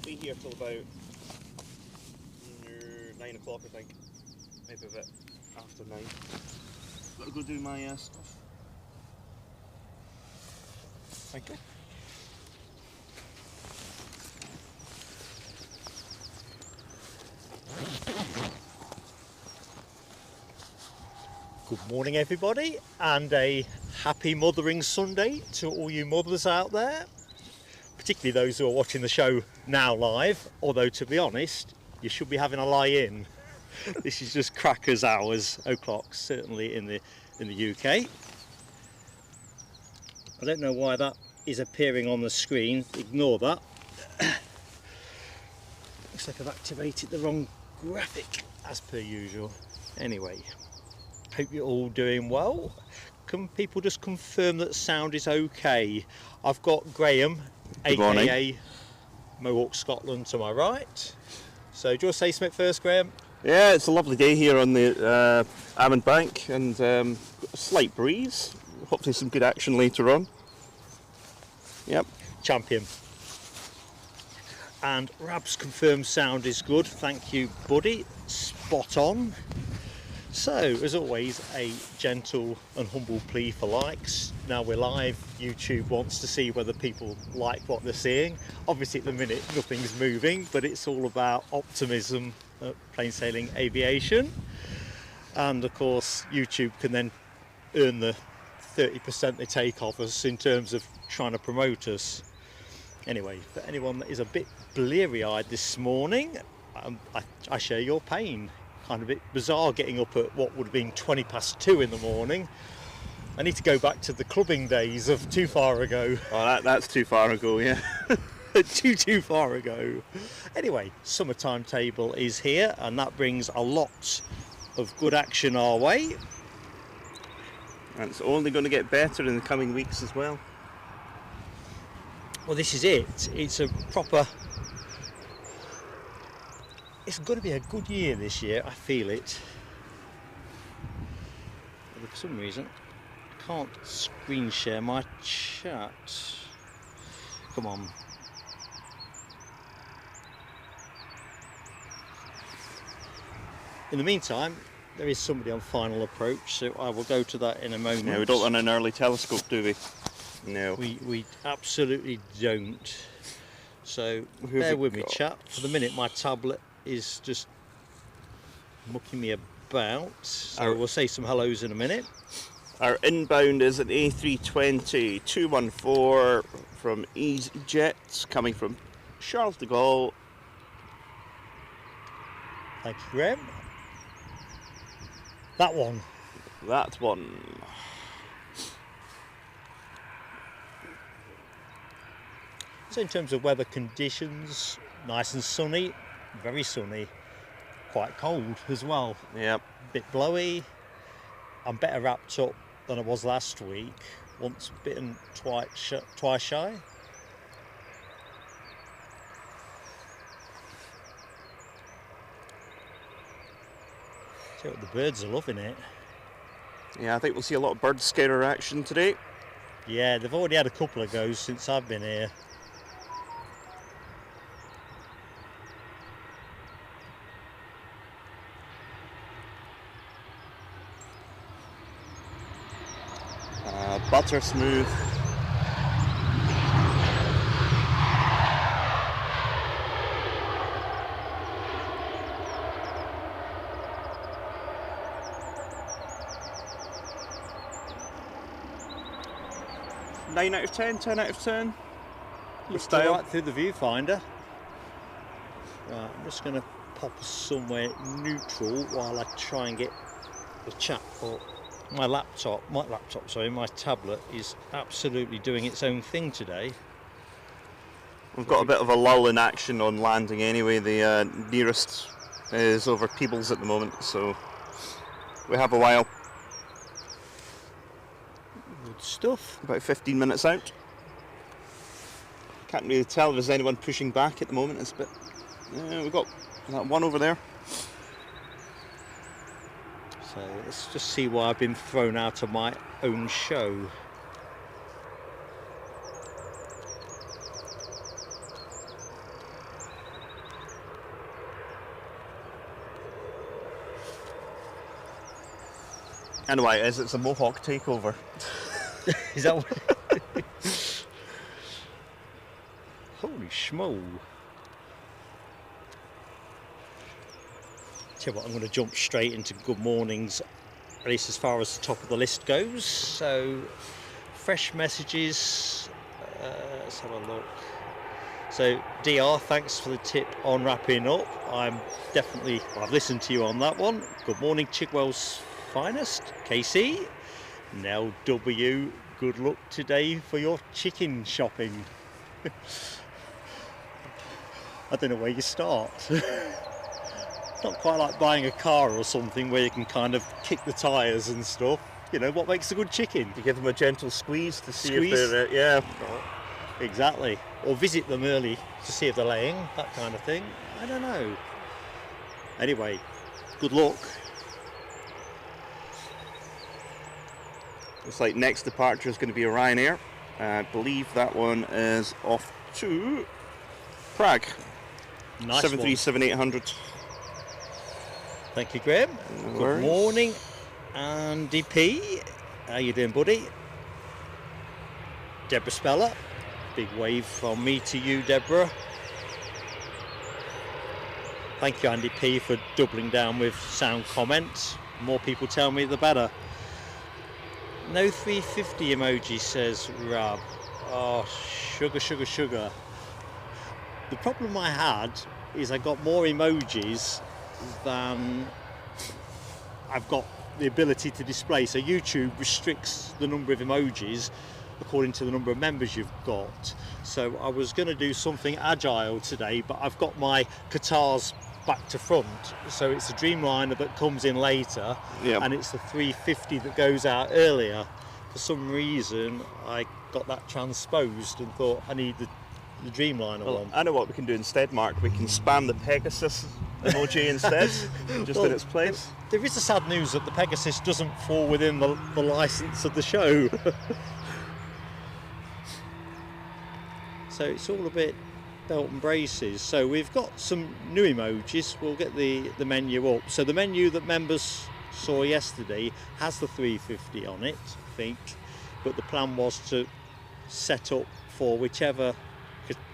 not be here till about 9 o'clock, I think. Maybe a bit after 9. Gotta go do my stuff. Thank you. Good morning everybody, and a happy Mothering Sunday to all you mothers out there, particularly those who are watching the show now live, although to be honest you should be having a lie-in. This is just crackers hours, o'clock, certainly in the UK. I don't know why that is appearing on the screen, ignore that. Looks like I've activated the wrong graphic as per usual. Anyway, hope you're all doing well. Can people just confirm that sound is okay? I've got Graham, Good morning. aka Mohawk, Scotland, to my right. So do you want to say something first, Graham? Yeah, it's a lovely day here on the Avon Bank, and a slight breeze. Hopefully some good action later on. Yep. Champion. And Rab's confirmed sound is good. Thank you, buddy. Spot on. So, as always, a gentle and humble plea for likes. Now we're live, YouTube wants to see whether people like what they're seeing. Obviously at the minute nothing's moving, but it's all about optimism at Plain Sailing Aviation. And of course YouTube can then earn the 30% they take off us in terms of trying to promote us. Anyway, for anyone that is a bit bleary-eyed this morning, I share your pain. Kind of a bit bizarre getting up at what would have been 20 past 2 in the morning. I need to go back to the clubbing days of too far ago. Oh, that's too far ago, yeah. too far ago. Anyway, summer timetable is here, and that brings a lot of good action our way. And it's only going to get better in the coming weeks as well. Well, this is it. It's a proper... It's going to be a good year this year, I feel it. But for some reason, I can't screen share my chat. Come on. In the meantime, there is somebody on final approach, so I will go to that in a moment. Yeah, we don't run an early telescope, do we? No. We absolutely don't. So bear with me, chat. For the minute, my tablet is just mucking me about, so we'll say some hellos in a minute. Our inbound is an A320 214 from EasyJet, coming from Charles de Gaulle. Thank you, Graham. That one. That one. So in terms of weather conditions, nice and sunny, very sunny, quite cold as well. Yep. Bit blowy. I'm better wrapped up than I was last week. Once bitten, twice shy. So the birds are loving it. Yeah, I think we'll see a lot of bird scarer action today. Yeah, they've already had a couple of goes since I've been here. Butter smooth. Nine out of 10, 10 out of 10. Looks right through the viewfinder. Right, I'm just going to pop us somewhere neutral while I try and get the chat up. My tablet is absolutely doing its own thing today. We've got a bit of a lull in action on landing anyway. The nearest is over Peebles at the moment, so we have a while. Good stuff. About 15 minutes out. Can't really tell if there's anyone pushing back at the moment. It's a bit... Yeah, we've got that one over there. So let's just see why I've been thrown out of my own show. Anyway, it's a Mohawk takeover. Is that what? Holy schmo. Tell you what, I'm going to jump straight into good mornings, at least as far as the top of the list goes. So, fresh messages. Let's have a look. So, DR, thanks for the tip on wrapping up. I've listened to you on that one. Good morning, Chigwell's finest, KC. Now, W, good luck today for your chicken shopping. I don't know where you start. Not quite like buying a car or something where you can kind of kick the tyres and stuff. You know, what makes a good chicken? You give them a gentle squeeze to see if they're, yeah. Exactly. Or visit them early to see if they're laying, that kind of thing. I don't know. Anyway, good luck. Looks like next departure is going to be a Ryanair. I believe that one is off to Prague. Nice 737-800. Thank you, Graham. No Good worries. morning, Andy P. How you doing, buddy? Deborah Speller. Big wave from me to you, Deborah. Thank you, Andy P, for doubling down with sound comments. The more people tell me, the better. No 350 emoji, says Rab. Oh, sugar, sugar, sugar. The problem I had is I got more emojis than I've got the ability to display. So YouTube restricts the number of emojis according to the number of members you've got. So I was going to do something agile today, but I've got my Qatar's back to front, so it's a Dreamliner that comes in later, and it's the 350 that goes out earlier. For some reason I got that transposed and thought I need the Dreamliner one. I know what we can do instead, Mark. We can spam the Pegasus emoji instead, just in its place. There is the sad news that the Pegasus doesn't fall within the license of the show. So it's all a bit belt and braces. So we've got some new emojis. We'll get the menu up. So the menu that members saw yesterday has the 350 on it, I think, but the plan was to set up for whichever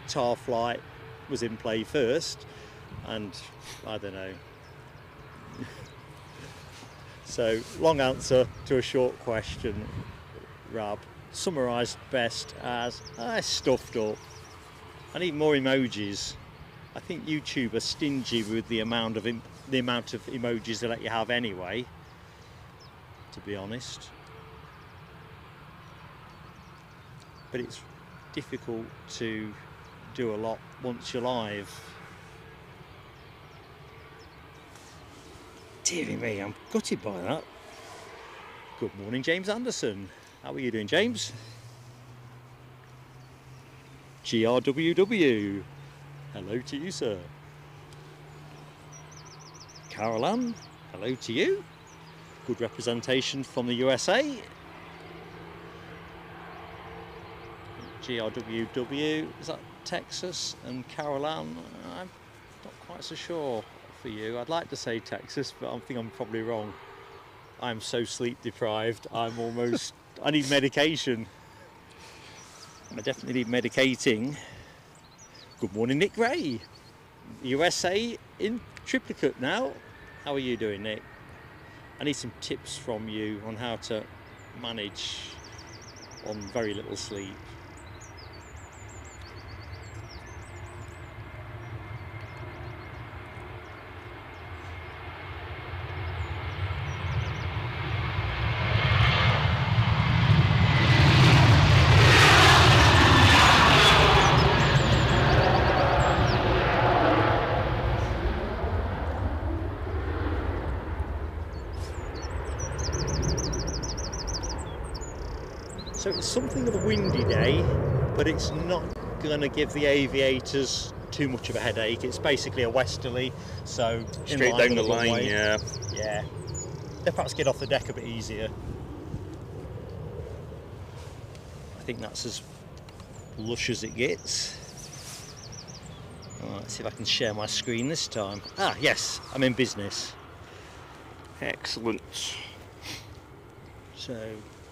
Qatar flight was in play first, and I don't know. So long answer to a short question, Rab. Summarised best as I stuffed up. I need more emojis. I think YouTube are stingy with the amount of emojis they let you have anyway, to be honest. But it's difficult to do a lot once you're live. Deary me, I'm gutted by that. Good morning, James Anderson. How are you doing, James? GRWW. Hello to you, sir. Carol Ann, hello to you. Good representation from the USA. GRWW, is that Texas? And Carol Ann, I'm not quite so sure for you. I'd like to say Texas, but I think I'm probably wrong. I'm so sleep deprived, I need medication. I definitely need medicating. Good morning, Nick Ray. USA in triplicate now. How are you doing, Nick? I need some tips from you on how to manage on very little sleep. So it's something of a windy day, but it's not going to give the aviators too much of a headache. It's basically a westerly, so straight down the line, yeah. Yeah. They'll perhaps get off the deck a bit easier. I think that's as lush as it gets. Let's see if I can share my screen this time. Ah, yes, I'm in business. Excellent. So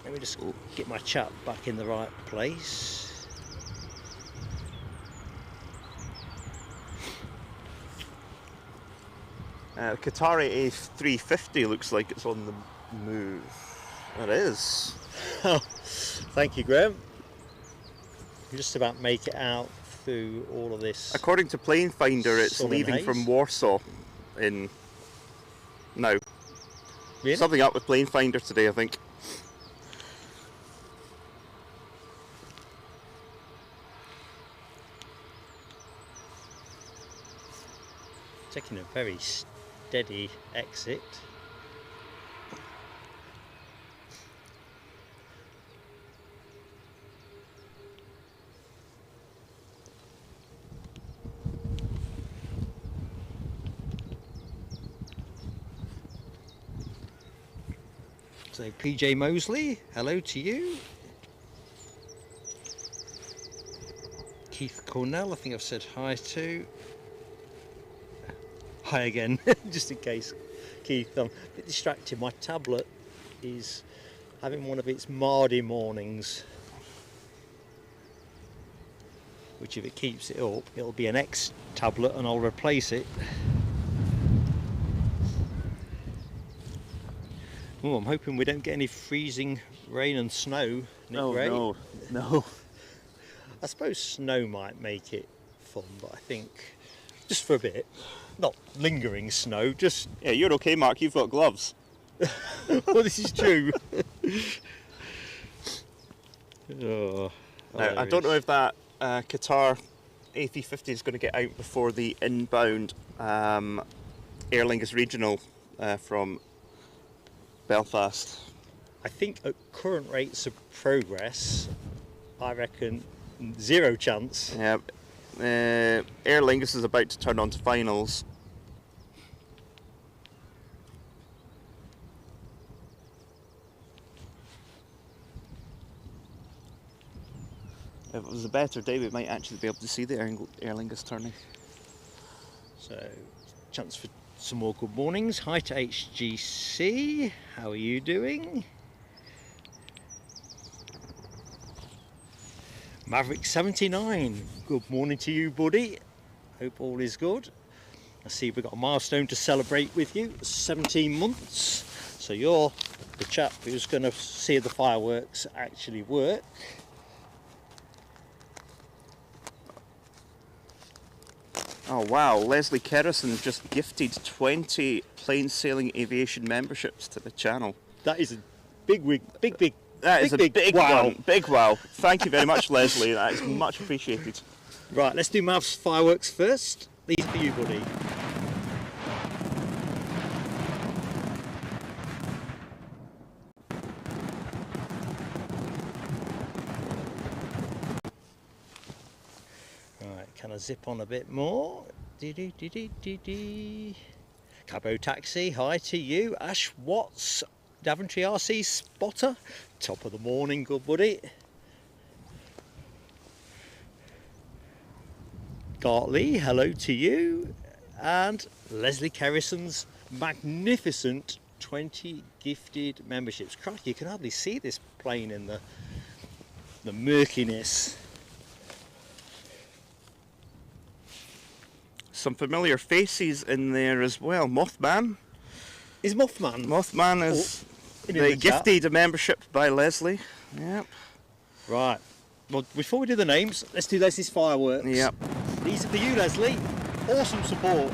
let me just get my chat back in the right place. Qatar A350 looks like it's on the move. It is. Oh, thank you, Graham. You just about make it out through all of this. According to Plane Finder, it's Southern leaving haze. from Warsaw in now. Really? Something up with Plane Finder today, I think. Taking a very steady exit. So PJ Mosley, hello to you. Keith Cornell, I think I've said hi to. Hi again, just in case, Keith. I'm a bit distracted. My tablet is having one of its Mardy mornings, which if it keeps it up, it'll be an X tablet and I'll replace it. Oh, I'm hoping we don't get any freezing rain and snow, Nick Ray. No. I suppose snow might make it fun, but I think just for a bit. Not lingering snow, just... Yeah, you're okay, Mark. You've got gloves. Well, this is true. Oh, Now, I don't know if that Qatar A350 is going to get out before the inbound Aer Lingus regional from Belfast. I think at current rates of progress, I reckon 0 chance. Yeah. Aer Lingus is about to turn on to finals. If it was a better day, we might actually be able to see the Aer Lingus turning. So, chance for some more good mornings. Hi to HGC, how are you doing? Maverick 79, good morning to you, buddy. Hope all is good. I see we've got a milestone to celebrate with you, 17 months. So you're the chap who's going to see the fireworks actually work. Oh wow, Leslie Kerrison just gifted 20 plain sailing aviation memberships to the channel. That is a big. That is a big wow. one. Big wow. Thank you very much, Leslie. That is much appreciated. Right, let's do Mav's fireworks first. These are for you, buddy. Right, can I zip on a bit more? Cabo Taxi, hi to you. Ash Watts, Daventry RC spotter. Top of the morning, good buddy. Gartley, hello to you. And Leslie Kerrison's magnificent 20 gifted memberships. Crikey, you can hardly see this plane in the murkiness. Some familiar faces in there as well. Mothman. Is Mothman? Mothman is the gifted a membership by Leslie. Yep. Right. Well, before we do the names, let's do Leslie's fireworks. Yep. These are for you, Leslie. Awesome support.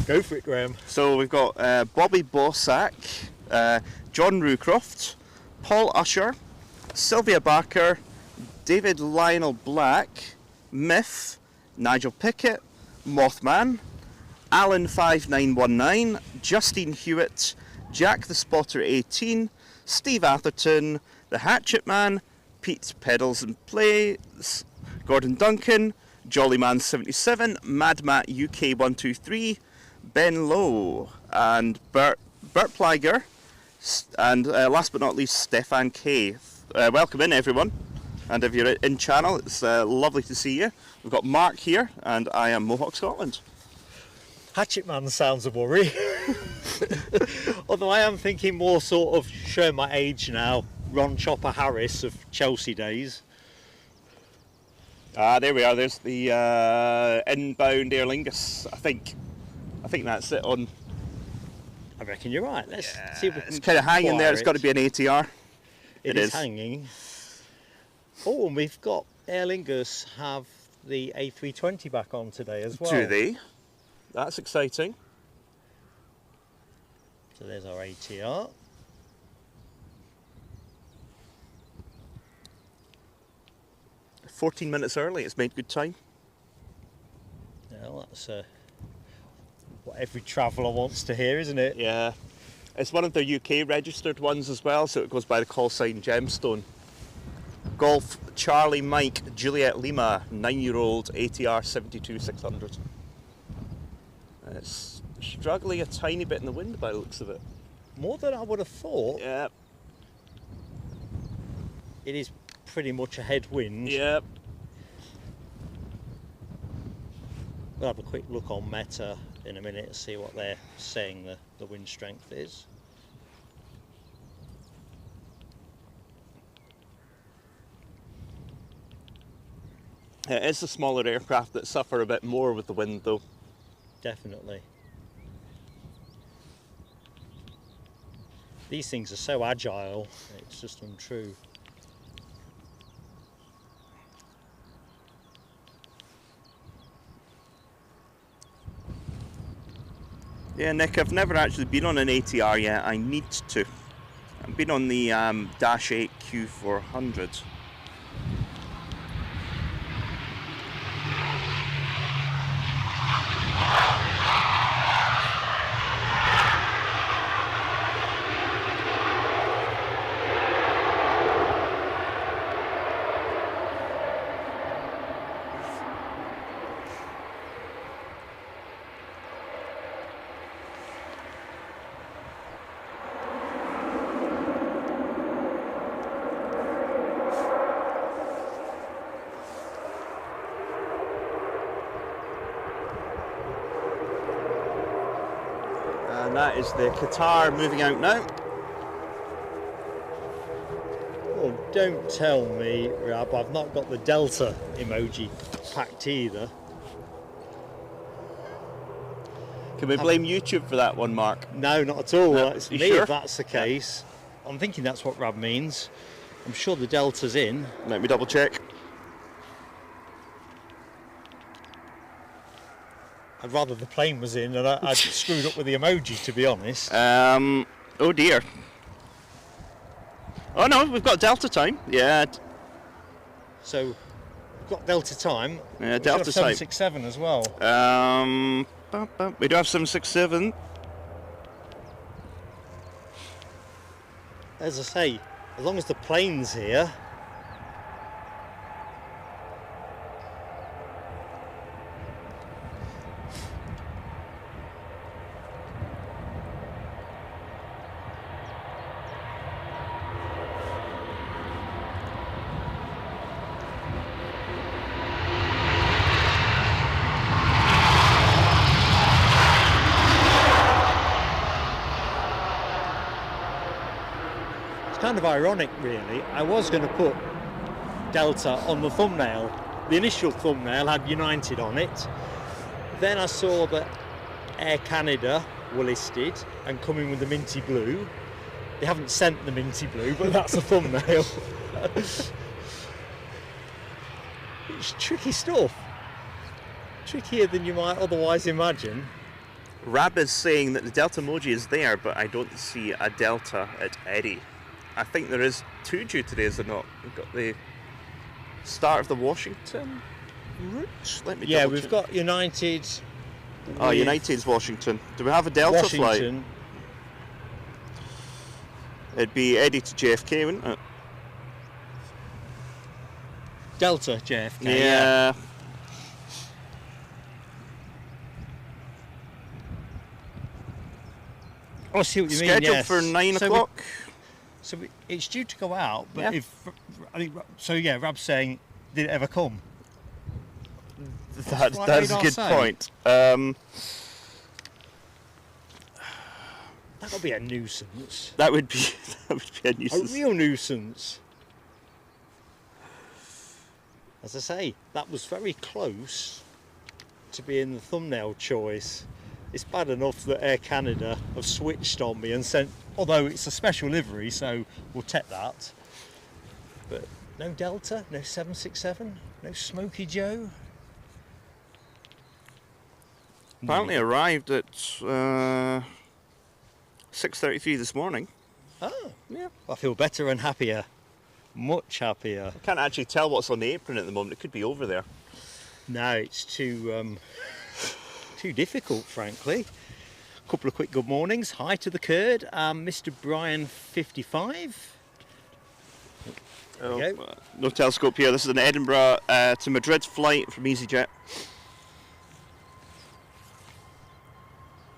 Go for it, Graham. So we've got Bobby Bossack, John Rucroft, Paul Usher, Sylvia Barker, David Lionel Black, Myth, Nigel Pickett, Mothman, Alan5919, Justine Hewitt, Jack the Spotter 18, Steve Atherton, The Hatchet Man, Pete Pedals and Plays, Gordon Duncan, Jollyman 77, Mad Matt UK 123, Ben Lowe, and Bert Pliger, and last but not least Stefan K. Welcome in, everyone. And if you're in channel, it's lovely to see you. We've got Mark here, and I am Mohawk, Scotland. Hatchet Man sounds a worry. Although I am thinking more sort of showing my age now, Ron Chopper Harris of Chelsea days. Ah, there we are. There's the inbound Aer Lingus. I think that's it on. I reckon you're right. Let's see if we can. It's kind of hanging there. It's got to be an ATR. It is hanging. Oh, and we've got Aer Lingus have the A320 back on today as well. Do they? That's exciting. So there's our ATR. "14 minutes early. It's made good time." Well, that's what every traveller wants to hear, isn't it? Yeah. It's one of the UK registered ones as well, so it goes by the call sign Gemstone. Golf Charlie Mike Juliet Lima, 9-year-old ATR 72600. It's struggling a tiny bit in the wind by the looks of it. More than I would have thought. Yeah. It is pretty much a headwind. Yeah. We'll have a quick look on Meta in a minute to see what they're saying the wind strength is. It is the smaller aircraft that suffer a bit more with the wind though. Definitely. These things are so agile, it's just untrue. Yeah, Nick, I've never actually been on an ATR yet. I need to. I've been on the Dash 8 Q400. And that is the Qatar moving out now. Oh, don't tell me, Rab, I've not got the Delta emoji packed either. Can we blame YouTube for that one, Mark? No, not at all. No, It's you me sure? if that's the case. I'm thinking that's what Rab means. I'm sure the Delta's in. Let me double check. I'd rather the plane was in and I'd screwed up with the emoji, to be honest. Oh dear. Oh no, we've got Delta time. Yeah. So, we've got Delta time. Yeah, Delta time. 767 as well. We do have 767. As I say, as long as the plane's here. Kind of ironic, really. I was going to put Delta on the thumbnail. The initial thumbnail had United on it. Then I saw that Air Canada were listed and coming with the minty blue. They haven't sent the minty blue, but that's a thumbnail. It's tricky stuff. Trickier than you might otherwise imagine. Rab is saying that the Delta emoji is there, but I don't see a Delta at Eddie. I think there is two due today, is there not? We've got the start of the Washington route. Let me double we've check. got United. Oh, United's Washington. Do we have a Delta Washington. flight? It'd be Eddie to JFK, wouldn't it? Delta JFK. Yeah. Oh, I see what you mean. Scheduled Yes. for 9 o'clock. So it's due to go out, but Yeah. if I think so. Yeah, Rab's saying, did it ever come? That is a good point. That would be a nuisance. That would be a nuisance. A real nuisance. As I say, that was very close to being the thumbnail choice. It's bad enough that Air Canada have switched on me and sent, although it's a special livery, so we'll take that. But no Delta, no 767, no Smokey Joe. Apparently arrived at 6:33 this morning. Oh, yeah. I feel better and happier. Much happier. I can't actually tell what's on the apron at the moment. It could be over there. No, it's too difficult, frankly. A couple of quick good mornings. Hi to the Kurd. Mr. Brian 55. No telescope here. This is an Edinburgh to Madrid flight from EasyJet.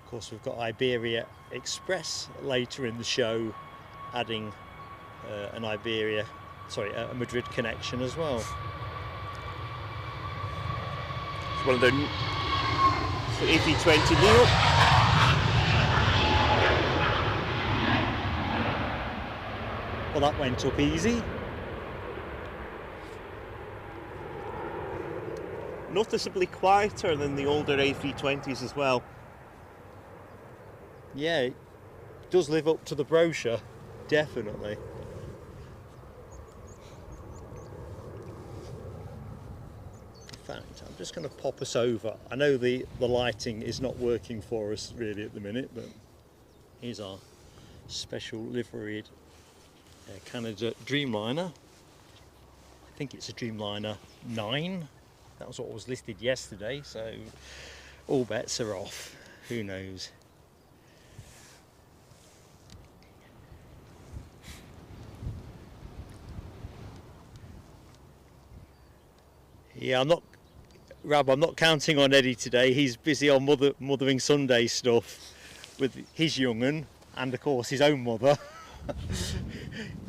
Of course, we've got Iberia Express later in the show, adding a Madrid connection as well. It's one of the A320 Neo. Well, that went up easy. Noticeably quieter than the older A320s as well. Yeah, it does live up to the brochure, definitely. In fact, I'm just going to pop us over. I know the lighting is not working for us really at the minute, but here's our special liveried Air Canada Dreamliner. I think it's a Dreamliner 9. That was what was listed yesterday, so all bets are off. Who knows? Yeah, I'm not counting on Eddie today. He's busy on Mothering Sunday stuff with his young'un and of course his own mother.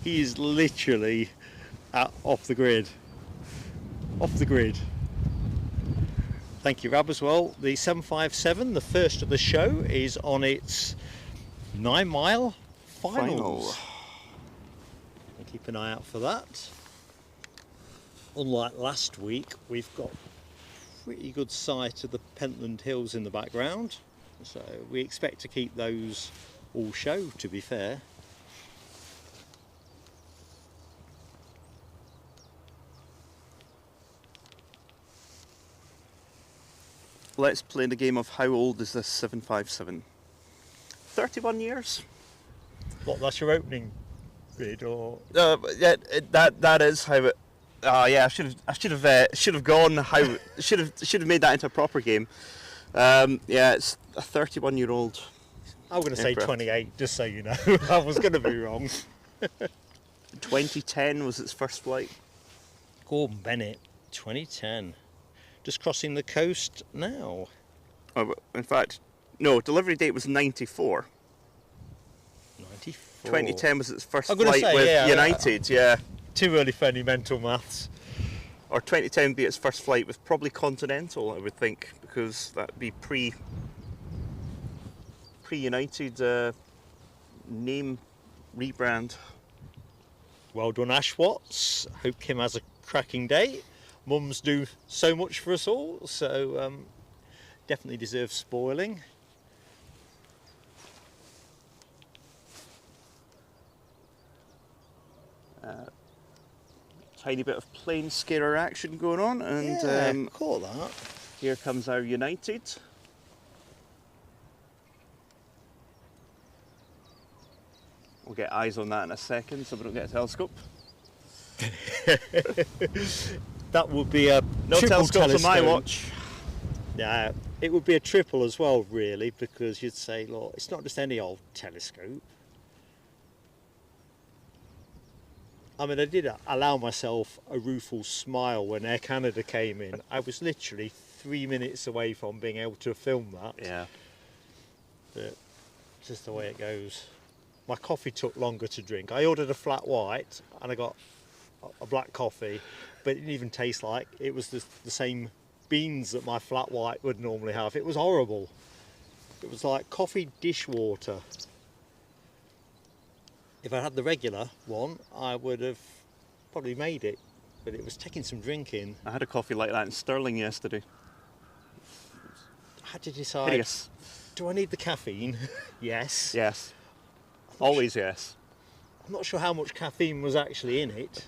He is literally off the grid. Off the grid. Thank you, Rab, as well. The 757, the first of the show, is on its 9-mile finals. We'll keep an eye out for that. Unlike last week, we've got pretty good sight of the Pentland Hills in the background, so we expect to keep those all show, to be fair. Let's play the game of how old is this 757? 31 years. What, that's your opening bid, or? Yeah, that is how it. Yeah, I should have gone how should have made that into a proper game. Yeah, it's a 31-year-old. I'm going to say 28, just so you know. I was going to be wrong. 2010 was its first flight. Gordon Bennett, 2010. Just crossing the coast now. Oh, in fact, no, delivery date was 94. 94. 2010 was its first flight with United, yeah. Too early for any mental maths. Or 2010 would be its first flight with probably Continental, I would think, because that would be pre-United name rebrand. Well done, Ash Watts. Hope Kim has a cracking day. Mums do so much for us all, so definitely deserves spoiling. Tiny bit of plane scarer action going on, and yeah, caught that. Here comes our United. We'll get eyes on that in a second, so we don't get a telescope. That would be a no telescope on my watch. Yeah, it would be a triple as well, really, because you'd say, look, it's not just any old telescope. I mean, I did allow myself a rueful smile when Air Canada came in. I was literally 3 minutes away from being able to film that. Yeah. But it's just the way it goes. My coffee took longer to drink. I ordered a flat white and I got a black coffee, but it didn't even taste like it was the same beans that my flat white would normally have. It was horrible. It was like coffee dishwater. If I had the regular one, I would have probably made it, but it was taking some drinking. I had a coffee like that in Stirling yesterday. I had to decide, Hideous. do I need the caffeine? Yes. Yes. Always yes. I'm not sure how much caffeine was actually in it.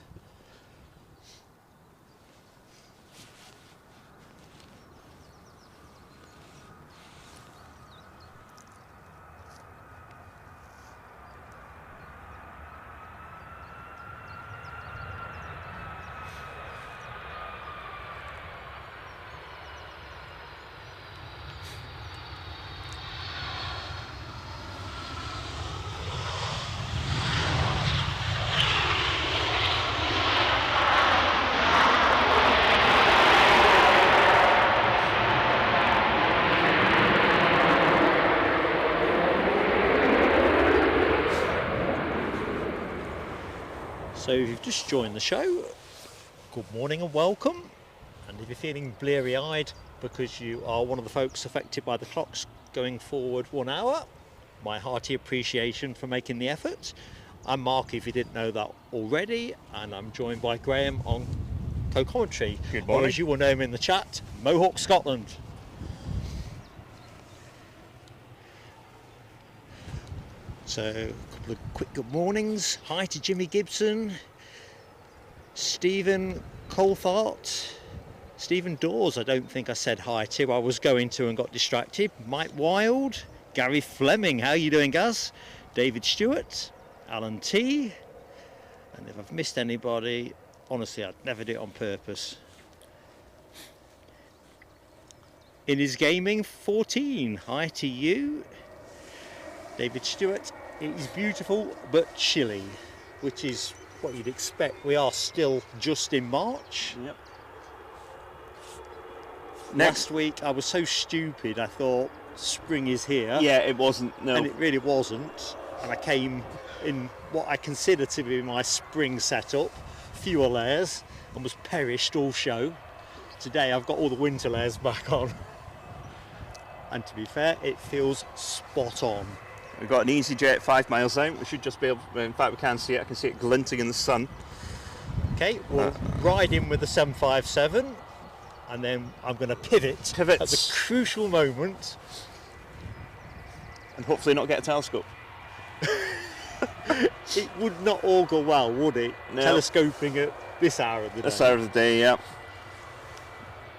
So if you've just joined the show, good morning and welcome. And if you're feeling bleary-eyed because you are one of the folks affected by the clocks going forward 1 hour, my hearty appreciation for making the effort. I'm Mark, if you didn't know that already, and I'm joined by Graham on co-commentary. Good morning. Or as you will know him in the chat, Mohawk, Scotland. So, a couple of quick good mornings. Hi to Jimmy Gibson, Stephen Colthart, Stephen Dawes, I don't think I said hi to. I was going to and got distracted. Mike Wild, Gary Fleming, how you doing, Gaz? David Stewart, Alan T. And if I've missed anybody, honestly, I'd never do it on purpose. In his gaming 14, hi to you. David Stewart, it is beautiful but chilly, which is what you'd expect. We are still just in March. Yep. Last week I was so stupid, I thought spring is here. Yeah, it wasn't, no. And it really wasn't. And I came in what I consider to be my spring setup, fewer layers, and was perished all show. Today I've got all the winter layers back on. And to be fair, it feels spot on. We've got an EasyJet 5 miles out. We should just be able, in fact we can see it, I can see it glinting in the sun. Okay, we'll ride in with the 757 and then I'm going to pivot at the crucial moment. And hopefully not get a telescope. It would not augur well, would it? No. Telescoping at this hour of the day. This hour of the day, yeah.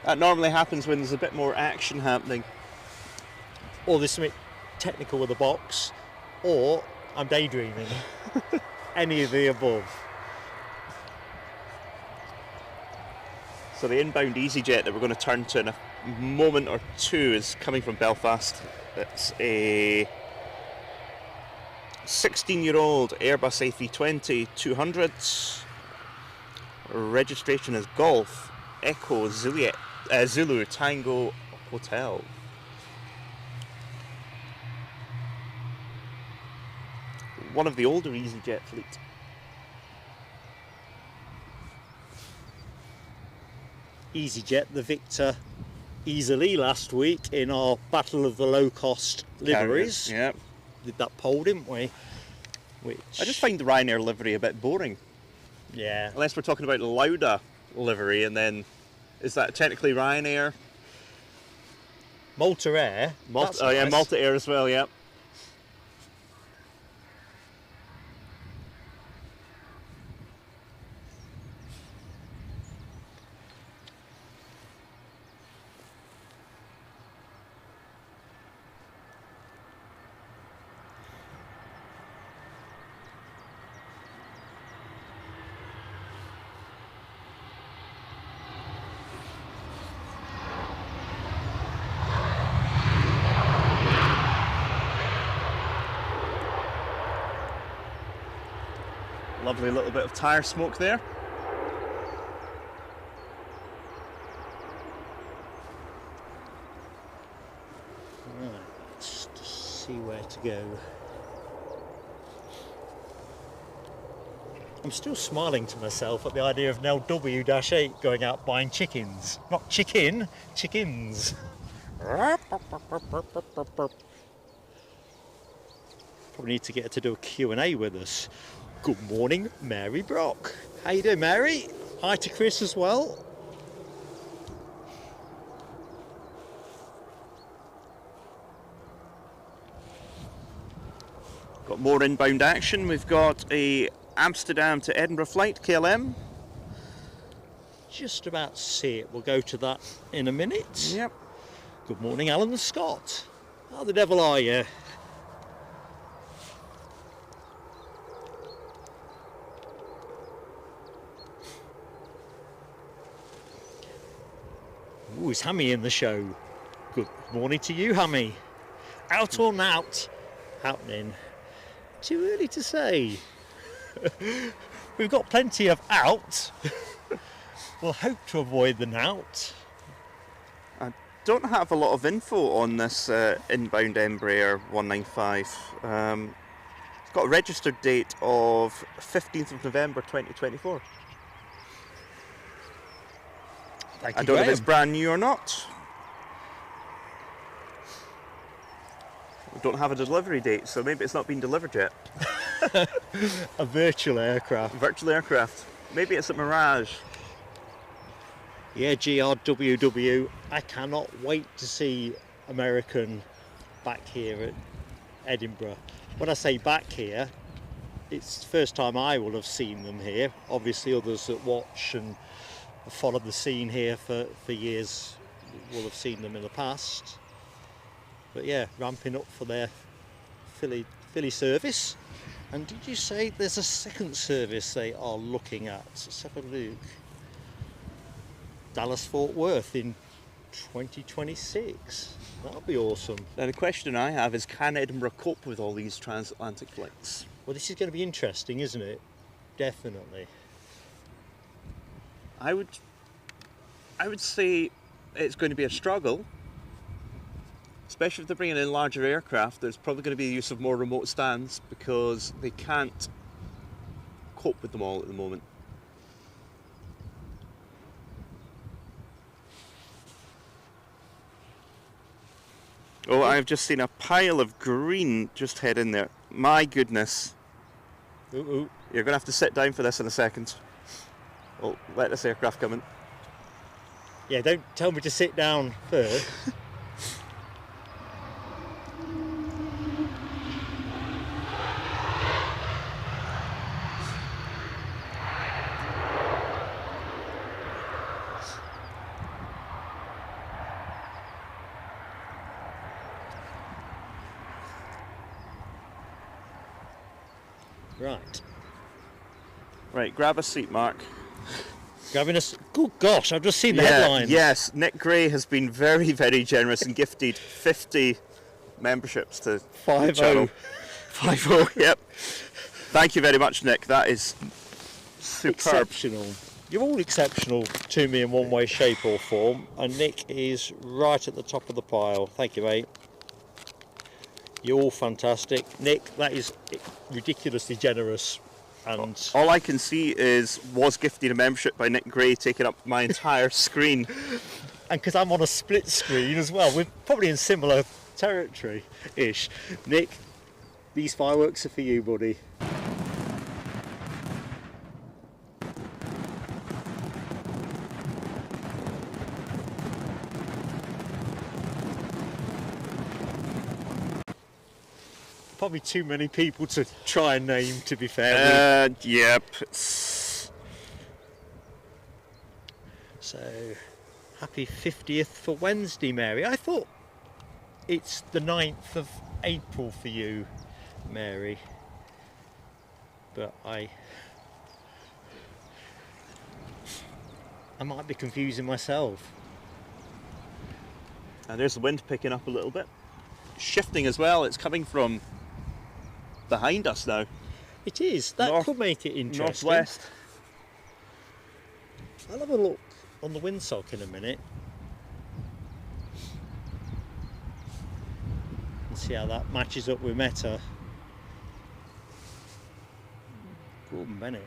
That normally happens when there's a bit more action happening. Or there's something technical with the box, or I'm daydreaming. Any of the above. So the inbound EasyJet that we're going to turn to in a moment or two is coming from Belfast. It's a 16-year-old Airbus A350 200s. Registration is Golf Echo Zulu Tango Hotel. One of the older EasyJet fleet. EasyJet, the victor easily last week in our Battle of the Low-Cost Liveries. Yeah. Did that poll, didn't we? Which I just find the Ryanair livery a bit boring. Yeah. Unless we're talking about the Lauda livery, and then is that technically Ryanair? Malta Air. That's Oh yeah, nice. Malta Air as well, yeah. Lovely little bit of tyre smoke there. Right, let's just see where to go. I'm still smiling to myself at the idea of Nell W-8 going out buying chickens. Not chicken, chickens. Probably need to get her to do a Q&A with us. Good morning, Mary Brock. How you doing, Mary? Hi to Chris as well. Got more inbound action. We've got a Amsterdam to Edinburgh flight, KLM. Just about to see it. We'll go to that in a minute. Yep. Good morning, Alan Scott. How the devil are you? Ooh, is Hammy in the show? Good morning to you, Hammy. Out or not? Happening. Too early to say. We've got plenty of out. We'll hope to avoid the nout. I don't have a lot of info on this inbound Embraer 195. It's got a registered date of 15th of November 2024. Thank I you, don't know if Graham. it's brand new or not. We don't have a delivery date, so maybe it's not been delivered yet. A virtual aircraft. Virtual aircraft. Maybe it's a Mirage. Yeah, GRWW. I cannot wait to see American back here at Edinburgh. When I say back here, it's the first time I will have seen them here. Obviously others that watch and followed the scene here for years will have seen them in the past. But yeah, ramping up for their Philly service. And did you say there's a second service they are looking at? Let's have a look. Dallas Fort Worth in 2026. That'll be awesome. Now the question I have is, can Edinburgh cope with all these transatlantic flights? Well, this is going to be interesting, isn't it? Definitely. I would say it's going to be a struggle, especially if they're bringing in larger aircraft. There's probably going to be the use of more remote stands because they can't cope with them all at the moment. Oh, I've just seen a pile of green just head in there. My goodness. Ooh. You're going to have to sit down for this in a second. Well, let this aircraft come in. Yeah, don't tell me to sit down first. Right. Right, grab a seat, Mark. Grabbing us. Good gosh, I've just seen the headlines. Yes, Nick Gray has been very, very generous and gifted 50 memberships to the channel. 50, yep. Thank you very much, Nick. That is superb. Exceptional. You're all exceptional to me in one way, shape or form, and Nick is right at the top of the pile. Thank you, mate. You're all fantastic. Nick, that is ridiculously generous. And all I can see was gifted a membership by Nick Gray, taking up my entire screen. And because I'm on a split screen as well, we're probably in similar territory-ish. Nick, these fireworks are for you, buddy. Probably too many people to try and name, to be fair. Yep. So, happy 50th for Wednesday, Mary. I thought it's the 9th of April for you, Mary. But I might be confusing myself. And there's the wind picking up a little bit. Shifting as well. It's coming from behind us now. It is. That could make it interesting. Northwest. I'll have a look on the windsock in a minute and see how that matches up with Meta. Gordon Bennett.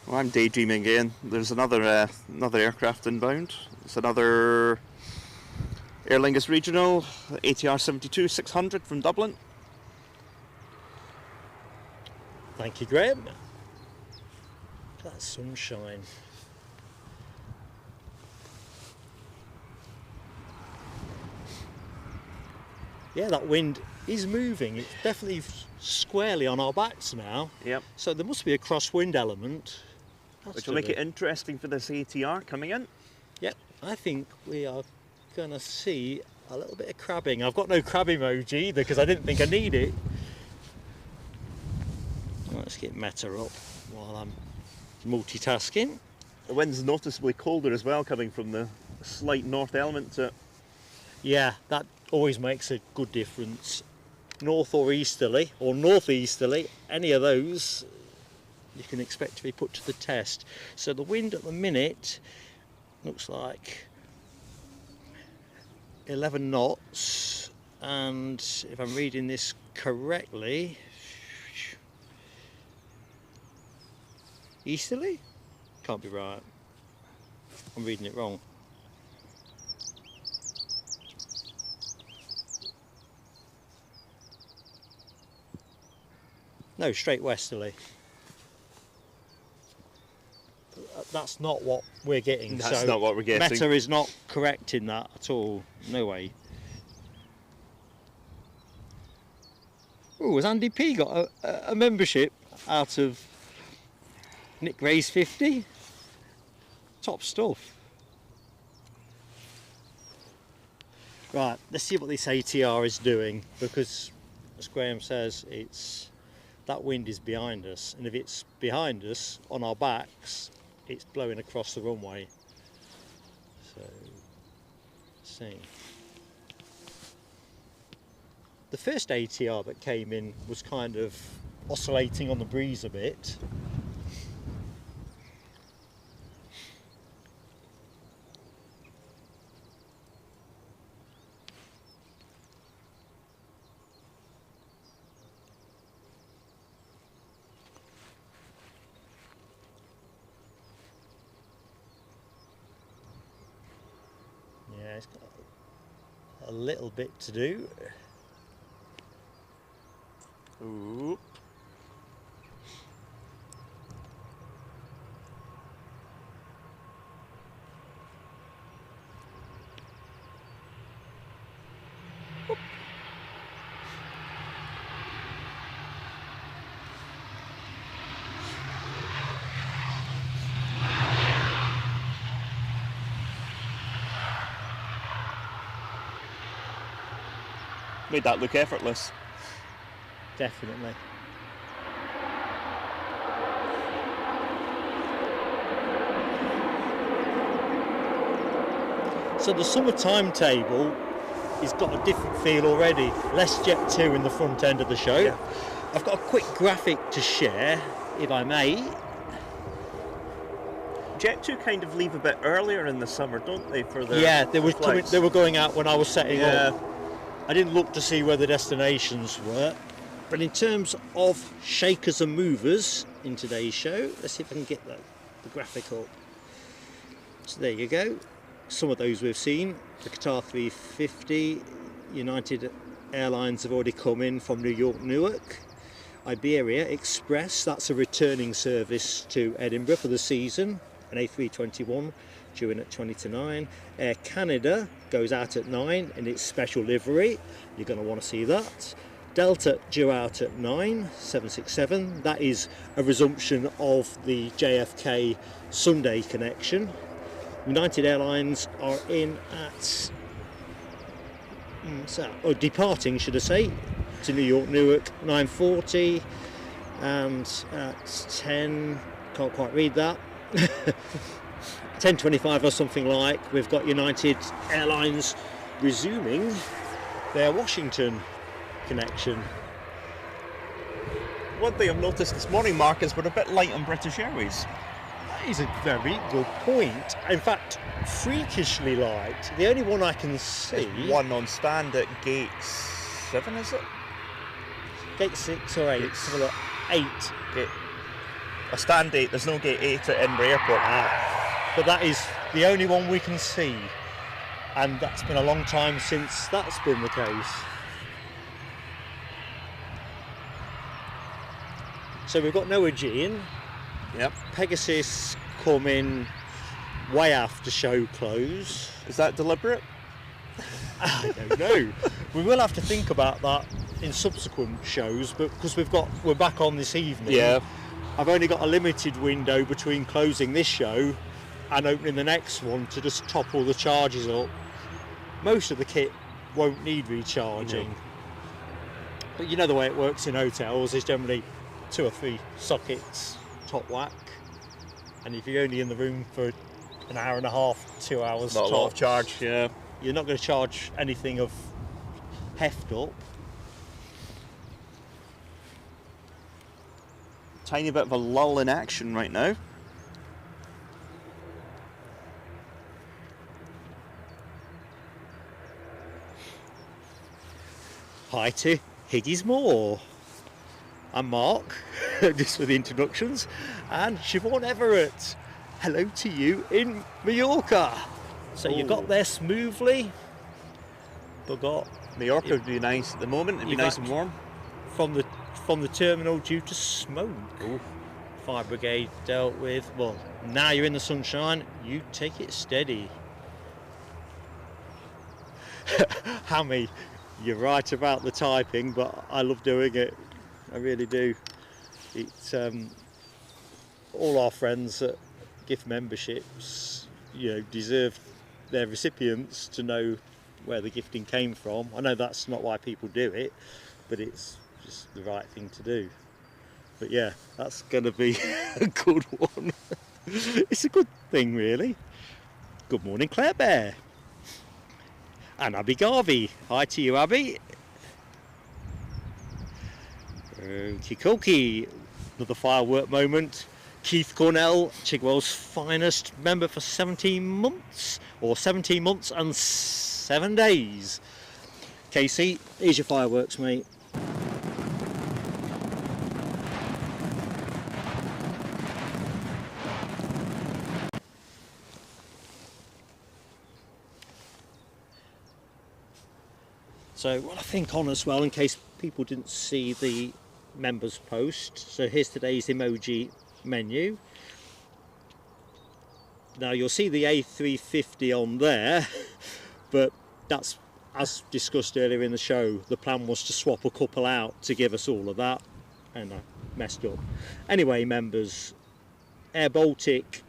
Well, I'm daydreaming again. There's another aircraft inbound. It's another Aer Lingus regional, ATR 72-600 from Dublin. Thank you, Graham. That sunshine. Yeah, that wind is moving. It's definitely squarely on our backs now. Yep. So there must be a crosswind element. Which will make it interesting for this ATR coming in. Yep, I think we are going to see a little bit of crabbing. I've got no crab emoji either because I didn't think I need it. Let's get Meta up while I'm multitasking. The wind's noticeably colder as well, coming from the slight north element to it. Yeah, that always makes a good difference. North or easterly, or northeasterly, any of those you can expect to be put to the test. So the wind at the minute looks like 11 knots, and if I'm reading this correctly, easterly? Can't be right. I'm reading it wrong. No, straight westerly. That's not what we're getting. That's not what we're getting. Meta is not correct in that at all. No way. Oh, has Andy P got a membership out of Nick Ray's 50? Top stuff. Right, let's see what this ATR is doing, because as Graham says, that wind is behind us, and if it's behind us on our backs, it's blowing across the runway. So, let's see. The first ATR that came in was kind of oscillating on the breeze a bit. Yeah, it's got a little bit to do. Ooh. Made that look effortless. Definitely. So the summer timetable has got a different feel already. Less Jet 2 in the front end of the show. Yeah. I've got a quick graphic to share, if I may. Jet 2 kind of leave a bit earlier in the summer, don't they? For their Yeah, they were flights? they were going out when I was setting Yeah. up. I didn't look to see where the destinations were. But in terms of shakers and movers in today's show, let's see if I can get the graphic up. So there you go. Some of those we've seen. The Qatar A350, United Airlines have already come in from New York, Newark. Iberia Express, that's a returning service to Edinburgh for the season. An A321 due in at 20 to 9. Air Canada goes out at 9 in its special livery. You're going to want to see that. Delta due out at 9, 767. That is a resumption of the JFK Sunday connection. United Airlines are in at, departing, should I say, to New York, Newark, 9:40, and at 10, can't quite read that, 10:25 or something like, we've got United Airlines resuming their Washington connection. One thing I've noticed this morning, Mark, is we're a bit light on British Airways. That is a very good point. In fact, freakishly light. The only one I can see... There's one on stand at gate 7, is it? Gate 6 or 8? Let's have a look. 8. A stand 8, there's no gate 8 at Edinburgh Airport. But that is the only one we can see. And that's been a long time since that's been the case. So we've got no Aegean. Yep. Pegasus coming way after show close. Is that deliberate? I don't know. We will have to think about that in subsequent shows, but because we're back on this evening. Yeah. I've only got a limited window between closing this show and opening the next one to just top all the charges up. Most of the kit won't need recharging. But you know the way it works in hotels, there's generally 2 or 3 sockets top whack, and if you're only in the room for an hour and a half, 2 hours, Not a lot of charge, yeah. You're not going to charge anything of heft up. Tiny bit of a lull in action right now. Hi to Higgy's Moor. I'm Mark, just for the introductions, and Siobhan Everett. Hello to you in Mallorca. So you got there smoothly, but Mallorca would be nice at the moment. It'd be nice and warm. From the terminal due to smoke. Ooh. Fire brigade dealt with. Well, now you're in the sunshine. You take it steady. Hammy, you're right about the typing, but I love doing it. I really do. It's all our friends that gift memberships, deserve their recipients to know where the gifting came from. I know that's not why people do it, but it's just the right thing to do. But yeah, that's going to be a good one. It's a good thing, really. Good morning, Claire Bear. And Abby Garvey. Hi to you, Abby. Kikoki, another firework moment. Keith Cornell, Chigwell's finest member for 17 months, or 17 months and 7 days. Casey, here's your fireworks, mate. So what I think on as well, in case people didn't see the members post, so here's today's emoji menu. Now you'll see the A350 on there, but that's, as discussed earlier in the show, the plan was to swap a couple out to give us all of that, and I messed up. Anyway, members, Air Baltic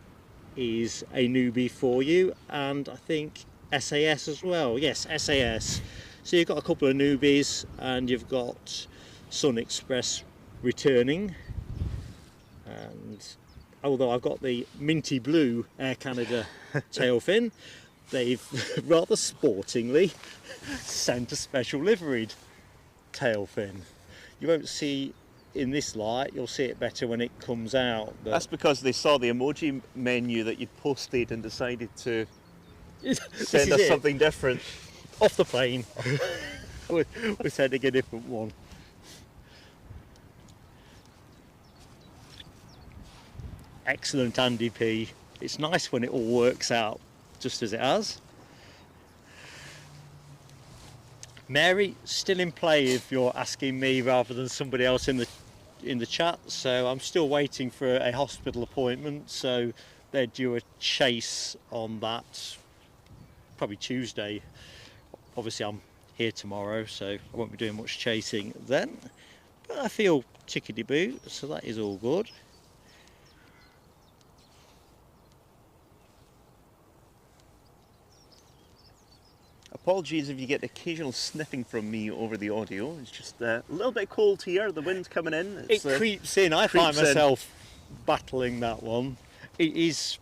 is a newbie for you, and I think SAS as well. Yes, SAS. So you've got a couple of newbies, and you've got Sun Express returning, and although I've got the minty blue Air Canada tail fin, they've rather sportingly sent a special liveried tail fin. You won't see in this light, you'll see it better when it comes out. But that's because they saw the emoji menu that you'd posted and decided to send us something different. Off the plane, we're sending a different one. Excellent, Andy P. It's nice when it all works out just as it has. Mary, still in play if you're asking me rather than somebody else in the chat. So I'm still waiting for a hospital appointment. So they're due a chase on that, probably Tuesday. Obviously I'm here tomorrow, so I won't be doing much chasing then. But I feel tickety-boo, so that is all good. Apologies if you get occasional sniffing from me over the audio. It's just a little bit cold here, the wind's coming in. It creeps in. I find myself battling that one. It is,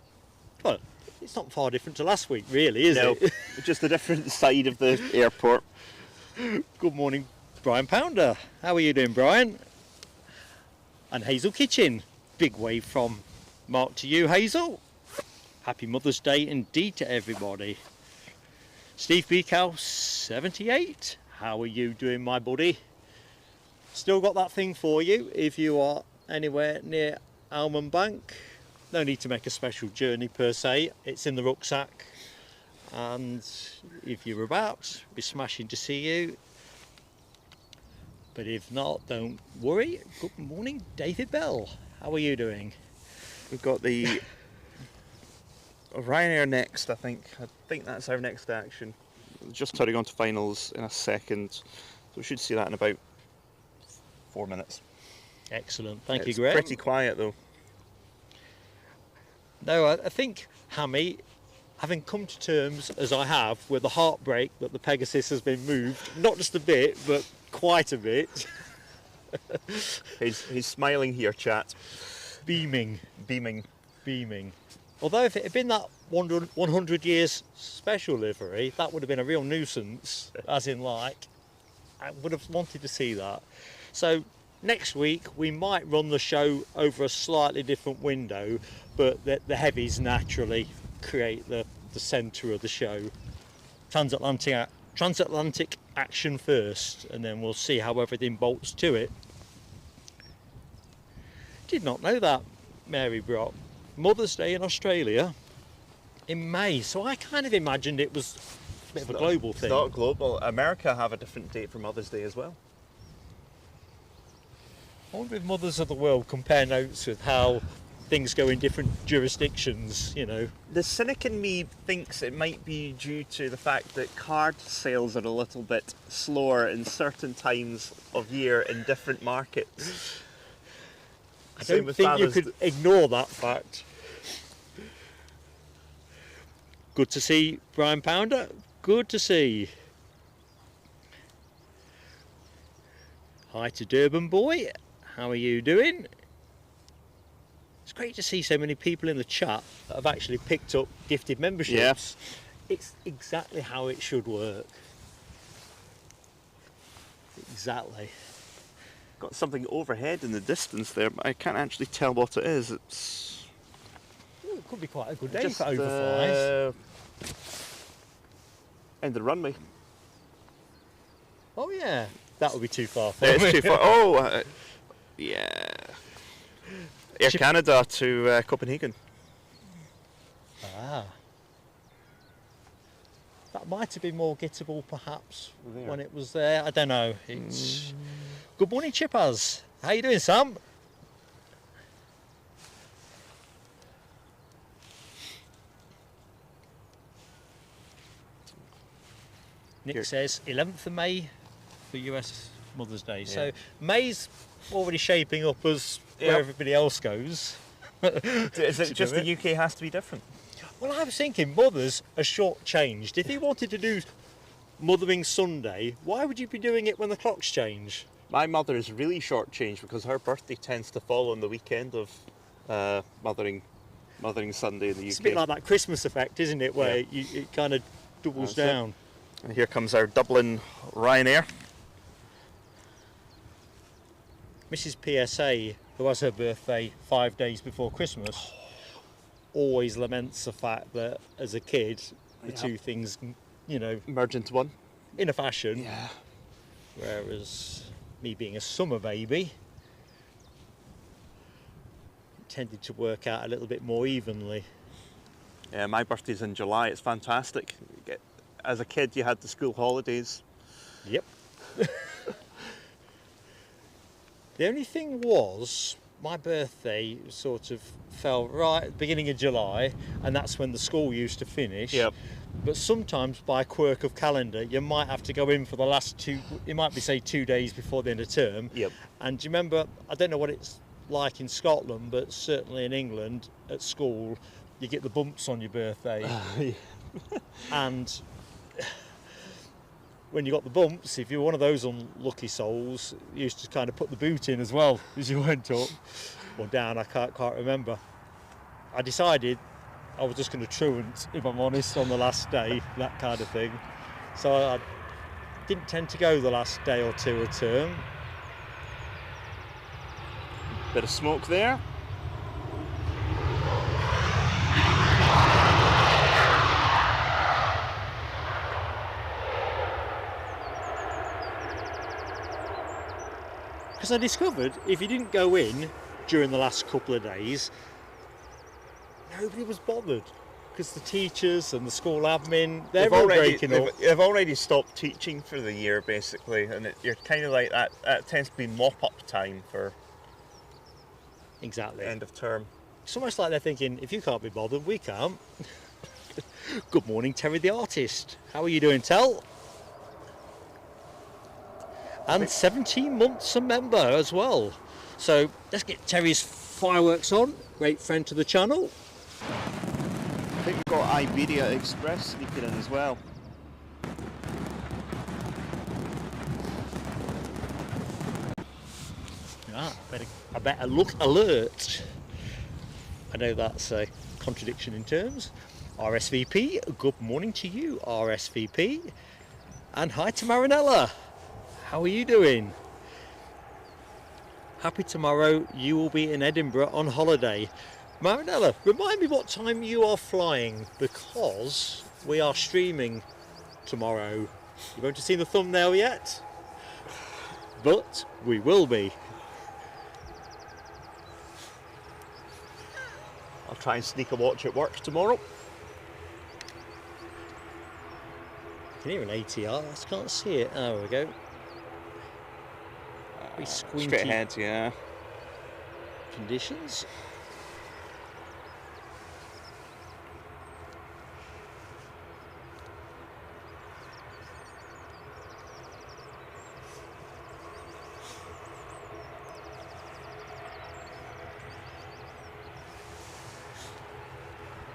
well, it's not far different to last week, really, is it? No, just a different side of the airport. Good morning, Brian Pounder. How are you doing, Brian? And Hazel Kitchen. Big wave from Mark to you, Hazel. Happy Mother's Day indeed to everybody. Steve Beekhouse, 78. How are you doing, my buddy? Still got that thing for you if you are anywhere near Almond Bank. No need to make a special journey per se. It's in the rucksack. And if you're about, it'll be smashing to see you. But if not, don't worry. Good morning, David Bell. How are you doing? We've got the Ryanair next, I think. I think that's our next action. Just turning on to finals in a second. So we should see that in about 4 minutes. Excellent. Thank you, It's Graham. pretty quiet though. No, I think, Hammy, having come to terms, as I have, with the heartbreak that the Pegasus has been moved, not just a bit, but quite a bit. He's smiling here, chat. Beaming. Beaming. Although if it had been that 100 years special livery, that would have been a real nuisance, as in like, I would have wanted to see that. So next week we might run the show over a slightly different window, but the heavies naturally create the centre of the show. Transatlantic action first, and then we'll see how everything bolts to it. Did not know that, Mary Brock. Mother's Day in Australia in May, so I kind of imagined it was a bit of a global thing. It's not global. America have a different date for Mother's Day as well. I wonder if mothers of the world compare notes with how things go in different jurisdictions, you know. The cynic in me thinks it might be due to the fact that card sales are a little bit slower in certain times of year in different markets. I don't think you could ignore that fact. Good to see Brian Pounder. Good to see. Hi to Durban Boy. How are you doing? It's great to see so many people in the chat that have actually picked up gifted memberships. Yeah. It's exactly how it should work. Exactly. Got something overhead in the distance there, but I can't actually tell what it is. It's It could be quite a good day just for overflies. End of the runway. Oh yeah, that would be too far for It's me. too far. Oh, yeah. Air Canada to Copenhagen. Ah. That might have been more gettable perhaps There. when it was there. I don't know. It's Good morning, Chippers. How you doing, Sam? Nick Here. says 11th of May for US Mother's Day. Yeah. So May's already shaping up as Yep. where everybody else goes. Is it To just do the UK has to be different? Well, I was thinking mothers are short-changed. If you wanted to do Mothering Sunday, why would you be doing it when the clocks change? My mother is really short-changed because her birthday tends to fall on the weekend of Mothering Sunday in the UK. It's a bit like that Christmas effect, isn't it, where Yeah. it kind of doubles That's it. down. And here comes our Dublin Ryanair. Mrs. PSA, who has her birthday 5 days before Christmas, always laments the fact that as a kid, the Yeah. two things, you know, Merge into one. in a fashion, Yeah. whereas me being a summer baby, it tended to work out a little bit more evenly. Yeah, my birthday's in July. It's fantastic. As a kid, you had the school holidays. Yep. The only thing was, my birthday sort of fell right at the beginning of July, and that's when the school used to finish. Yep. But sometimes, by quirk of calendar, you might have to go in for the last two, it might be, say, 2 days before the end of term. Yep. And do you remember, I don't know what it's like in Scotland, but certainly in England, at school, you get the bumps on your birthday. And when you got the bumps, if you're one of those unlucky souls, you used to kind of put the boot in as well as you went up or down. I can't remember. I decided I was just going to truant, if I'm honest, on the last day, that kind of thing. So I didn't tend to go the last day or two of term. Bit of smoke there. Because I discovered if you didn't go in during the last couple of days, nobody was bothered. Because the teachers and the school admin, they're all breaking up. They've already stopped teaching for the year, basically, and you're kind of like that. That tends to be mop-up time for exactly end of term. It's almost like they're thinking, if you can't be bothered, we can't. Good morning, Terry the artist. How are you doing, Tel? And 17 months a member as well. So let's get Terry's fireworks on. Great friend to the channel. I think we've got Iberia Express sneaking in as well. I better look alert. I know that's a contradiction in terms. RSVP, good morning to you, RSVP. And hi to Marinella. How are you doing? Happy tomorrow you will be in Edinburgh on holiday. Marinella, remind me what time you are flying, because we are streaming tomorrow. You won't have seen the thumbnail yet, but we will be. I'll try and sneak a watch at work tomorrow. I can hear an ATR, I can't see it. Oh, there we go. Very squinty. Straight ahead, yeah. Conditions.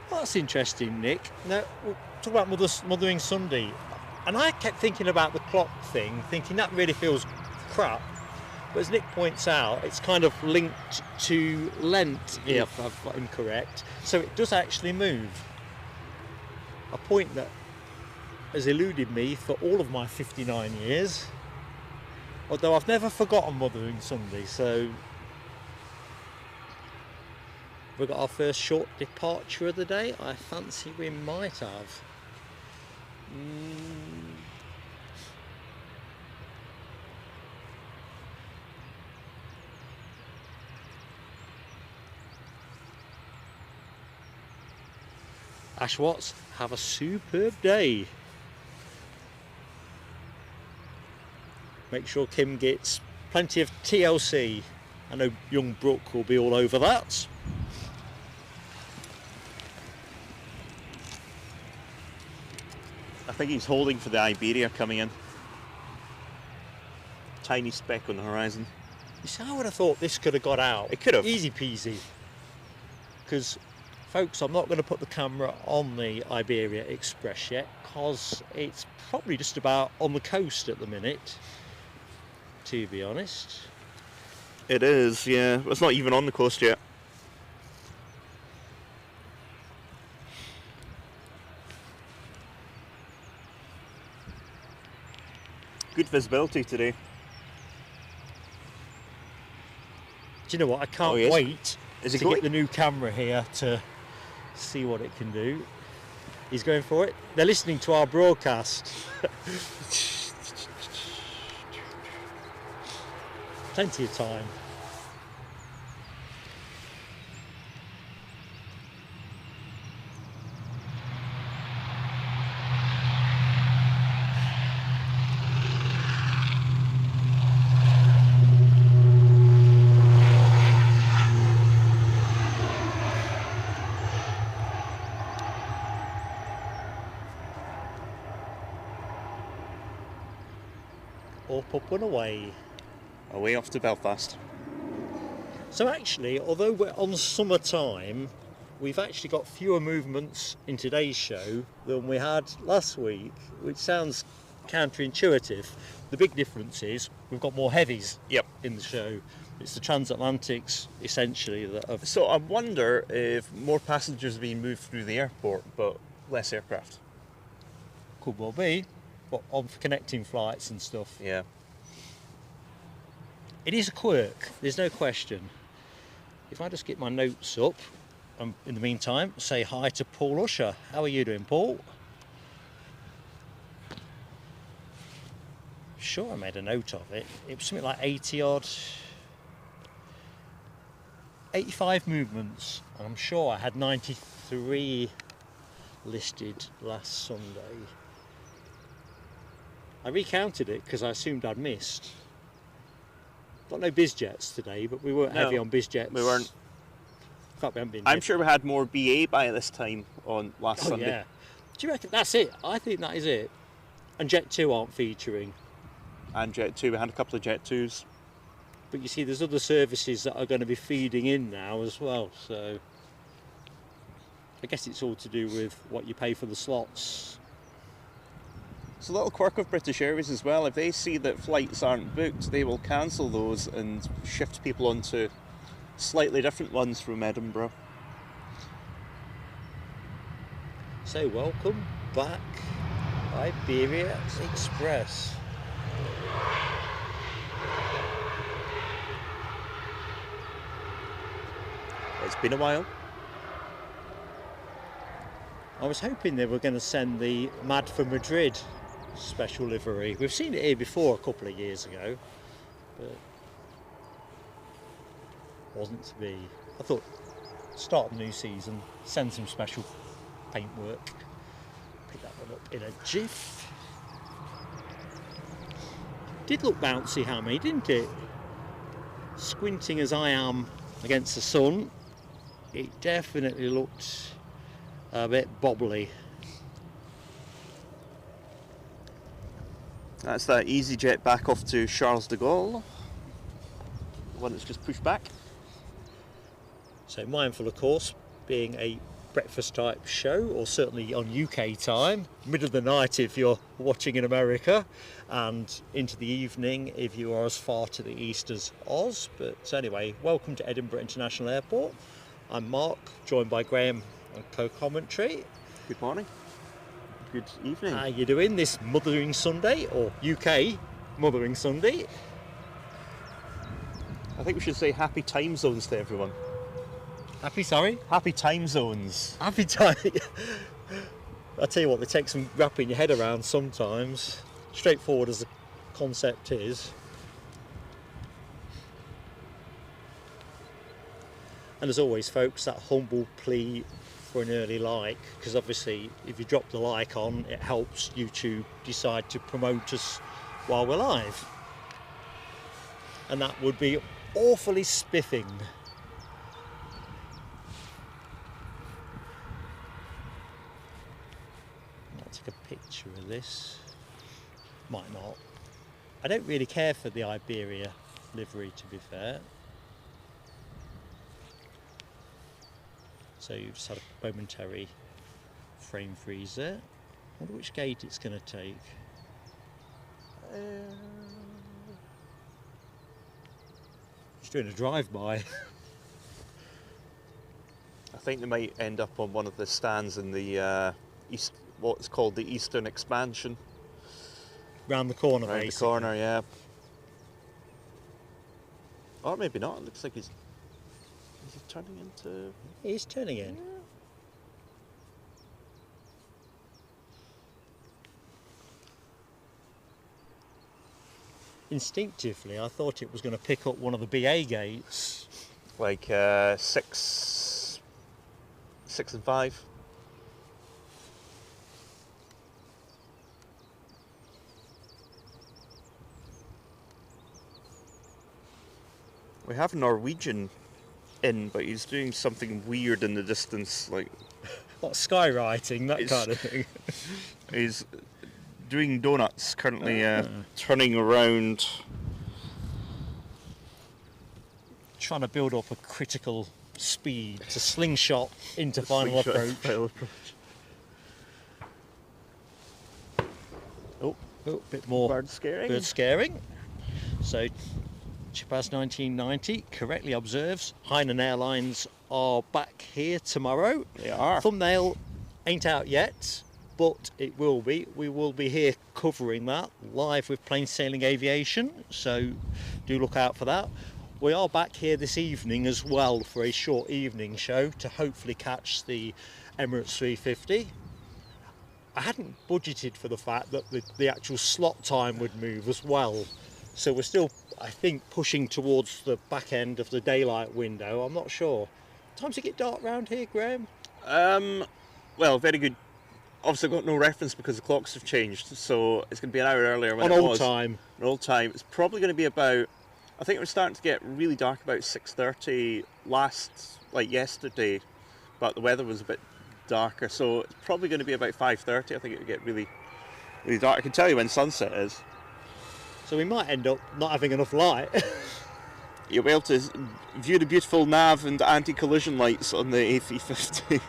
That's interesting, Nick. Now, we'll talk about Mothering Sunday. And I kept thinking about the clock thing, thinking that really feels crap. But as Nick points out, it's kind of linked to Lent, if I've got him correct. So it does actually move. A point that has eluded me for all of my 59 years. Although I've never forgotten Mothering Sunday, so we've got our first short departure of the day. I fancy we might have. Ash Watts, have a superb day. Make sure Kim gets plenty of TLC. I know young Brooke will be all over that. I think he's holding for the Iberia coming in. Tiny speck on the horizon. You see, I would have thought this could have got out. It could have. Easy peasy. Because, folks, I'm not going to put the camera on the Iberia Express yet, because it's probably just about on the coast at the minute, to be honest. It is, yeah. It's not even on the coast yet. Good visibility today. Do you know what? I can't wait to get the new camera here to see what it can do. He's going for it. They're listening to our broadcast. Plenty of time. Up and away. Away off to Belfast. So actually, although we're on summertime, we've actually got fewer movements in today's show than we had last week, which sounds counterintuitive. The big difference is we've got more heavies in the show. It's the transatlantics, essentially, that have... So I wonder if more passengers are being moved through the airport, but less aircraft. Could well be, but on connecting flights and stuff. Yeah. It is a quirk, there's no question. If I just get my notes up, in the meantime, say hi to Paul Usher. How are you doing, Paul? sure I made a note of it. It was something like 80 odd, 85 movements. And I'm sure I had 93 listed last Sunday. I recounted it because I assumed I'd missed. Got no biz jets today, but we weren't heavy on biz jets. We weren't. In fact, we haven't been. I'm sure we had more BA by this time on last Sunday. Yeah. Do you reckon that's it? I think that is it. And Jet 2 aren't featuring. And Jet 2, we had a couple of Jet 2s. But you see, there's other services that are going to be feeding in now as well. So I guess it's all to do with what you pay for the slots. It's a little quirk of British Airways as well. If they see that flights aren't booked, they will cancel those and shift people onto slightly different ones from Edinburgh. So welcome back, Iberia Express. It's been a while. I was hoping they were going to send the Mad for Madrid special livery. We've seen it here before a couple of years ago, but wasn't to be. I thought, start the new season, send some special paintwork. Pick that one up in a jiff. Did look bouncy, Hammy, didn't it? Squinting as I am against the sun, it definitely looked a bit bobbly. That's that EasyJet back off to Charles de Gaulle. The one that's just pushed back. So mindful, of course, being a breakfast type show, or certainly on UK time, middle of the night if you're watching in America, and into the evening if you are as far to the east as Oz. But anyway, welcome to Edinburgh International Airport. I'm Mark, joined by Graham on co-commentary. Good morning. Good evening. How you doing this Mothering Sunday, or UK Mothering Sunday? I think we should say happy time zones to everyone. Happy, sorry? Happy time zones. Happy time. I tell you what, they take some wrapping your head around sometimes. Straightforward as the concept is. And as always, folks, that humble plea for an early like, because obviously if you drop the like on, it helps YouTube decide to promote us while we're live. And that would be awfully spiffing. I'll take a picture of this. Might not. I don't really care for the Iberia livery, to be fair. So you've just had a momentary frame freeze there. I wonder which gate it's going to take. Just doing a drive-by. I think they might end up on one of the stands in the east, what's called the Eastern Expansion. Round the corner, Round basically. the corner, yeah. Or maybe not. It looks like he's turning into... He's turning in. Yeah. Instinctively, I thought it was going to pick up one of the BA gates. Like 6 and 5. We have Norwegian in, but he's doing something weird in the distance, like What, skywriting, that kind of thing. he's doing donuts currently, turning around. Trying to build up a critical speed to slingshot into final approach. Oh, a bit more Bird scaring. bird scaring. So Chipaz 1990 correctly observes Hainan Airlines are back here tomorrow. They are. Thumbnail ain't out yet, but it will be. We will be here covering that live with Plain Sailing Aviation, so do look out for that. We are back here this evening as well for a short evening show to hopefully catch the Emirates 350. I hadn't budgeted for the fact that the actual slot time would move as well. So we're still, I think, pushing towards the back end of the daylight window. I'm not sure. Times it get dark round here, Graham? Well, very good. Obviously, I've got no reference because the clocks have changed, so it's going to be an hour earlier when On it old was. time. On old time. It's probably going to be about, I think it was starting to get really dark about 6:30 yesterday, but the weather was a bit darker, so it's probably going to be about 5:30. I think it will get really, really dark. I can tell you when sunset is. So we might end up not having enough light. You'll be able to view the beautiful nav and anti-collision lights on the A350.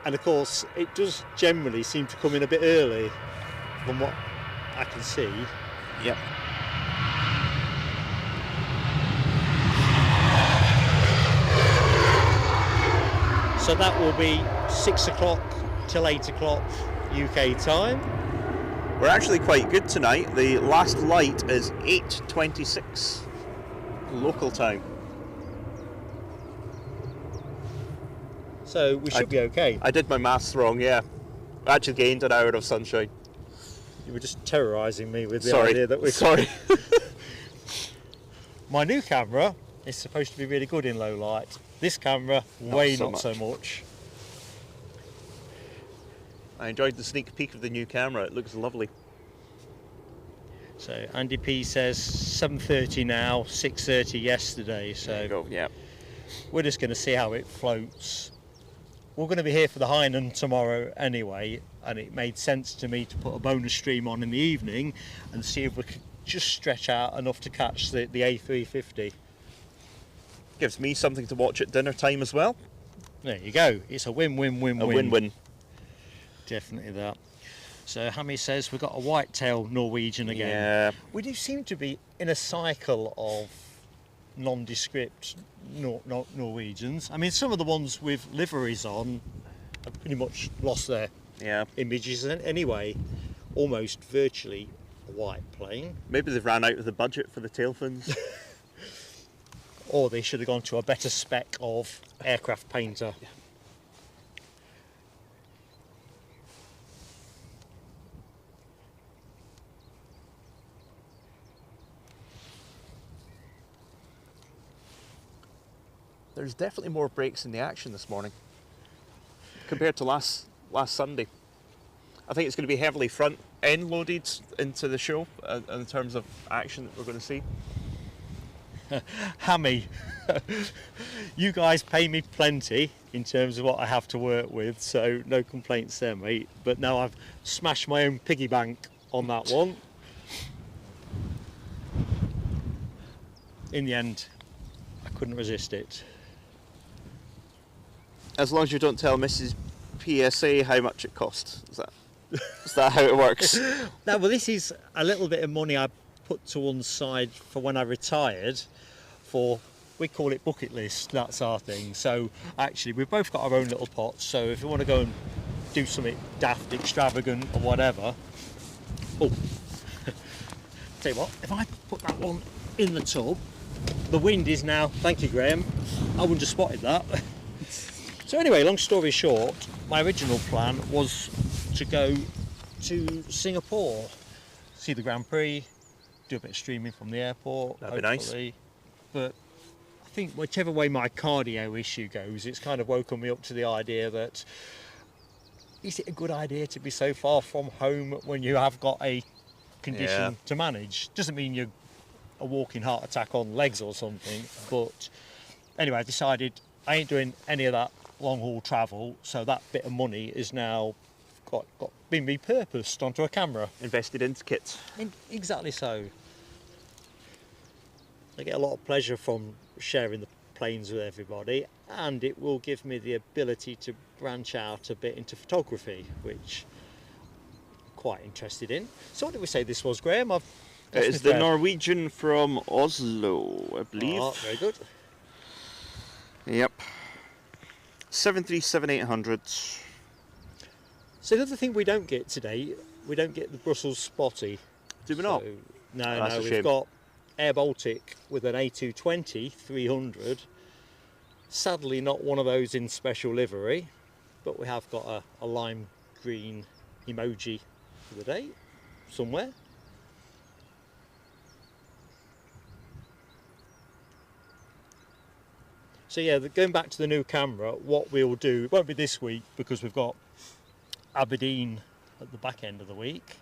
And of course, it does generally seem to come in a bit early, from what I can see. Yep. So that will be 6 o'clock till 8 o'clock UK time. We're actually quite good tonight. The last light is 8:26 local time. So we should be okay. I did my maths wrong, yeah. I actually gained an hour of sunshine. You were just terrorising me with the idea that we're... Sorry. My new camera is supposed to be really good in low light. This camera, not so much. I enjoyed the sneak peek of the new camera. It looks lovely. So Andy P says 7:30 now, 6:30 yesterday. So There you go, yeah. we're just going to see how it floats. We're going to be here for the Hainan tomorrow anyway, and it made sense to me to put a bonus stream on in the evening and see if we could just stretch out enough to catch the A350. Gives me something to watch at dinner time as well. There you go. It's a win-win-win-win. A win-win. Definitely that. So Hammy says we've got a whitetail Norwegian again. Yeah. We do seem to be in a cycle of nondescript Norwegians. I mean, some of the ones with liveries on have pretty much lost their images anyway. Almost virtually a white plane. Maybe they've ran out of the budget for the tail fins. Or they should have gone to a better spec of aircraft painter. There's definitely more breaks in the action this morning compared to last Sunday. I think it's going to be heavily front end loaded into the show in terms of action that we're going to see. Hammy, you guys pay me plenty in terms of what I have to work with, so no complaints there, mate. But now I've smashed my own piggy bank on that one. In the end, I couldn't resist it. As long as you don't tell Mrs. PSA how much it cost. Is that how it works? No, well, this is a little bit of money I put to one side for when I retired for, we call it bucket list, that's our thing. So actually we've both got our own little pots, so if you want to go and do something daft, extravagant or whatever. Oh, tell you what, if I put that one in the tub, the wind is now, thank you Graham, I wouldn't have spotted that. So anyway, long story short, my original plan was to go to Singapore, see the Grand Prix, do a bit of streaming from the airport. That'd be nice. But I think whichever way my cardio issue goes, it's kind of woken me up to the idea that is it a good idea to be so far from home when you have got a condition to manage? Doesn't mean you're a walking heart attack on legs or something, but anyway, I decided I ain't doing any of that long haul travel, so that bit of money is now been repurposed onto a camera. Invested into kits. Exactly so. I get a lot of pleasure from sharing the planes with everybody, and it will give me the ability to branch out a bit into photography, which I'm quite interested in. So what did we say this was, Graham? It is the Norwegian from Oslo, I believe. Oh, very good. Yep. 737-800. So the other thing we don't get today, we don't get the Brussels Spotty. Do we not? No, we've got Air Baltic with an A220 300. Sadly not one of those in special livery. but we have got a lime green emoji for the day somewhere. So yeah, going back to the new camera, what we'll do, it won't be this week because we've got Aberdeen at the back end of the week.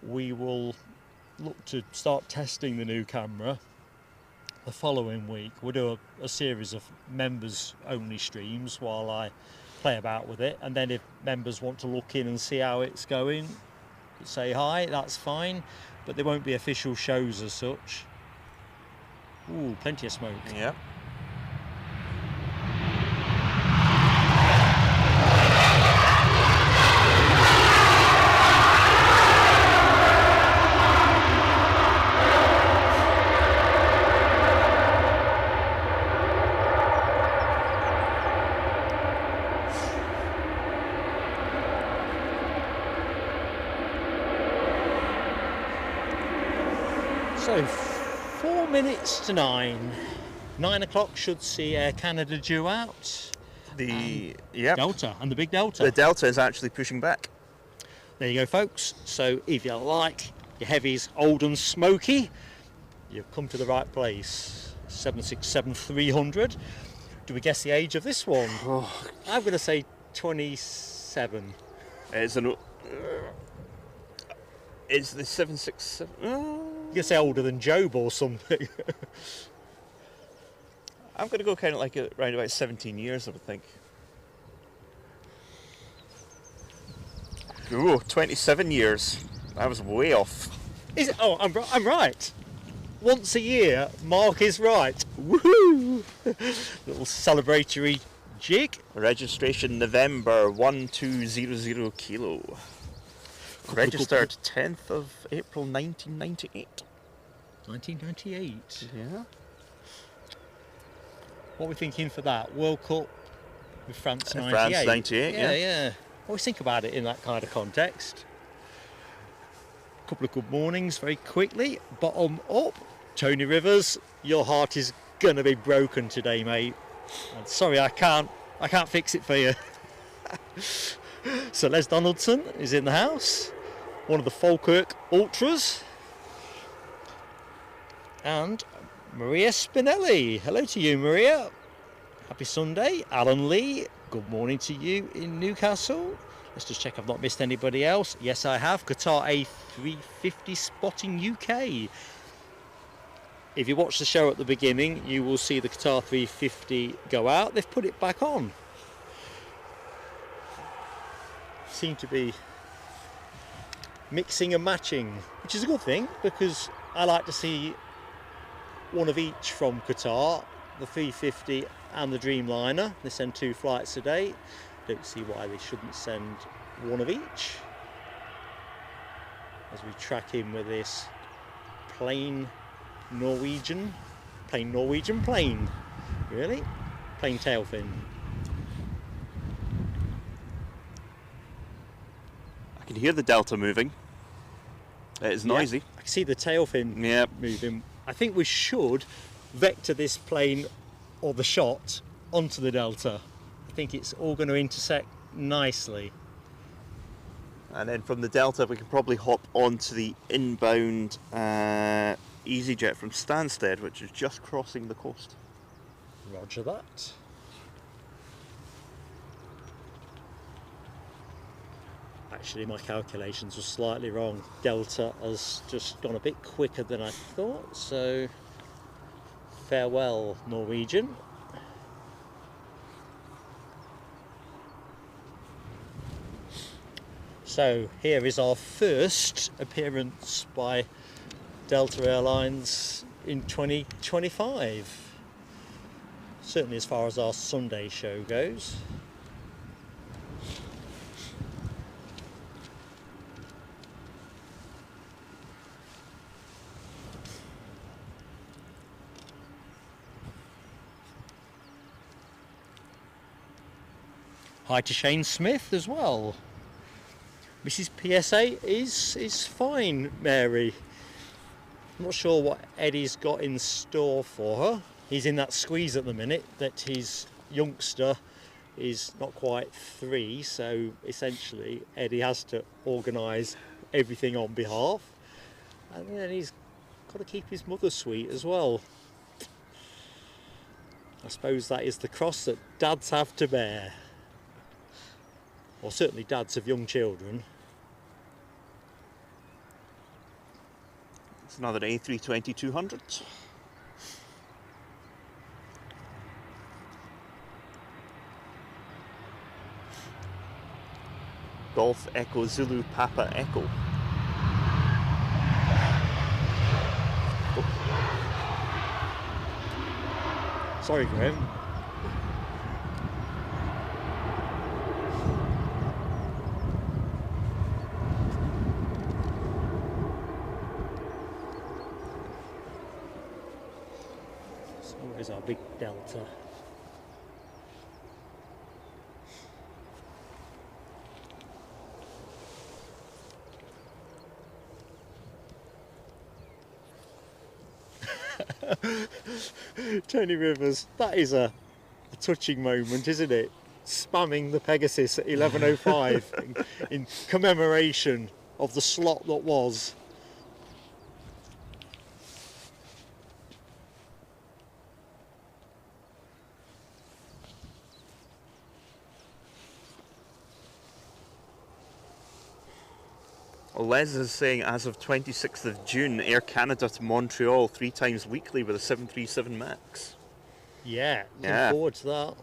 We will look to start testing the new camera the following week. We'll do a series of members only streams while I play about with it, and then if members want to look in and see how it's going, say hi, that's fine, but there won't be official shows as such. Ooh, plenty of smoke. Yeah. So 4 minutes to 9. 9 o'clock should see Air Canada due out. Delta and the big Delta. The Delta is actually pushing back. There you go, folks. So if you like your heavies old and smoky, you've come to the right place. 767-300. Do we guess the age of this one? Oh. I'm going to say 27. It's the 767. You say older than Job or something. I'm going to go kind of like around about 17 years, I would think. Ooh, 27 years. I was way off. Is it? Oh, I'm right. Once a year, Mark is right. Woohoo! Little celebratory jig. Registration November 1200 kilo. Registered 10th of April 1998. 1998. Yeah. What are we thinking for that? World Cup with France 98? France 98, yeah. Yeah. Always think about it in that kind of context. A couple of good mornings very quickly. Bottom up. Tony Rivers, your heart is going to be broken today, mate. I'm sorry, I can't fix it for you. So Les Donaldson is in the house, one of the Falkirk Ultras, and Maria Spinelli. Hello to you, Maria. Happy Sunday. Alan Lee, good morning to you in Newcastle. Let's just check I've not missed anybody else. Yes, I have. Qatar A350 spotting UK. If you watch the show at the beginning, you will see the Qatar 350 go out. They've put it back on. Seem to be mixing and matching, which is a good thing because I like to see one of each from Qatar, the 350 and the Dreamliner. They send 2 flights a day. Don't see why they shouldn't send one of each. As we track in with this plain Norwegian plane, really? Plain tail fin. I can hear the Delta moving. It's noisy. Yeah, I can see the tail fin moving. I think we should vector this plane or the shot onto the Delta. I think it's all going to intersect nicely. And then from the Delta we can probably hop onto the inbound EasyJet from Stansted, which is just crossing the coast. Roger that. Actually, my calculations were slightly wrong. Delta has just gone a bit quicker than I thought, so farewell, Norwegian. So here is our first appearance by Delta Airlines in 2025. Certainly as far as our Sunday show goes. Hi to Shane Smith as well. Mrs. PSA is fine, Mary. I'm not sure what Eddie's got in store for her. He's in that squeeze at the minute that his youngster is not quite 3, so essentially Eddie has to organise everything on behalf, and then he's got to keep his mother sweet as well. I suppose that is the cross that dads have to bear, or certainly dads of young children. It's another A320-200. Golf Echo Zulu Papa Echo. Sorry, Graham. So where's our big delta? Tony Rivers, that is a touching moment, isn't it? Spamming the Pegasus at 11:05 in commemoration of the slot that was. Les is saying as of 26th of June, Air Canada to Montreal 3 times weekly with a 737 MAX. Yeah, looking forward to that.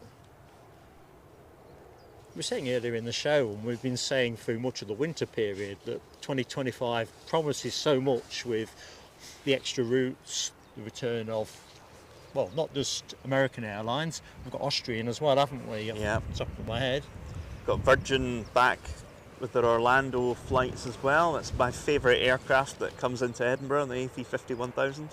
We were saying earlier in the show, and we've been saying through much of the winter period, that 2025 promises so much with the extra routes, the return of, well, not just American Airlines, we've got Austrian as well, haven't we? Yeah. Off the top of my head. Got Virgin back with their Orlando flights as well. That's my favourite aircraft that comes into Edinburgh, the A350-1000.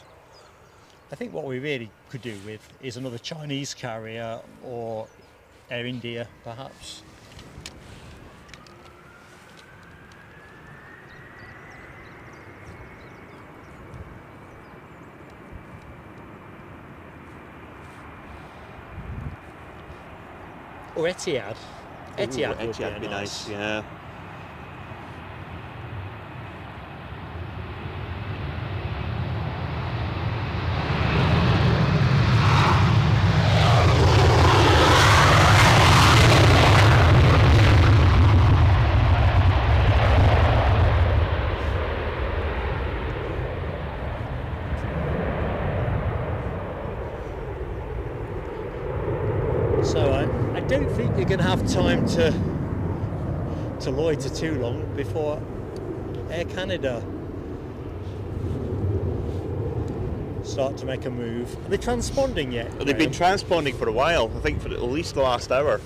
I think what we really could do with is another Chinese carrier or Air India, perhaps. Or Etihad. Etihad would be nice. Yeah. So I don't think you're going to have time to loiter too long before Air Canada start to make a move. Are they transponding yet? Well, they've been transponding for a while, I think for at least the last hour.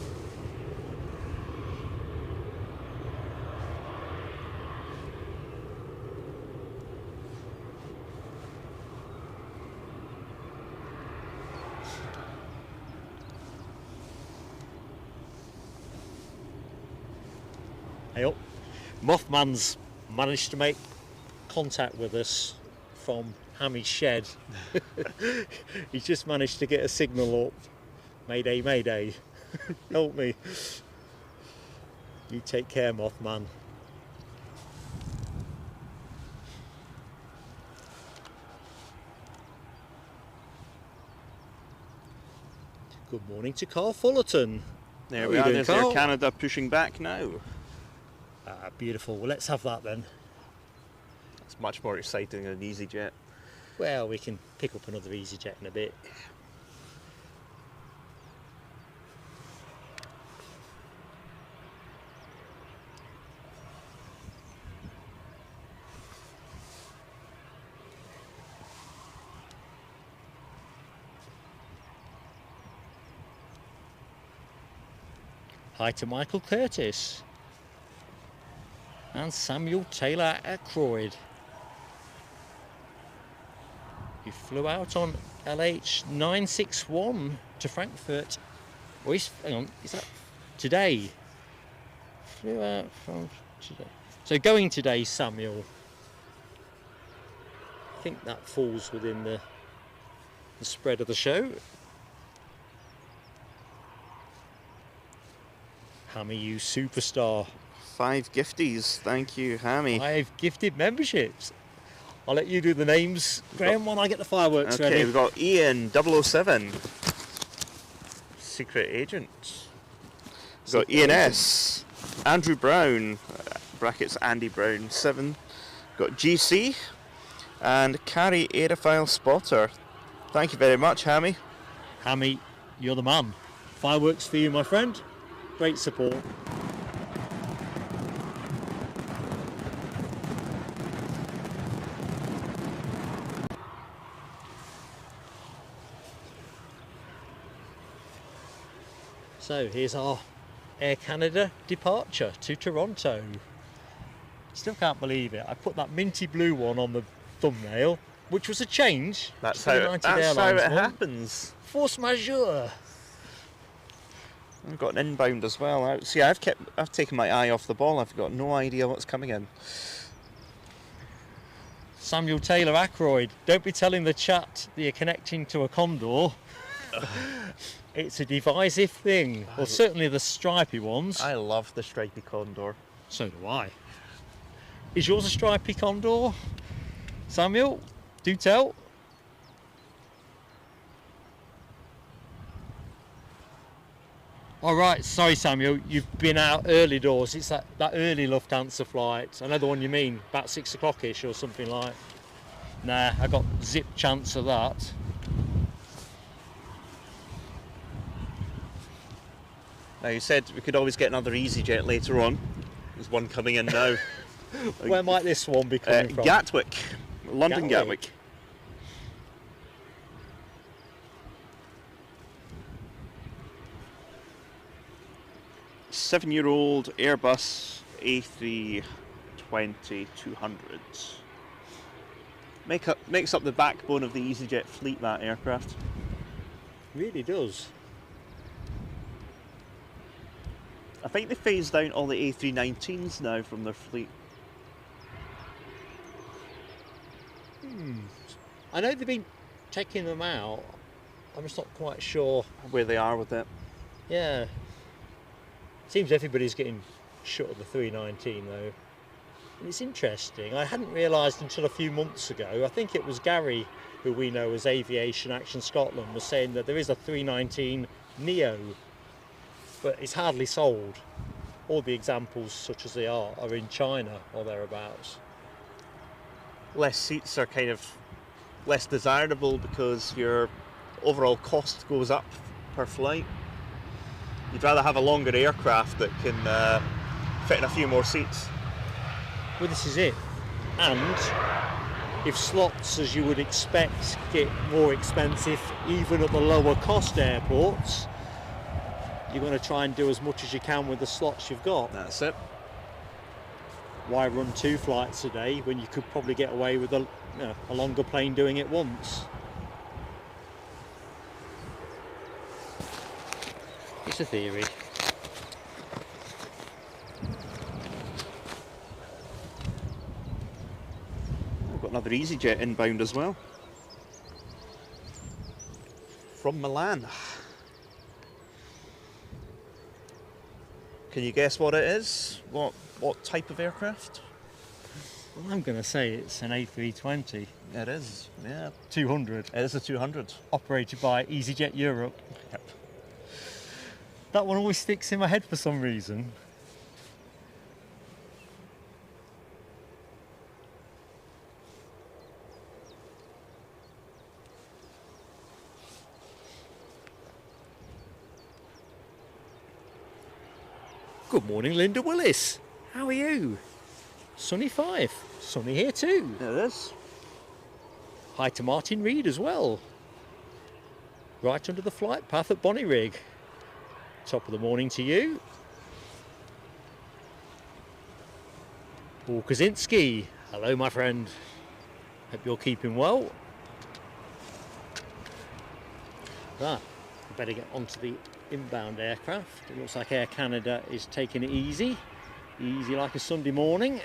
Hey up. Mothman's managed to make contact with us from Hammy's shed. He's just managed to get a signal up. Mayday, mayday. Help me. You take care, Mothman. Good morning to Carl Fullerton. There we are, there's Air Canada pushing back now. Beautiful. Well, let's have that then. It's much more exciting than an EasyJet. Well, we can pick up another EasyJet in a bit. Hi to Michael Curtis and Samuel Taylor Ackroyd. He flew out on LH 961 to Frankfurt. Oh, hang on, is that today? Flew out from today. So going today, Samuel. I think that falls within the spread of the show. Hammy, you superstar. 5 gifties, thank you, Hammy. 5 gifted memberships. I'll let you do the names, Graham, while I get the fireworks ready. Okay, we've got Ian 007, secret agent. We've got Ian S, Andrew Brown, brackets Andy Brown 7. We've got GC and Carrie Aerophile Spotter. Thank you very much, Hammy. Hammy, you're the man. Fireworks for you, my friend. Great support. So here's our Air Canada departure to Toronto. Still can't believe it. I put that minty blue one on the thumbnail, which was a change. That's to the how United it Airlines one. happens. Force majeure. I've got an inbound as well. See, I've taken my eye off the ball. I've got no idea what's coming in. Samuel Taylor Ackroyd, don't be telling the chat that you're connecting to a Condor. It's a divisive thing. Well, certainly the stripy ones. I love the stripy Condor. So do I. Is yours a stripy Condor? Samuel, do tell. All right, sorry Samuel, you've been out early doors. It's that early Lufthansa flight. I know the one you mean, about 6 o'clock-ish or something like. Nah, I got zip chance of that. Now, you said we could always get another EasyJet later on. There's one coming in now. Where might this one be coming from? Gatwick, London Gatwick. 7-year-old Airbus A320-200. Makes up the backbone of the EasyJet fleet, that aircraft. Really does. I think they phased out all the A319s now from their fleet. I know they've been taking them out. I'm just not quite sure Where they are with it. Yeah. Seems everybody's getting shut of the 319 though. And it's interesting. I hadn't realised until a few months ago. I think it was Gary, who we know as Aviation Action Scotland, was saying that there is a 319 Neo, but it's hardly sold. All the examples, such as they are in China or thereabouts. Less seats are kind of less desirable because your overall cost goes up per flight. You'd rather have a longer aircraft that can fit in a few more seats. Well, this is it. And if slots, as you would expect, get more expensive even at the lower cost airports, you're going to try and do as much as you can with the slots you've got. That's it. Why run 2 flights a day when you could probably get away with a longer plane doing it once? It's a theory. We've got another EasyJet inbound as well. From Milan. Can you guess what it is? What type of aircraft? Well, I'm going to say it's an A320. It is, yeah. 200. It is a 200. Operated by EasyJet Europe. Yep. That one always sticks in my head for some reason. Good morning, Linda Willis. How are you? Sunny 5. Sunny here too. It is. Hi to Martin Reed as well. Right under the flight path at Bonnyrigg. Top of the morning to you. Paul Kaczynski. Hello, my friend. Hope you're keeping well. Right, we better get onto the inbound aircraft. It looks like Air Canada is taking it easy. Easy like a Sunday morning.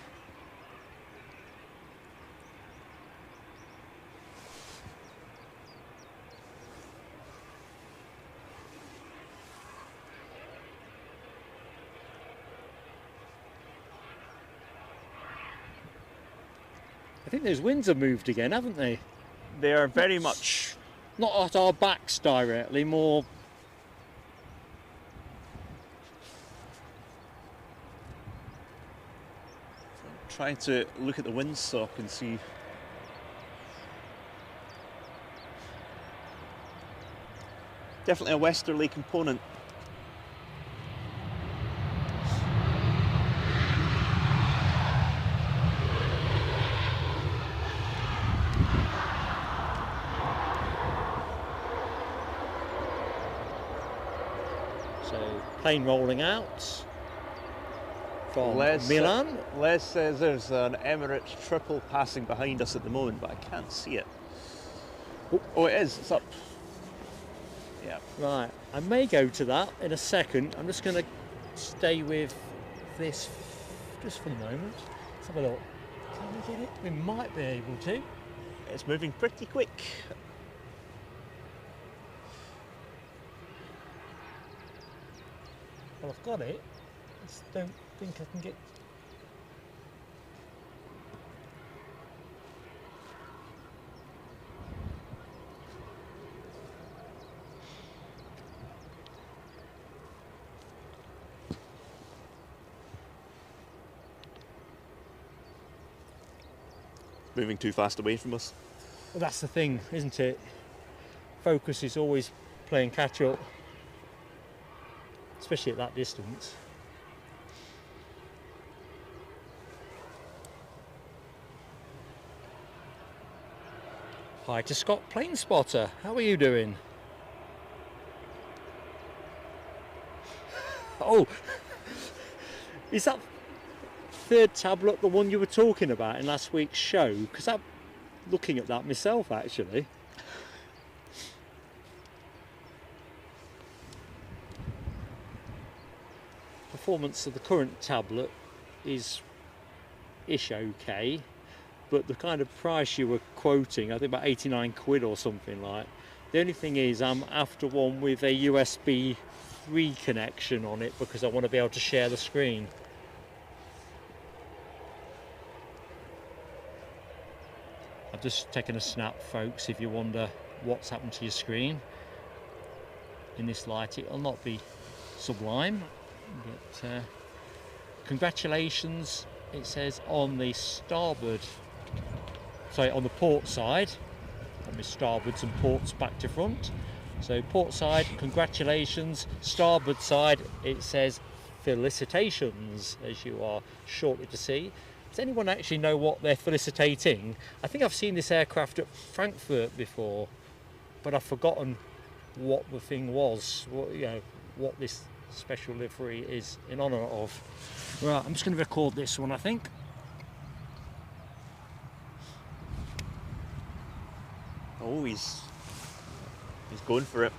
I think those winds have moved again, haven't they? They are very much... Not at our backs directly, more... Trying to look at the windsock and see... Definitely a westerly component. So, plane rolling out from Les, Milan. Les says there's an Emirates triple passing behind us at the moment, but I can't see it. Oh, it is. It's up. Yeah. Right, I may go to that in a second. I'm just going to stay with this just for the moment. Let's have a look. Can we get it? We might be able to. It's moving pretty quick. Well, I've got it. I just don't think I can get... Moving too fast away from us. Well, that's the thing, isn't it? Focus is always playing catch up, especially at that distance. Hi to Scott Plane Spotter, how are you doing? Oh, is that third tablet the one you were talking about in last week's show? Because I'm looking at that myself actually. Performance of the current tablet is okay, but the kind of price you were quoting, I think about 89 quid or something like. The only thing is I'm after one with a USB 3 connection on it because I want to be able to share the screen. I've just taken a snap, folks, if you wonder what's happened to your screen. In this light it'll not be sublime, but congratulations, it says on the starboard, sorry, on the port side. Let me starboards and ports back to front. So port side, congratulations. Starboard side, it says felicitations, as you are shortly to see. Does anyone actually know what they're felicitating? I think I've seen this aircraft at Frankfurt before, but I've forgotten what the thing was, what this special livery is in honour of. Right, I'm just going to record this one, I think. Oh, he's going for it.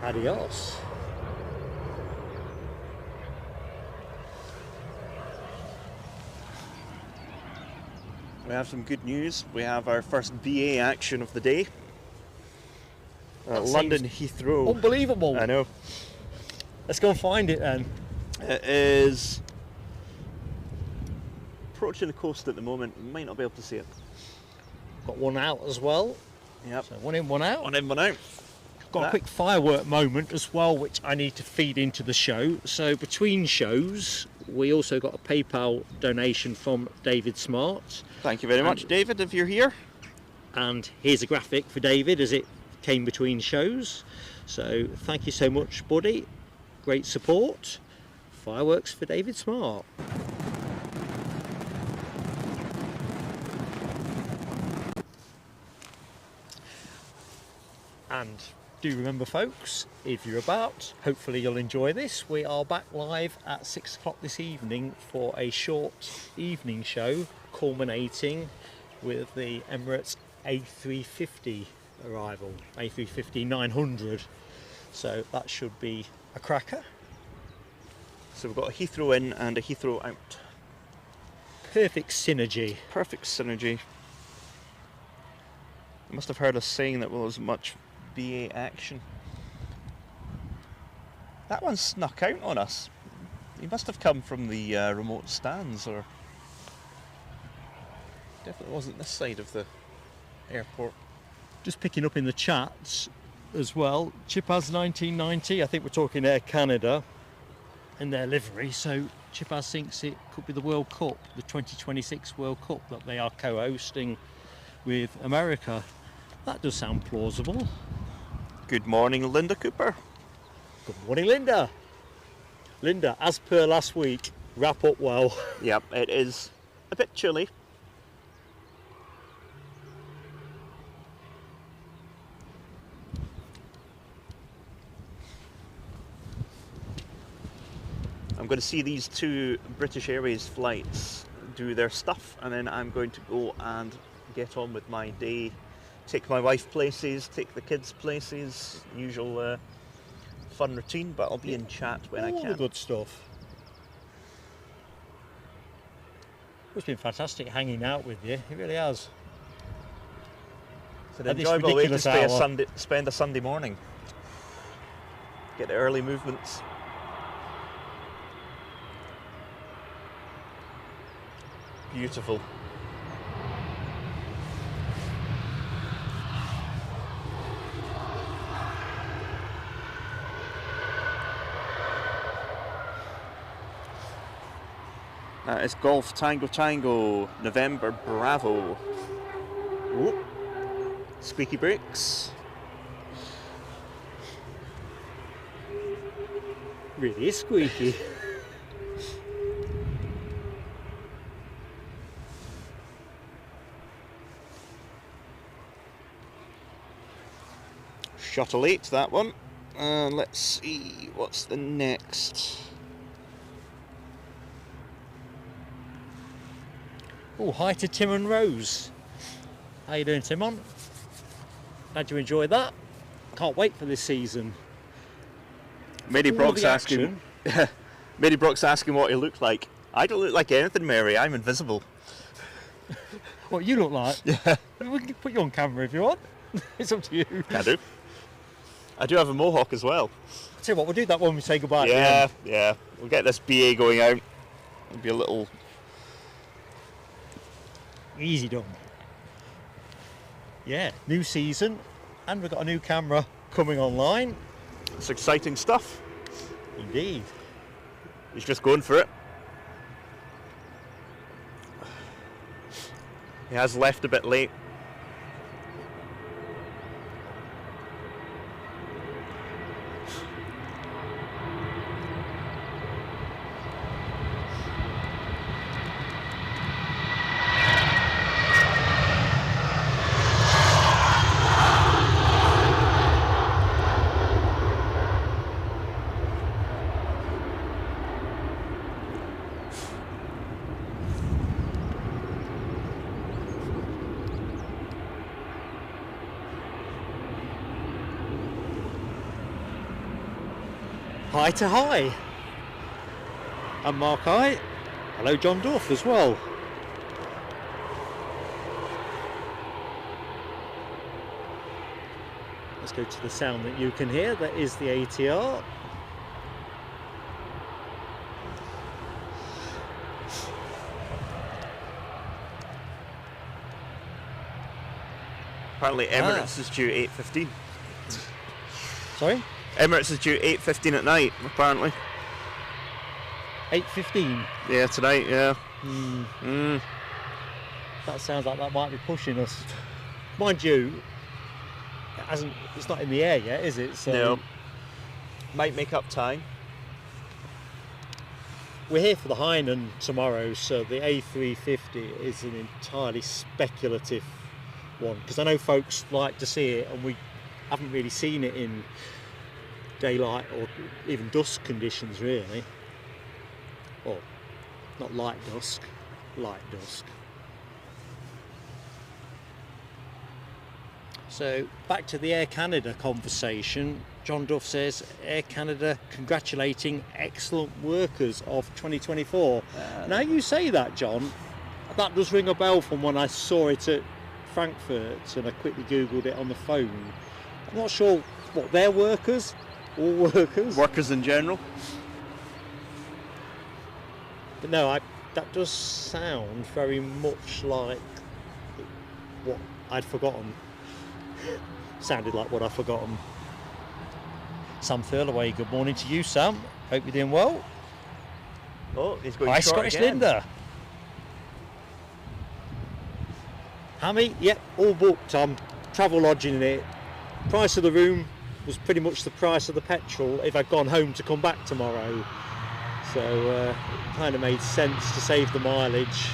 Adios. We have some good news. We have our first BA action of the day. London Heathrow. Unbelievable. I know. Let's go and find it then. It is approaching the coast at the moment. You might not be able to see it. Got one out as well. Yep. So one in, one out. One in, one out. Got a quick firework moment as well, which I need to feed into the show. So between shows, we also got a PayPal donation from David Smart. Thank you very much, David, if you're here. And here's a graphic for David as it came between shows. So thank you so much, buddy. Great support. Fireworks for David Smart. And Do remember, folks, if you're about, hopefully you'll enjoy this. We are back live at 6 o'clock this evening for a short evening show culminating with the Emirates A350 arrival, A350-900. So that should be a cracker. So we've got a Heathrow in and a Heathrow out. Perfect synergy. Perfect synergy. You must have heard us saying that there was much BA action. That one snuck out on us. He must have come from the remote stands, or definitely wasn't this side of the airport. Just picking up in the chats as well, Chipaz 1990, I think we're talking Air Canada in their livery, so Chipaz thinks it could be the World Cup, the 2026 World Cup that they are co-hosting with America. That does sound plausible. Good morning, Linda Cooper. Good morning, Linda. Linda, as per last week, wrap up well. Yep, it is a bit chilly. I'm going to see these two British Airways flights do their stuff, and then I'm going to go and get on with my day. Take my wife places, take the kids places, usual fun routine, but I'll be in chat when I can. All the good stuff. It's been fantastic hanging out with you, it really has. It's an enjoyable way to spend a Sunday morning. Get the early movements. Beautiful. That is Golf Tango Tango, November Bravo. Whoop. Squeaky brakes. Really is squeaky. Shuttle 8, that one. Let's see, what's the next? Oh, hi to Timon Rose. How you doing, Timon? Glad you enjoyed that. Can't wait for this season. Mary Brock's asking. Mary Brock's asking what he looked like. I don't look like anything, Mary. I'm invisible. What you look like? Yeah. We can put you on camera if you want. It's up to you. I do. I do have a Mohawk as well. I'll tell you what, we'll do that when we say goodbye. Yeah, yeah. We'll get this BA going out. It'll be a little. Easy done. Yeah, new season, and we've got a new camera coming online. It's exciting stuff. Indeed. He's just going for it. He has left a bit late. Hi to hi. I'm Mark I. Hello, John Duff as well. Let's go to the sound that you can hear. That is the ATR. Apparently Emirates is due 8:15. Sorry? Emirates is due 8:15 at night, apparently. 8:15. Yeah, tonight, yeah. That sounds like that might be pushing us. Mind you, it's not in the air yet, is it? So no. Might make up time. We're here for the Hainan tomorrow, so the A350 is an entirely speculative one, because I know folks like to see it, and we haven't really seen it in daylight or even dusk conditions really. Or not light dusk, light dusk. So back to the Air Canada conversation. John Duff says, Air Canada congratulating excellent workers of 2024. Now you say that, John, that does ring a bell from when I saw it at Frankfurt and I quickly googled it on the phone. I'm not sure what they're workers, all workers. Workers in general. But no, that does sound very much like what I'd forgotten. Sounded like what I'd forgotten. Sam Thurlaway, good morning to you, Sam. Hope you're doing well. Oh, he's going Hi, short Scottish again. Linda. Hammy, yep, all booked. I'm travel lodging it. Price of the room was pretty much the price of the petrol if I'd gone home to come back tomorrow. So it kind of made sense to save the mileage.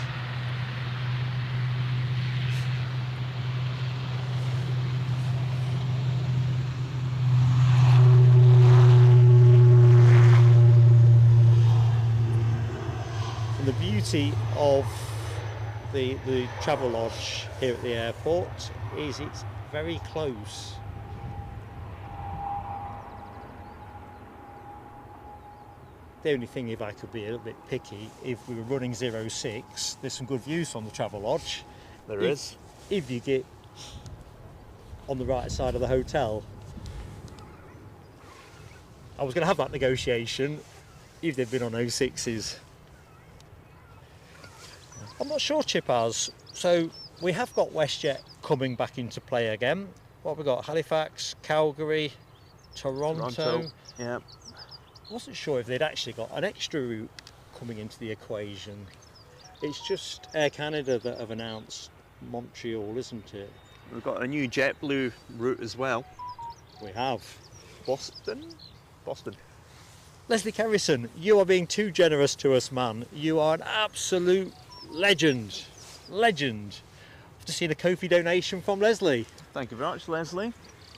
And the beauty of the travel lodge here at the airport is it's very close. The only thing, if I could be a little bit picky, if we were running 06, there's some good views from the travel lodge. There is. If you get on the right side of the hotel. I was going to have that negotiation if they'd been on 06s. I'm not sure, Chip has. So we have got WestJet coming back into play again. What have we got? Halifax, Calgary, Toronto. Yeah. Wasn't sure if they'd actually got an extra route coming into the equation. It's just Air Canada that have announced Montreal, isn't it? We've got a new JetBlue route as well. We have. Boston. Leslie Kerrison, you are being too generous to us, man. You are an absolute legend. Legend. I've just seen a Ko-fi donation from Leslie. Thank you very much, Leslie.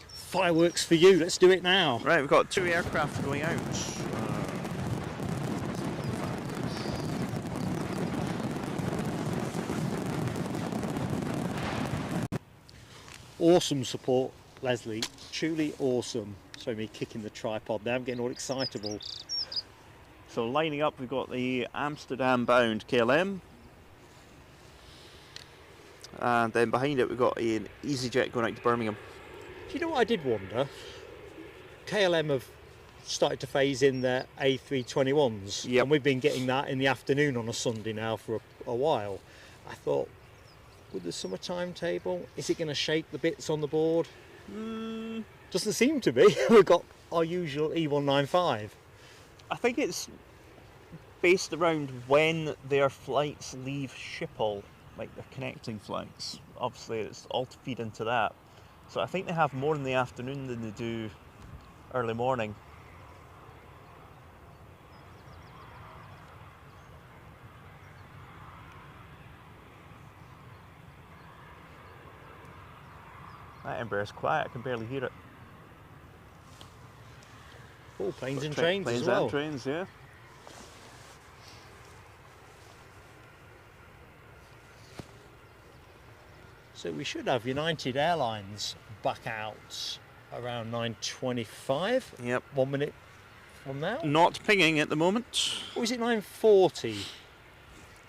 Fireworks for you. Let's do it now. Right, we've got 2 aircraft going out. Awesome support, Leslie. Truly awesome. Sorry, me kicking the tripod there. I'm getting all excitable. So lining up, we've got the Amsterdam-bound KLM. And then behind it, we've got an EasyJet going out to Birmingham. Do you know what I did wonder? KLM have started to phase in their A321s. Yep. And we've been getting that in the afternoon on a Sunday now for a while. I thought, with the summer timetable, is it going to shake the bits on the board? Doesn't seem to be. We've got our usual E195. I think it's based around when their flights leave Schiphol, like their connecting flights. Obviously, it's all to feed into that. So I think they have more in the afternoon than they do early morning. That Embraer's quiet, I can barely hear it. Oh, planes and trains planes as well. And trains, yeah. So we should have United Airlines back out around 9:25. Yep. 1 minute from now. Not pinging at the moment. Or is it 9:40?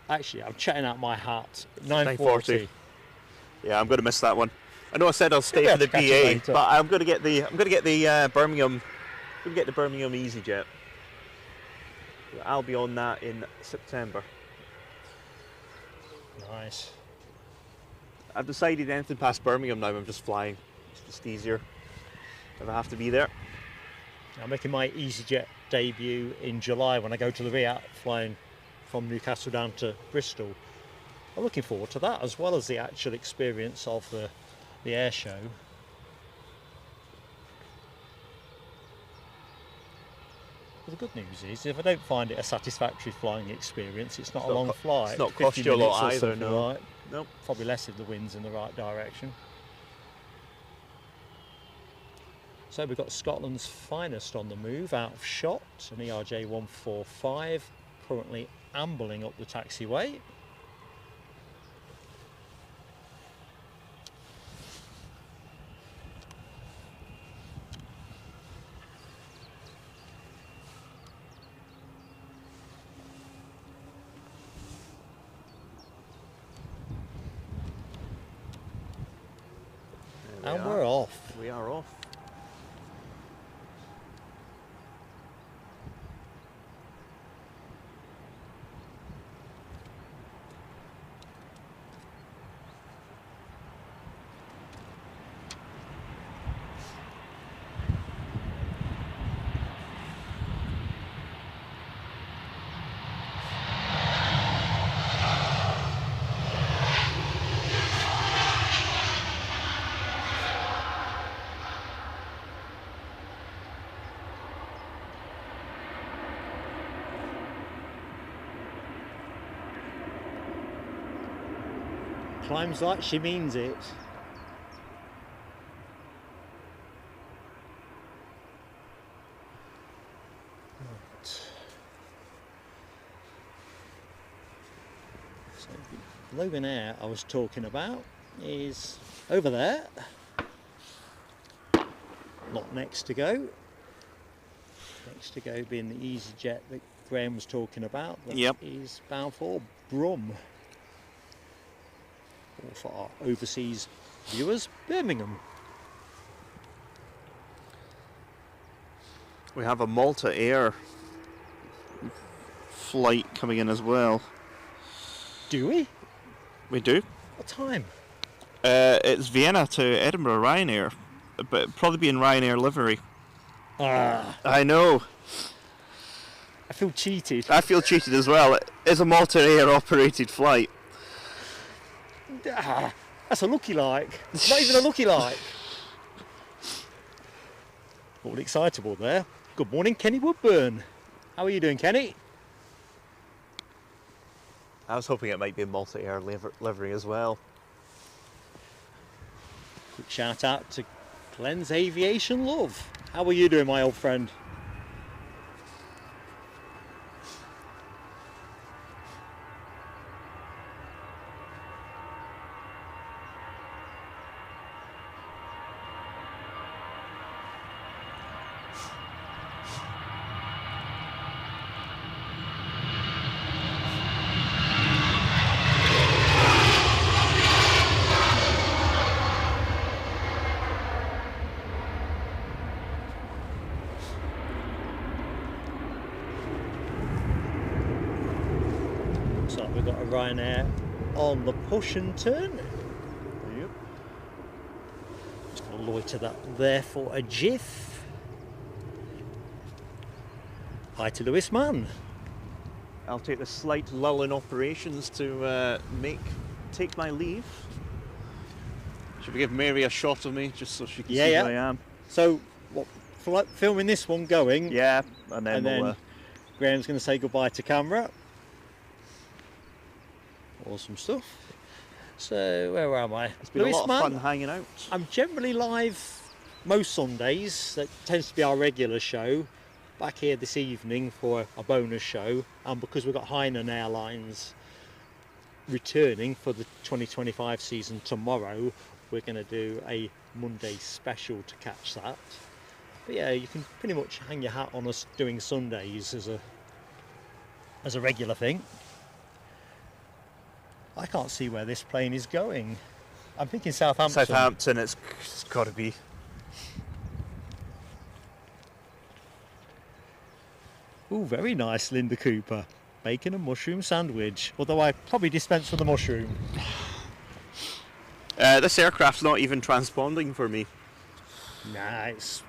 Actually, I'm chatting out my hat. 9:40. Yeah, I'm going to miss that one. I know I said I'll stay You'll for be the able to catch it BA, later. but I'm going to get the Birmingham. I'm going to get the Birmingham EasyJet. I'll be on that in September. Nice. I've decided anything past Birmingham now, I'm just flying. It's just easier if I have to be there. I'm making my EasyJet debut in July when I go to the Riyadh, flying from Newcastle down to Bristol. I'm looking forward to that, as well as the actual experience of the air show. But the good news is, if I don't find it a satisfactory flying experience, it's not a long flight. It's not 50 cost you a lot minutes or either, something no. like. Nope. Probably less if the wind's in the right direction. So we've got Scotland's finest on the move, out of shot, an ERJ 145, currently ambling up the taxiway. And we're off. We are off. Climbs like she means it. Right. So the Loganair I was talking about is over there. Lot next to go. Next to go being the EasyJet that Graham was talking about. That Yep. is bound for Brum. Or for our overseas viewers, Birmingham. We have a Malta Air flight coming in as well. Do we? We do. What time? It's Vienna to Edinburgh Ryanair, but it'll probably be in Ryanair livery. I know. I feel cheated. I feel cheated as well. It is a Malta Air operated flight. That's a looky like. It's not even a looky like. All excitable there. Good morning, Kenny Woodburn. How are you doing, Kenny? I was hoping it might be a Malta Air livery as well. Quick shout out to Glenn's Aviation Love. How are you doing, my old friend? We've got a Ryanair on the push and turn. Yep. Just going to loiter that there for a jiff. Hi to Lewis Mann. I'll take the slight lull in operations to take my leave. Should we give Mary a shot of me just so she can see where I am? So, what, filming this one going? Yeah, and then we'll, Graham's going to say goodbye to camera. Awesome stuff. So where am I? it's been a lot of fun hanging out. I'm generally live most Sundays. That tends to be our regular show. Back here this evening for a bonus show, and because we've got Hainan Airlines returning for the 2025 season tomorrow, we're going to do a Monday special to catch that. But yeah, you can pretty much hang your hat on us doing Sundays as a regular thing. I can't see where this plane is going. I'm thinking Southampton. Southampton, it's got to be. Ooh, very nice, Linda Cooper. Bacon and mushroom sandwich. Although I probably dispense for the mushroom. This aircraft's not even transponding for me. Nah, it's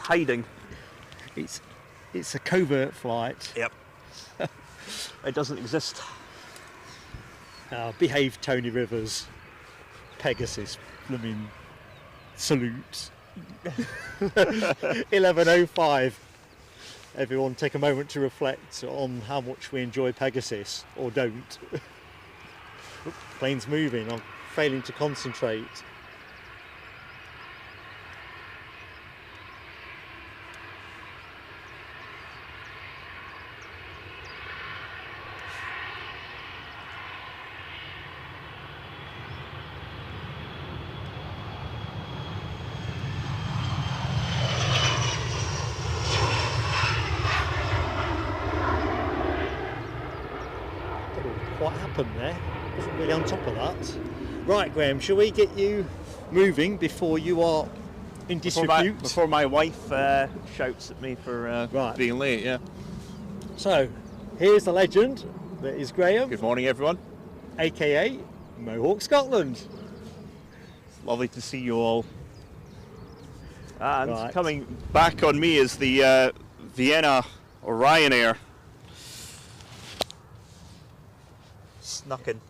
hiding. It's a covert flight. Yep. It doesn't exist. Behave, Tony Rivers. Pegasus. I mean, salute. 11:05. Everyone take a moment to reflect on how much we enjoy Pegasus, or don't. Oop, plane's moving, I'm failing to concentrate. happened there. Wasn't really on top of that. Right, Graham, shall we get you moving before you are in disrepute? Before my wife shouts at me for being late, yeah. So, here's the legend that is Graham. Good morning, everyone. AKA Mohawk, Scotland. Lovely to see you all. And coming back on me is the Vienna or Ryanair. Snuck in.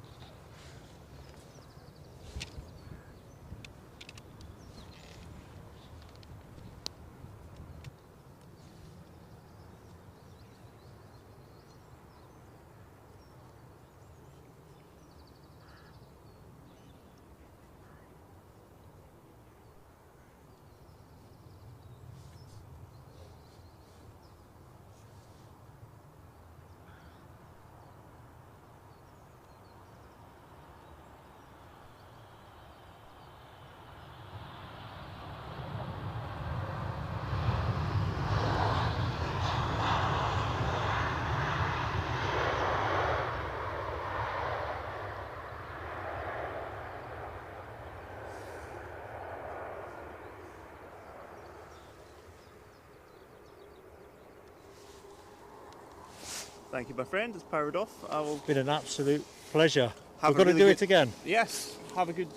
Thank you, my friend. It's powered off. I will. Been an absolute pleasure. We've got to do it again. Yes. Have a good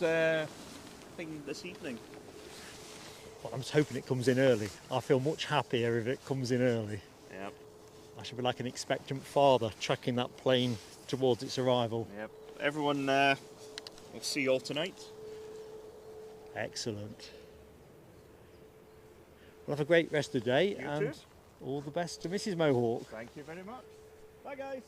thing this evening. Well, I'm just hoping it comes in early. I feel much happier if it comes in early. Yep. I should be like an expectant father tracking that plane towards its arrival. Yep. Everyone, we'll see you all tonight. Excellent. Well, have a great rest of the day. You and too. All the best to Mrs. Mohawk. Thank you very much. Bye, guys.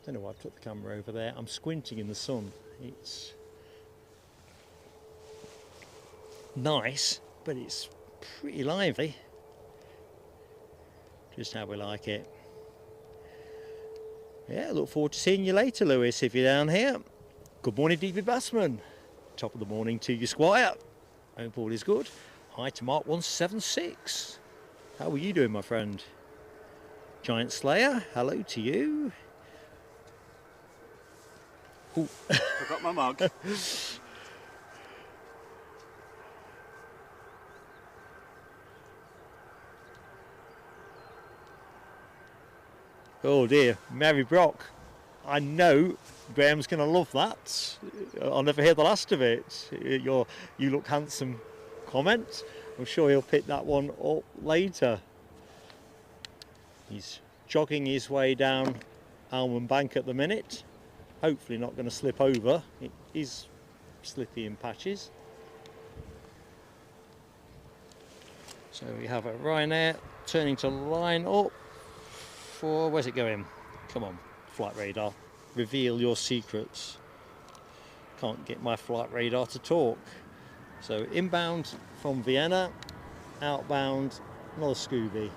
Don't know why I took the camera over there. I'm squinting in the sun. It's nice, but it's pretty lively. Just how we like it. Yeah, look forward to seeing you later, Lewis, if you're down here. Good morning, DB Bassman. Top of the morning to you, Squire. Hope all is good. Hi to Mark 176. How are you doing, my friend? Giant Slayer, hello to you. Ooh. Forgot my mug. Oh dear, Mary Brock. I know Graham's going to love that. I'll never hear the last of it. You look handsome comment. I'm sure he'll pick that one up later. He's jogging his way down Almond Bank at the minute. Hopefully not going to slip over. It is slippy in patches. So we have a Ryanair turning to line up for, where's it going? Come on, flight radar, reveal your secrets. Can't get my flight radar to talk. So inbound from Vienna, outbound, another Scooby.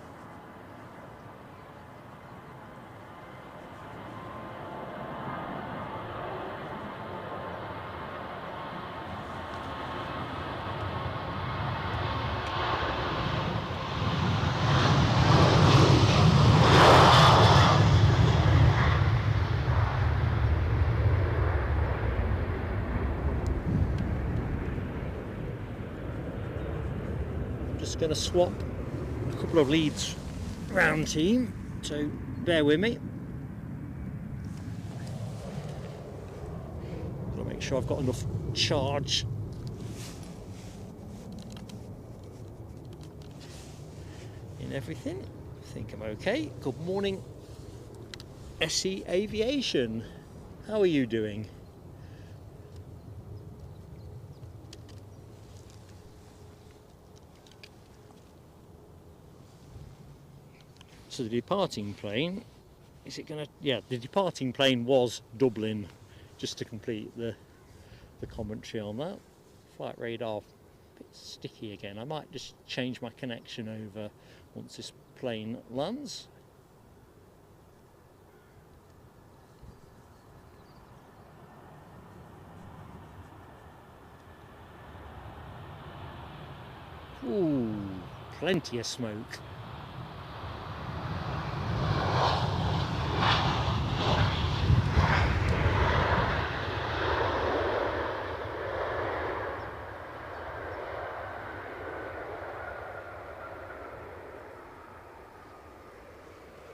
Going to swap a couple of leads round team, so bear with me. Got to make sure I've got enough charge. In everything. I think I'm okay. Good morning, SE Aviation. How are you doing? So the departing plane, is it going to, yeah, the departing plane was Dublin, just to complete the commentary on that. Flight radar, a bit sticky again. I might just change my connection over once this plane lands. Ooh, plenty of smoke.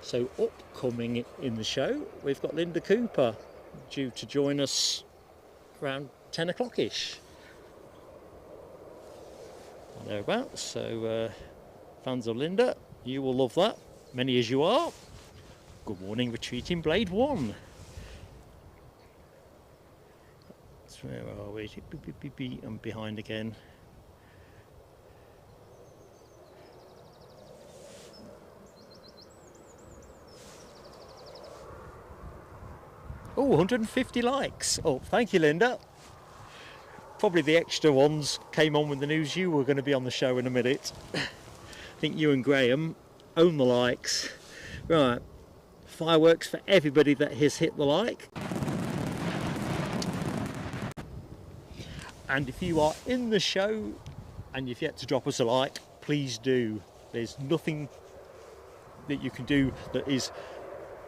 So upcoming in the show, we've got Linda Cooper due to join us around 10 o'clock-ish. Thereabouts. So fans of Linda, you will love that, many as you are. Good morning, retreating Blade 1. So where are we? I'm behind again. Oh, 150 likes. Oh, thank you, Linda. Probably the extra ones came on with the news you were going to be on the show in a minute. I think you and Graham own the likes. Right, fireworks for everybody that has hit the like. And if you are in the show and you've yet to drop us a like, please do. There's nothing that you can do that is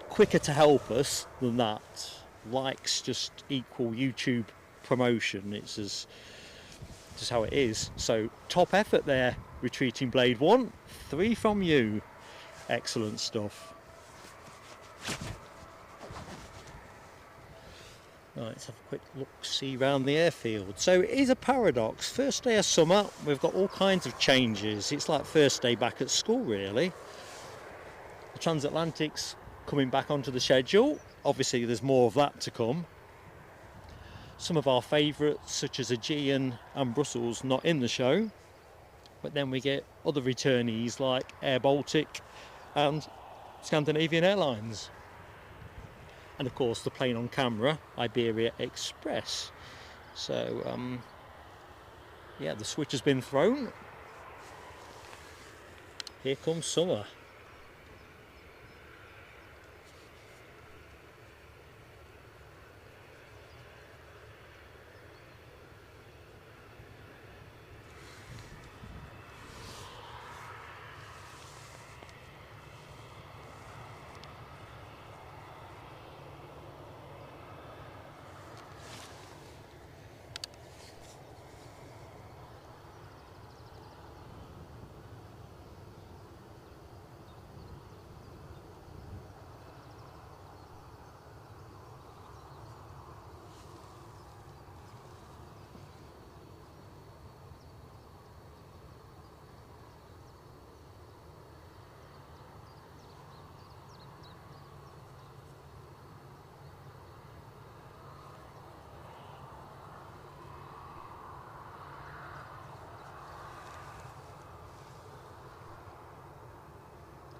quicker to help us than that. Likes just equal YouTube promotion. It's just how it is. So top effort there, retreating Blade 1. 3 from you. Excellent stuff. Right, let's have a quick look-see around the airfield. So it is a paradox. First day of summer, we've got all kinds of changes. It's like first day back at school, really. The transatlantic's coming back onto the schedule. Obviously, there's more of that to come. Some of our favourites, such as Aegean and Brussels, not in the show. But then we get other returnees like Air Baltic and Scandinavian Airlines. And of course, the plane on camera, Iberia Express. So, yeah, the switch has been thrown. Here comes summer.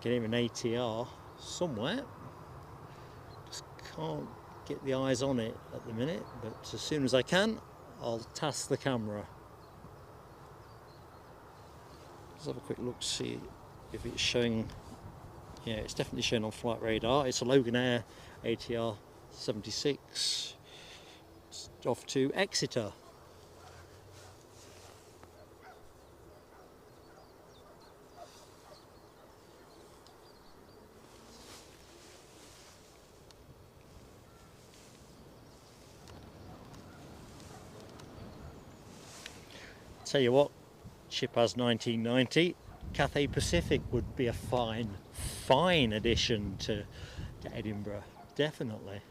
Can hear an ATR somewhere. Just can't get the eyes on it at the minute, but as soon as I can, I'll task the camera. Let's have a quick look, see if it's showing. Yeah, it's definitely showing on flight radar. It's a Loganair ATR 76. It's off to Exeter. Tell you what, ship has 1990. Cathay Pacific would be a fine addition to Edinburgh, definitely.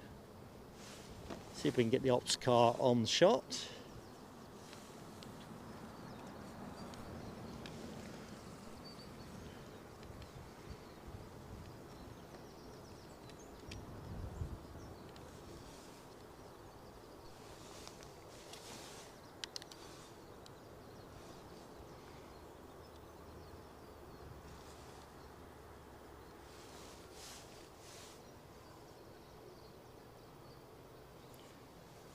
See if we can get the ops car on shot.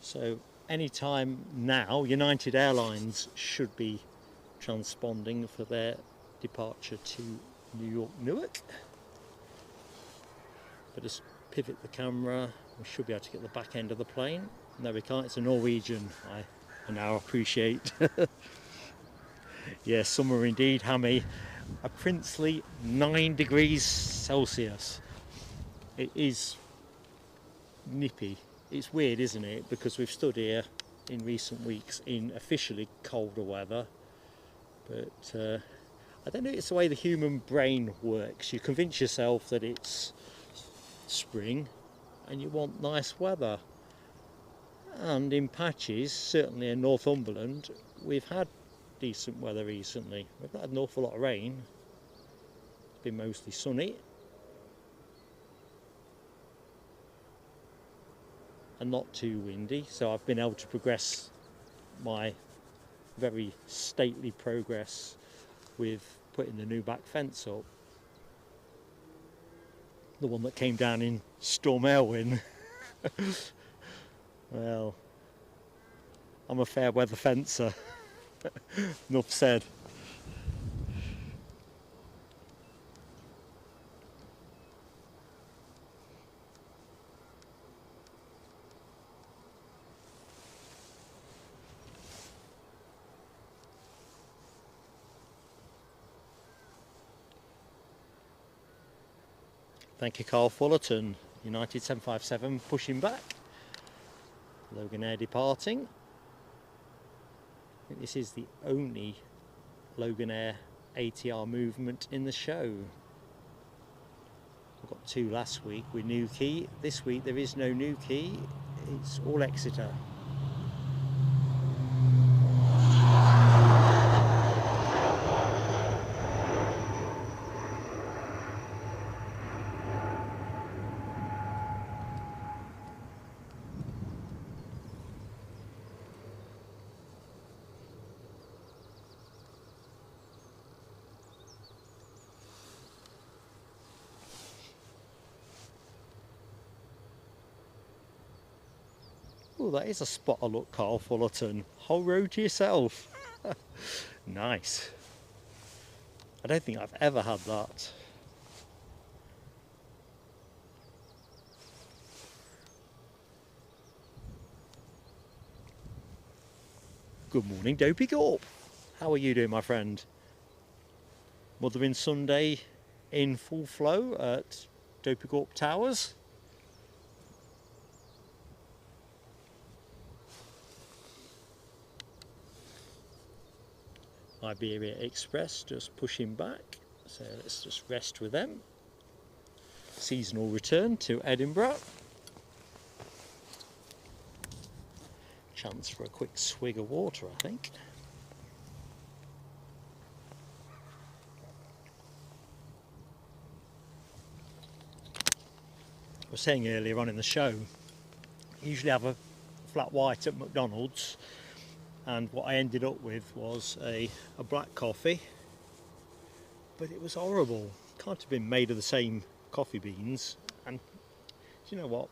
So anytime now, United Airlines should be transponding for their departure to New York Newark. But just pivot the camera, we should be able to get the back end of the plane. No, we can't, it's a Norwegian, I now appreciate. Yes, summer indeed, Hammy. A princely 9 degrees Celsius. It is nippy. It's weird, isn't it? Because we've stood here in recent weeks in officially colder weather, but I don't know, it's the way the human brain works. You convince yourself that it's spring and you want nice weather. And in patches, certainly in Northumberland, we've had decent weather recently. We've not had an awful lot of rain. It's been mostly sunny. And not too windy, so I've been able to progress my very stately progress with putting the new back fence up. The one that came down in Storm Elwyn. Well, I'm a fair weather fencer. Enough said. Thank you, Carl Fullerton. United 757 pushing back. Loganair departing. I think this is the only Loganair ATR movement in the show. I've got 2 last week with Newquay. This week there is no Newquay, it's all Exeter. Oh, that is a spot I look, Carl Fullerton. Whole road to yourself. Nice. I don't think I've ever had that. Good morning, Dopey Gorp. How are you doing, my friend? Mothering Sunday in full flow at Dopey Gorp Towers. Iberia Express just pushing back, so let's just rest with them. Seasonal return to Edinburgh. Chance for a quick swig of water, I think. I was saying earlier on in the show, I usually have a flat white at McDonald's, and what I ended up with was a black coffee, but it was horrible. Can't have been made of the same coffee beans, and do you know what?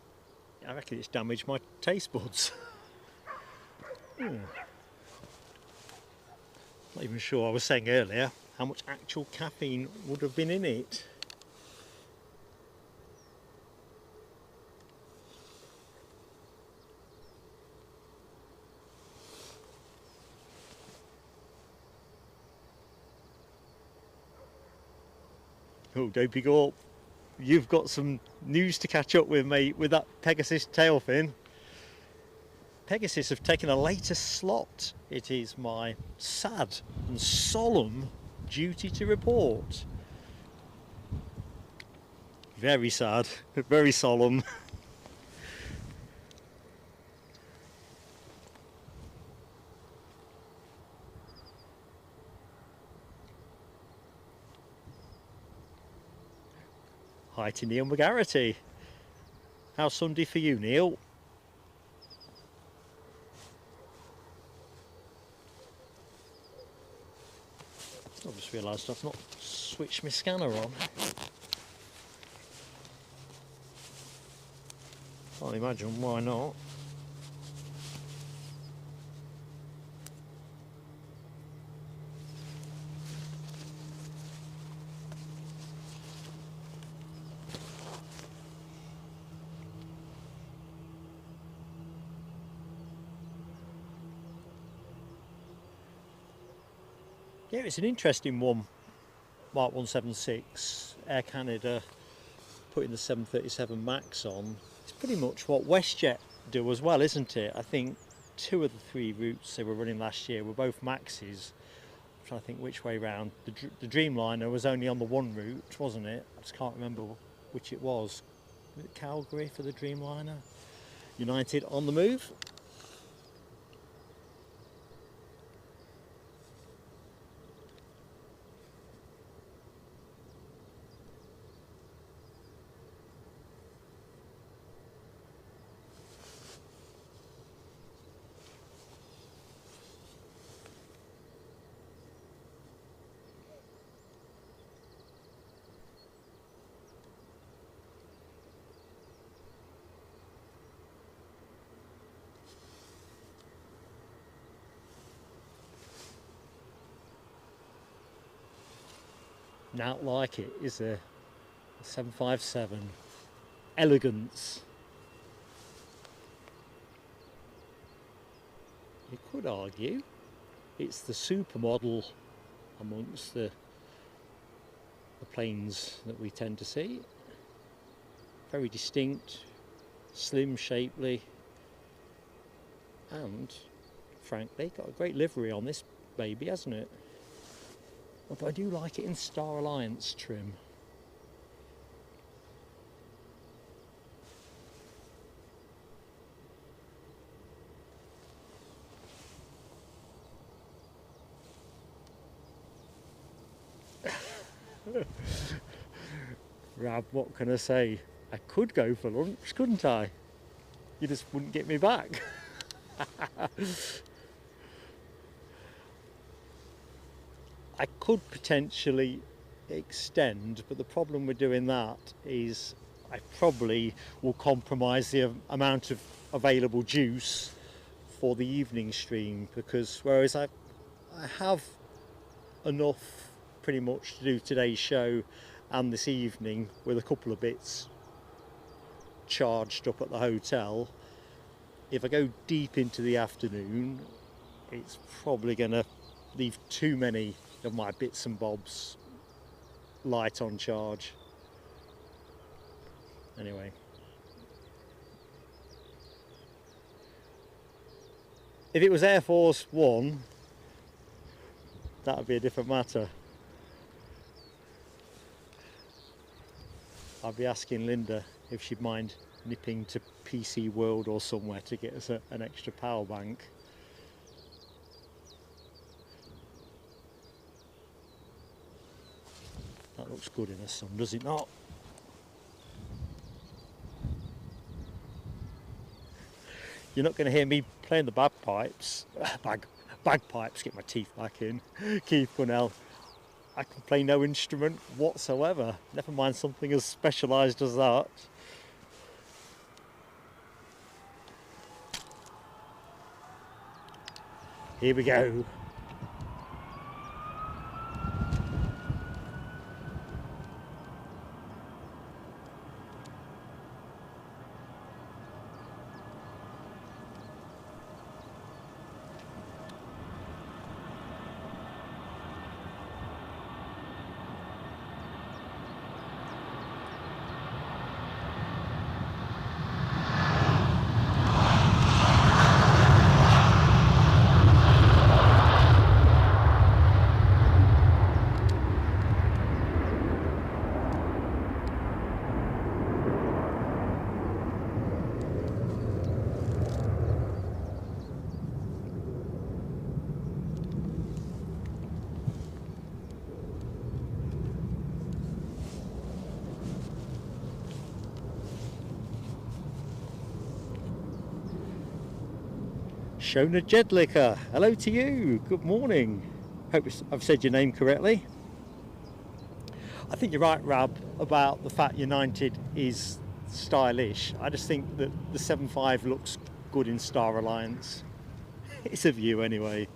I reckon it's damaged my taste buds. Not even sure. I was saying earlier how much actual caffeine would have been in it. Oh, Dopey Gorp, you've got some news to catch up with, mate, with that Pegasus tail fin. Pegasus have taken a later slot. It is my sad and solemn duty to report. Very sad, very solemn. Hi to Neil McGarrity. How's Sunday for you, Neil? I've just realised I've not switched my scanner on. Can't imagine why not. Yeah, it's an interesting one. Mark 176, Air Canada putting the 737 MAX on. It's pretty much what WestJet do as well, isn't it? I think 2 of the 3 routes they were running last year were both MAXes trying to think which way round. The Dreamliner was only on the one route, wasn't it? I just can't remember which it was. Was it Calgary for the Dreamliner? United on the move. Not like it, is there? 757 Elegance. You could argue it's the supermodel amongst the planes that we tend to see. Very distinct, slim, shapely, and frankly got a great livery on this baby, hasn't it? Although I do like it in Star Alliance trim. Rab, what can I say? I could go for lunch, couldn't I? You just wouldn't get me back. I could potentially extend, but the problem with doing that is I probably will compromise the amount of available juice for the evening stream, because whereas I have enough pretty much to do today's show and this evening with a couple of bits charged up at the hotel, if I go deep into the afternoon it's probably going to leave too many of my bits and bobs light on charge. Anyway, if it was Air Force One, that would be a different matter. I'd be asking Linda if she'd mind nipping to PC World or somewhere to get us an extra power bank. That looks good in the sun, does it not? You're not going to hear me playing the bagpipes. Bagpipes, get my teeth back in. Keith Cornell. I can play no instrument whatsoever. Never mind something as specialised as that. Here we go. Shona Jedlicker, hello to you, good morning. Hope I've said your name correctly. I think you're right, Rab, about the fact United is stylish. I just think that the 7.5 looks good in Star Alliance. It's a view anyway.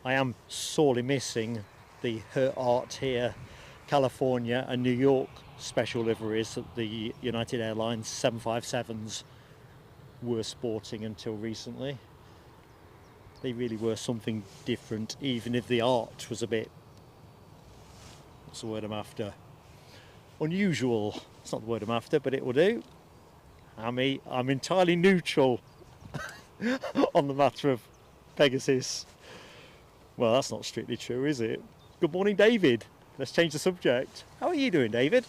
I am sorely missing the Her Art Here, California and New York special liveries that the United Airlines 757s were sporting until recently. They really were something different, even if the art was a bit, what's the word I'm after, unusual. It's not the word I'm after, but it will do. I'm entirely neutral on the matter of Pegasus. Well, that's not strictly true, is it? Good morning, David. Let's change the subject. How are you doing, David?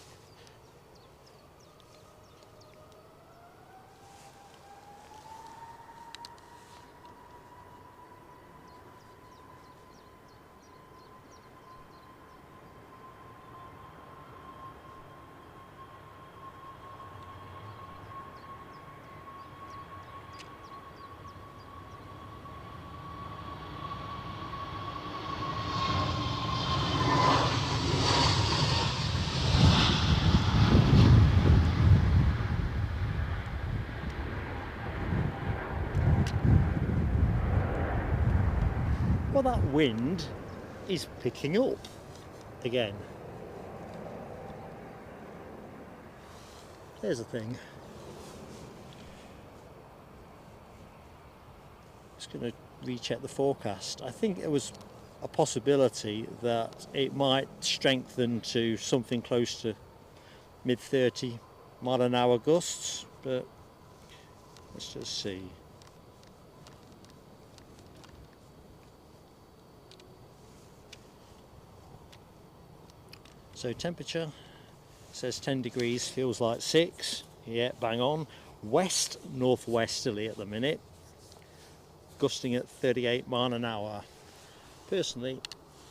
Well, that wind is picking up again. There's the thing. Just going to recheck the forecast. I think there was a possibility that it might strengthen to something close to mid 30 mile an hour gusts, but let's just see. So temperature says 10 degrees, feels like 6. Yeah, bang on. West northwesterly at the minute, gusting at 38 mile an hour. Personally,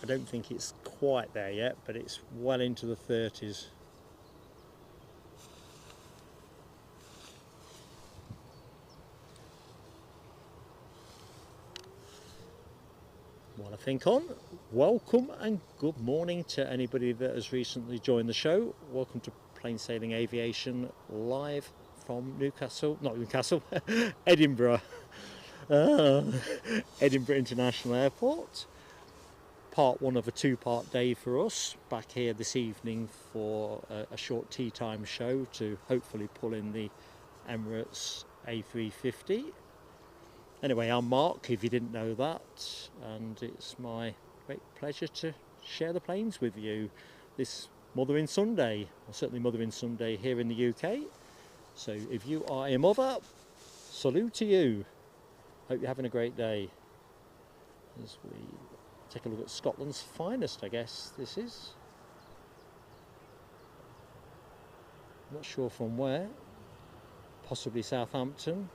I don't think it's quite there yet, but it's well into the 30s. What I think on. Welcome and good morning to anybody that has recently joined the show. Welcome to Plain Sailing Aviation live from Edinburgh. Edinburgh International Airport. Part one of a two-part day for us. Back here this evening for a short tea time show to hopefully pull in the Emirates A350. Anyway, I'm Mark, if you didn't know that, and it's my great pleasure to share the planes with you this Mothering Sunday, or certainly Mothering Sunday here in the UK. So if you are a mother, salute to you. Hope you're having a great day. As we take a look at Scotland's finest, I guess this is. Not sure from where, possibly Southampton.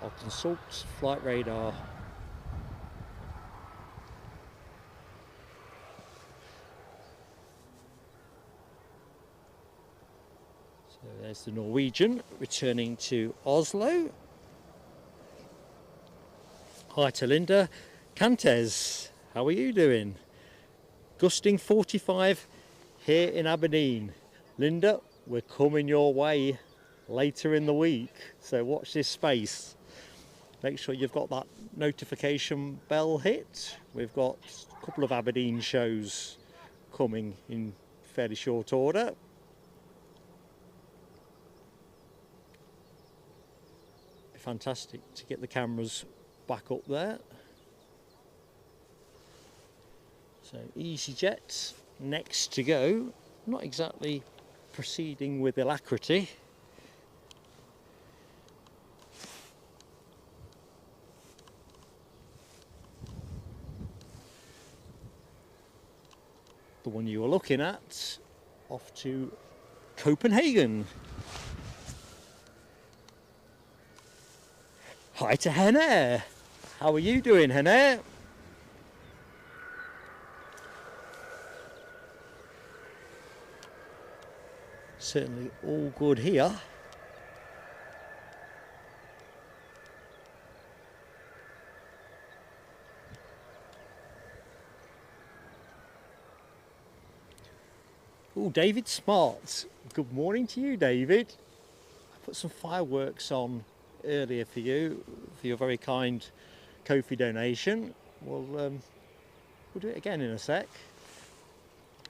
I'll consult flight radar. So there's the Norwegian returning to Oslo. Hi to Linda. Cantes, how are you doing? Gusting 45 here in Aberdeen. Linda, we're coming your way later in the week, so watch this space. Make sure you've got that notification bell hit. We've got a couple of Aberdeen shows coming in fairly short order. Fantastic to get the cameras back up there. So EasyJet next to go. Not exactly proceeding with alacrity. The one you were looking at, off to Copenhagen. Hi to Henair. How are you doing, Henair? Certainly all good here. Oh, David Smart. Good morning to you, David. I put some fireworks on earlier for you, for your very kind Ko-fi donation. We'll do it again in a sec.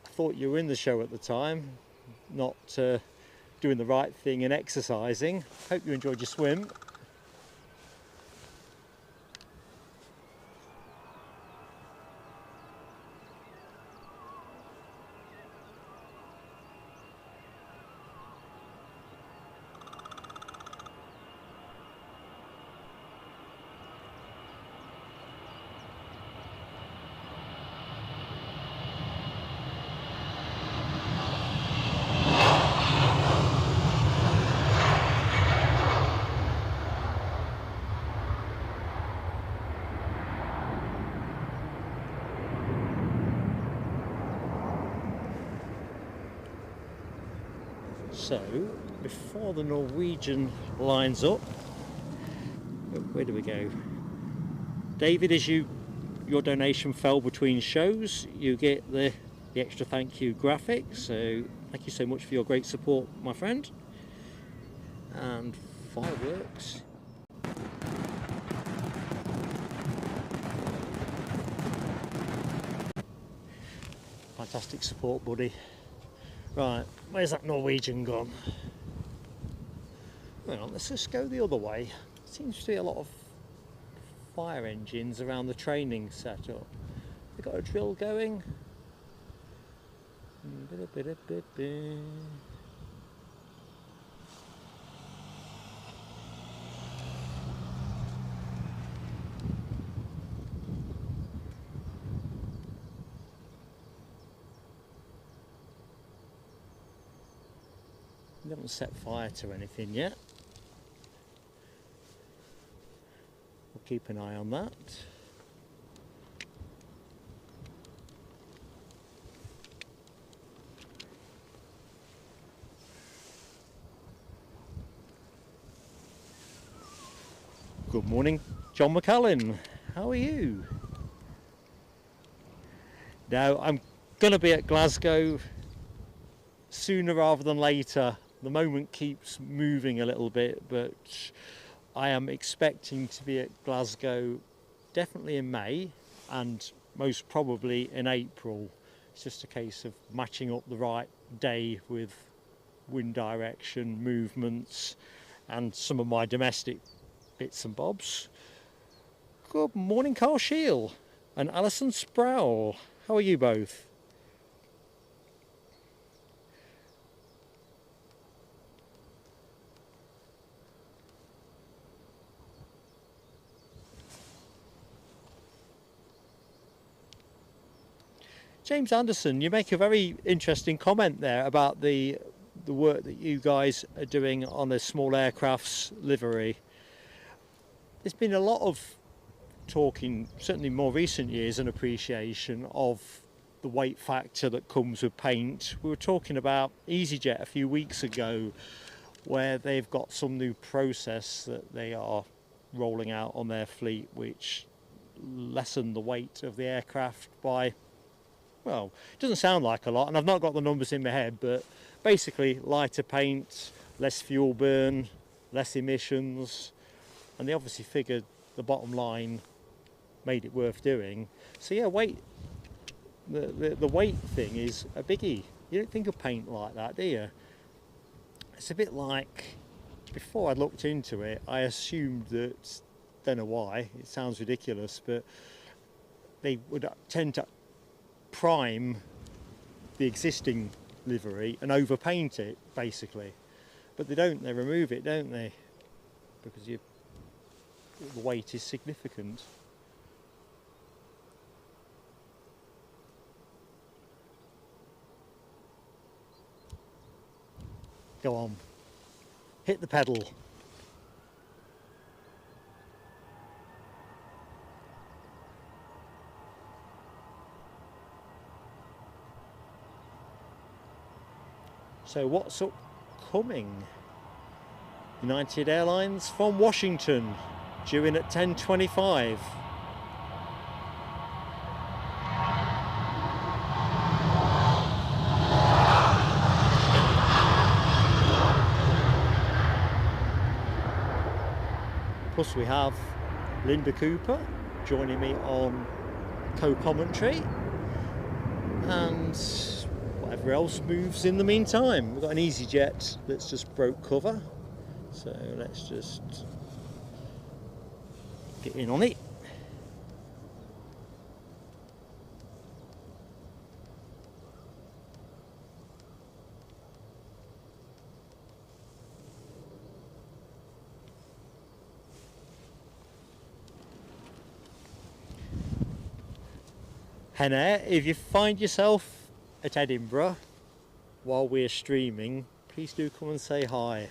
I thought you were in the show at the time, not doing the right thing and exercising. Hope you enjoyed your swim. So before the Norwegian lines up, where do we go? David, as your donation fell between shows, you get the extra thank you graphic, so thank you so much for your great support, my friend. And fireworks. Fantastic support, buddy. Right, where's that Norwegian gone? Well, let's just go the other way. Seems to be a lot of fire engines around the training setup. They've got a drill going. They haven't set fire to anything yet. We'll keep an eye on that. Good morning, John McCallum. How are you? Now, I'm going to be at Glasgow sooner rather than later. The moment keeps moving a little bit, but I am expecting to be at Glasgow definitely in May and most probably in April. It's just a case of matching up the right day with wind direction, movements, and some of my domestic bits and bobs. Good morning, Carl Shield and Alison Sproul. How are you both? James Anderson, you make a very interesting comment there about the work that you guys are doing on the small aircraft's livery. There's been a lot of talking, certainly more recent years, and appreciation of the weight factor that comes with paint. We were talking about EasyJet a few weeks ago, where they've got some new process that they are rolling out on their fleet, which lessen the weight of the aircraft by, well, it doesn't sound like a lot, and I've not got the numbers in my head, but basically lighter paint, less fuel burn, less emissions, and they obviously figured the bottom line made it worth doing. So yeah, weight, the weight thing is a biggie. You don't think of paint like that, do you? It's a bit like, before I looked into it, I assumed that, don't know why, it sounds ridiculous, but they would tend to prime the existing livery and overpaint it, basically. But they don't, they remove it, don't they? Because the weight is significant. Go on, hit the pedal. So what's upcoming? United Airlines from Washington, due in at 10:25. Plus we have Linda Cooper joining me on co-commentary, and whatever else moves in the meantime. We've got an EasyJet that's just broke cover, so let's just get in on it. Hannah, if you find yourself at Edinburgh while we're streaming, please do come and say hi.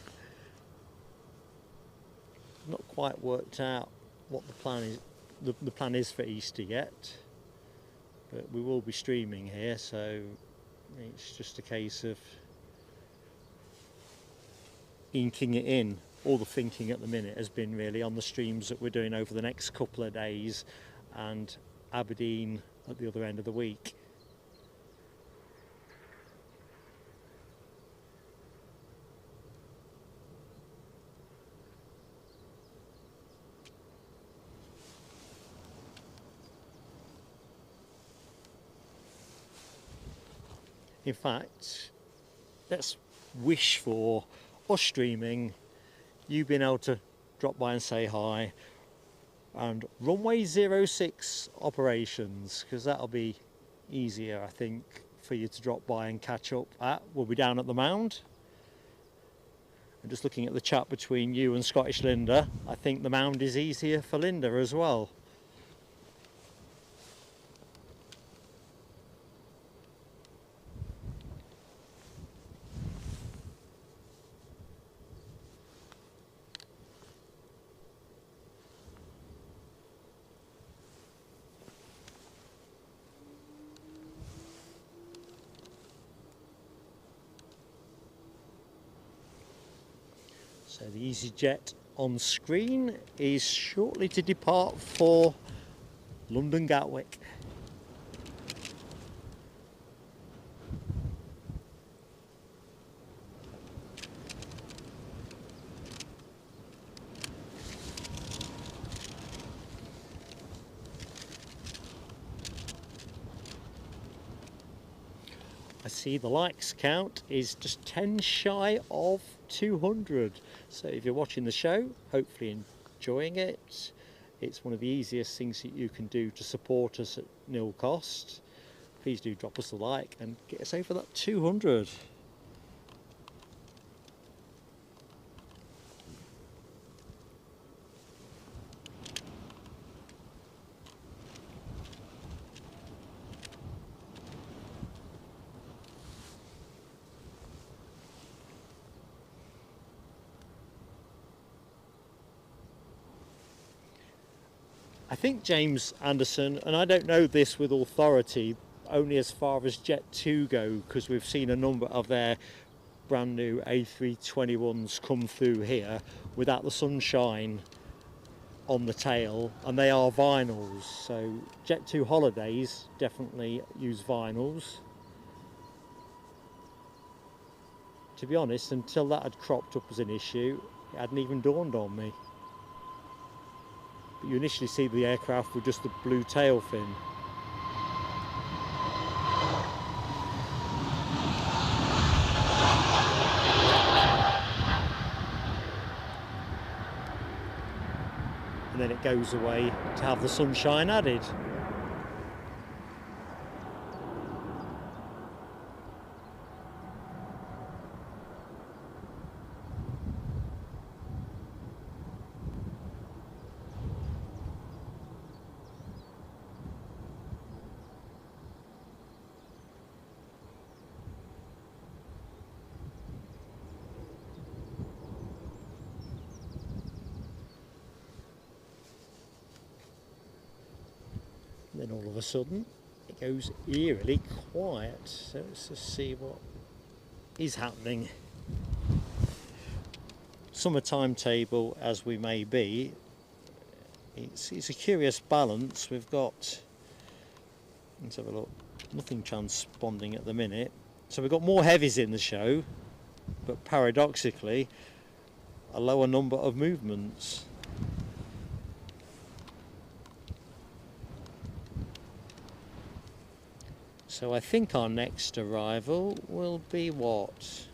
Not quite worked out what the plan is. The plan is for Easter yet, but we will be streaming here, so it's just a case of inking it in. All the thinking at the minute has been really on the streams that we're doing over the next couple of days and Aberdeen at the other end of the week. In fact, let's wish for us streaming, you being able to drop by and say hi, and Runway 06 operations, because that'll be easier, I think, for you to drop by and catch up at. We'll be down at the Mound. And just looking at the chat between you and Scottish Linda, I think the Mound is easier for Linda as well. So the EasyJet on screen is shortly to depart for London Gatwick. I see the likes count is just 10 shy of 200. So if you're watching the show, hopefully enjoying it. It's one of the easiest things that you can do to support us at nil cost. Please do drop us a like and get us over that 200. I think James Anderson, and I don't know this with authority, only as far as Jet 2 go, because we've seen a number of their brand new A321s come through here without the sunshine on the tail, and they are vinyls. So Jet 2 holidays definitely use vinyls. To be honest, until that had cropped up as an issue, it hadn't even dawned on me. You initially see the aircraft with just the blue tail fin. And then it goes away to have the sunshine added. Then all of a sudden it goes eerily quiet, so let's just see what is happening. Summer timetable as we may be, it's a curious balance. We've got, let's have a look, nothing transponding at the minute, so we've got more heavies in the show, but paradoxically a lower number of movements. So I think our next arrival will be what?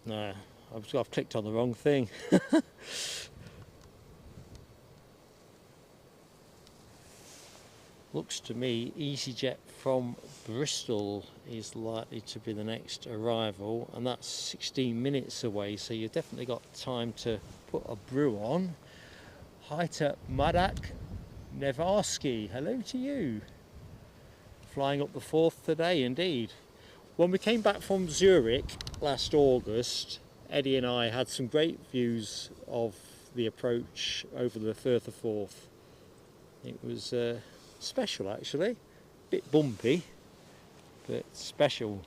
No, I've clicked on the wrong thing. Looks to me EasyJet from Bristol is likely to be the next arrival, and that's 16 minutes away, so you've definitely got time to put a brew on. Hi to Madak Nevarski, hello to you. Flying up the 4th today, indeed. When we came back from Zurich last August, Eddie and I had some great views of the approach over the Firth of Forth. It was special actually, a bit bumpy, but special.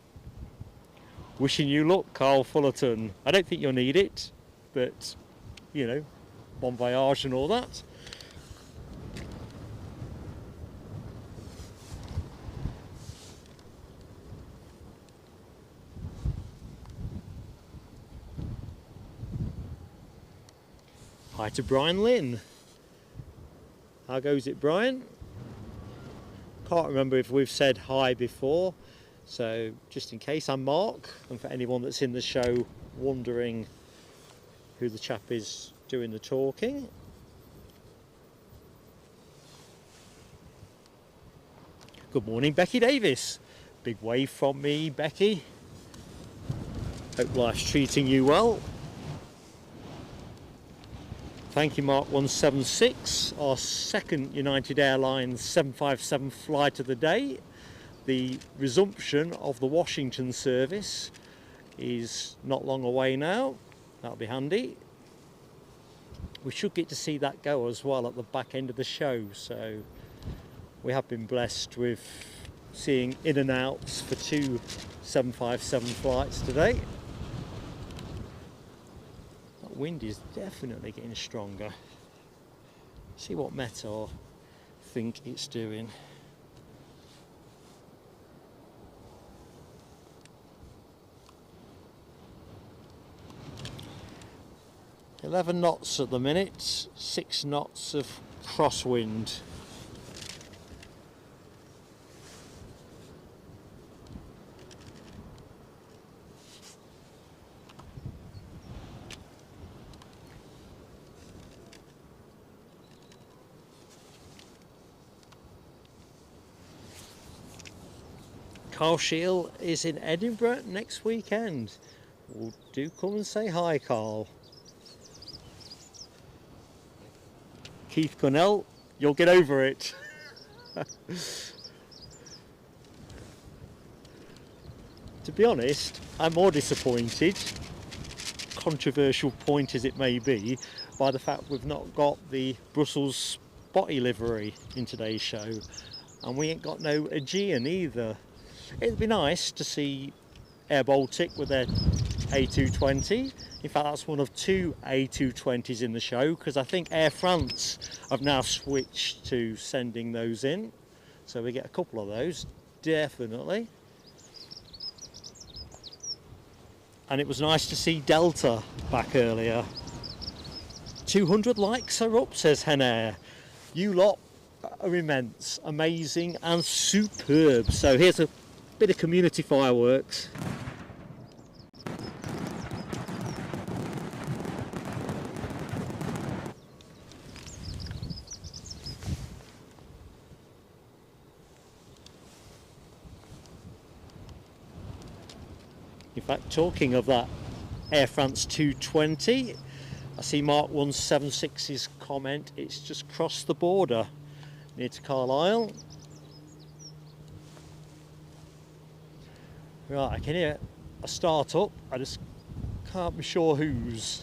Wishing you luck, Carl Fullerton. I don't think you'll need it, but, you know, bon voyage and all that. Hi to Brian Lynn. How goes it, Brian? Can't remember if we've said hi before, so just in case, I'm Mark, and for anyone that's in the show wondering who the chap is doing the talking. Good morning, Becky Davis. Big wave from me, Becky. Hope life's treating you well. Thank you, Mark 176, our second United Airlines 757 flight of the day. The resumption of the Washington service is not long away now. That'll be handy. We should get to see that go as well at the back end of the show, so we have been blessed with seeing in and outs for 2 757 flights today. Wind is definitely getting stronger. See what Meteor think it's doing. $11 knots at the minute, 6 knots of crosswind. Carl Shield is in Edinburgh next weekend. Well, do come and say hi, Carl. Keith Cornell, you'll get over it. To be honest, I'm more disappointed, controversial point as it may be, by the fact we've not got the Brussels spotty livery in today's show, and we ain't got no Aegean either. It'd be nice to see Air Baltic with their A220. In fact, that's one of 2 A220s in the show, because I think Air France have now switched to sending those in. So we get a couple of those, definitely. And it was nice to see Delta back earlier. 200 likes are up, says Henair. You lot are immense, amazing and superb. So here's a bit of community fireworks. In fact, talking of that Air France 220, I see Mark 176's comment, it's just crossed the border near to Carlisle. Right, I can hear a start up, I just can't be sure whose.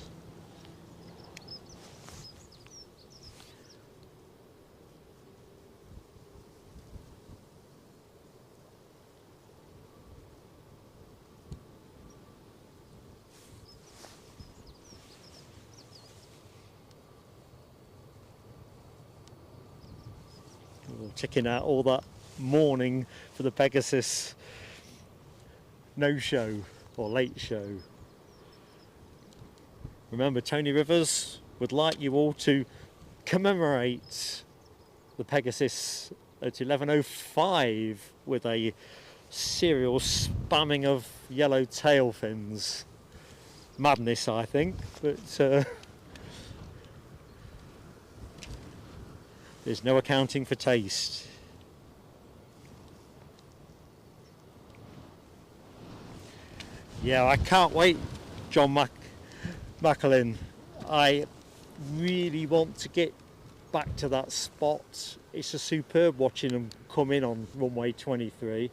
Checking out all that morning for the Pegasus no-show or late show. Remember, Tony Rivers would like you all to commemorate the Pegasus at 11:05 with a serial spamming of yellow tail fins. Madness, I think, but there's no accounting for taste. Yeah, I can't wait, John Macklin. I really want to get back to that spot. It's a superb watching them come in on runway 23.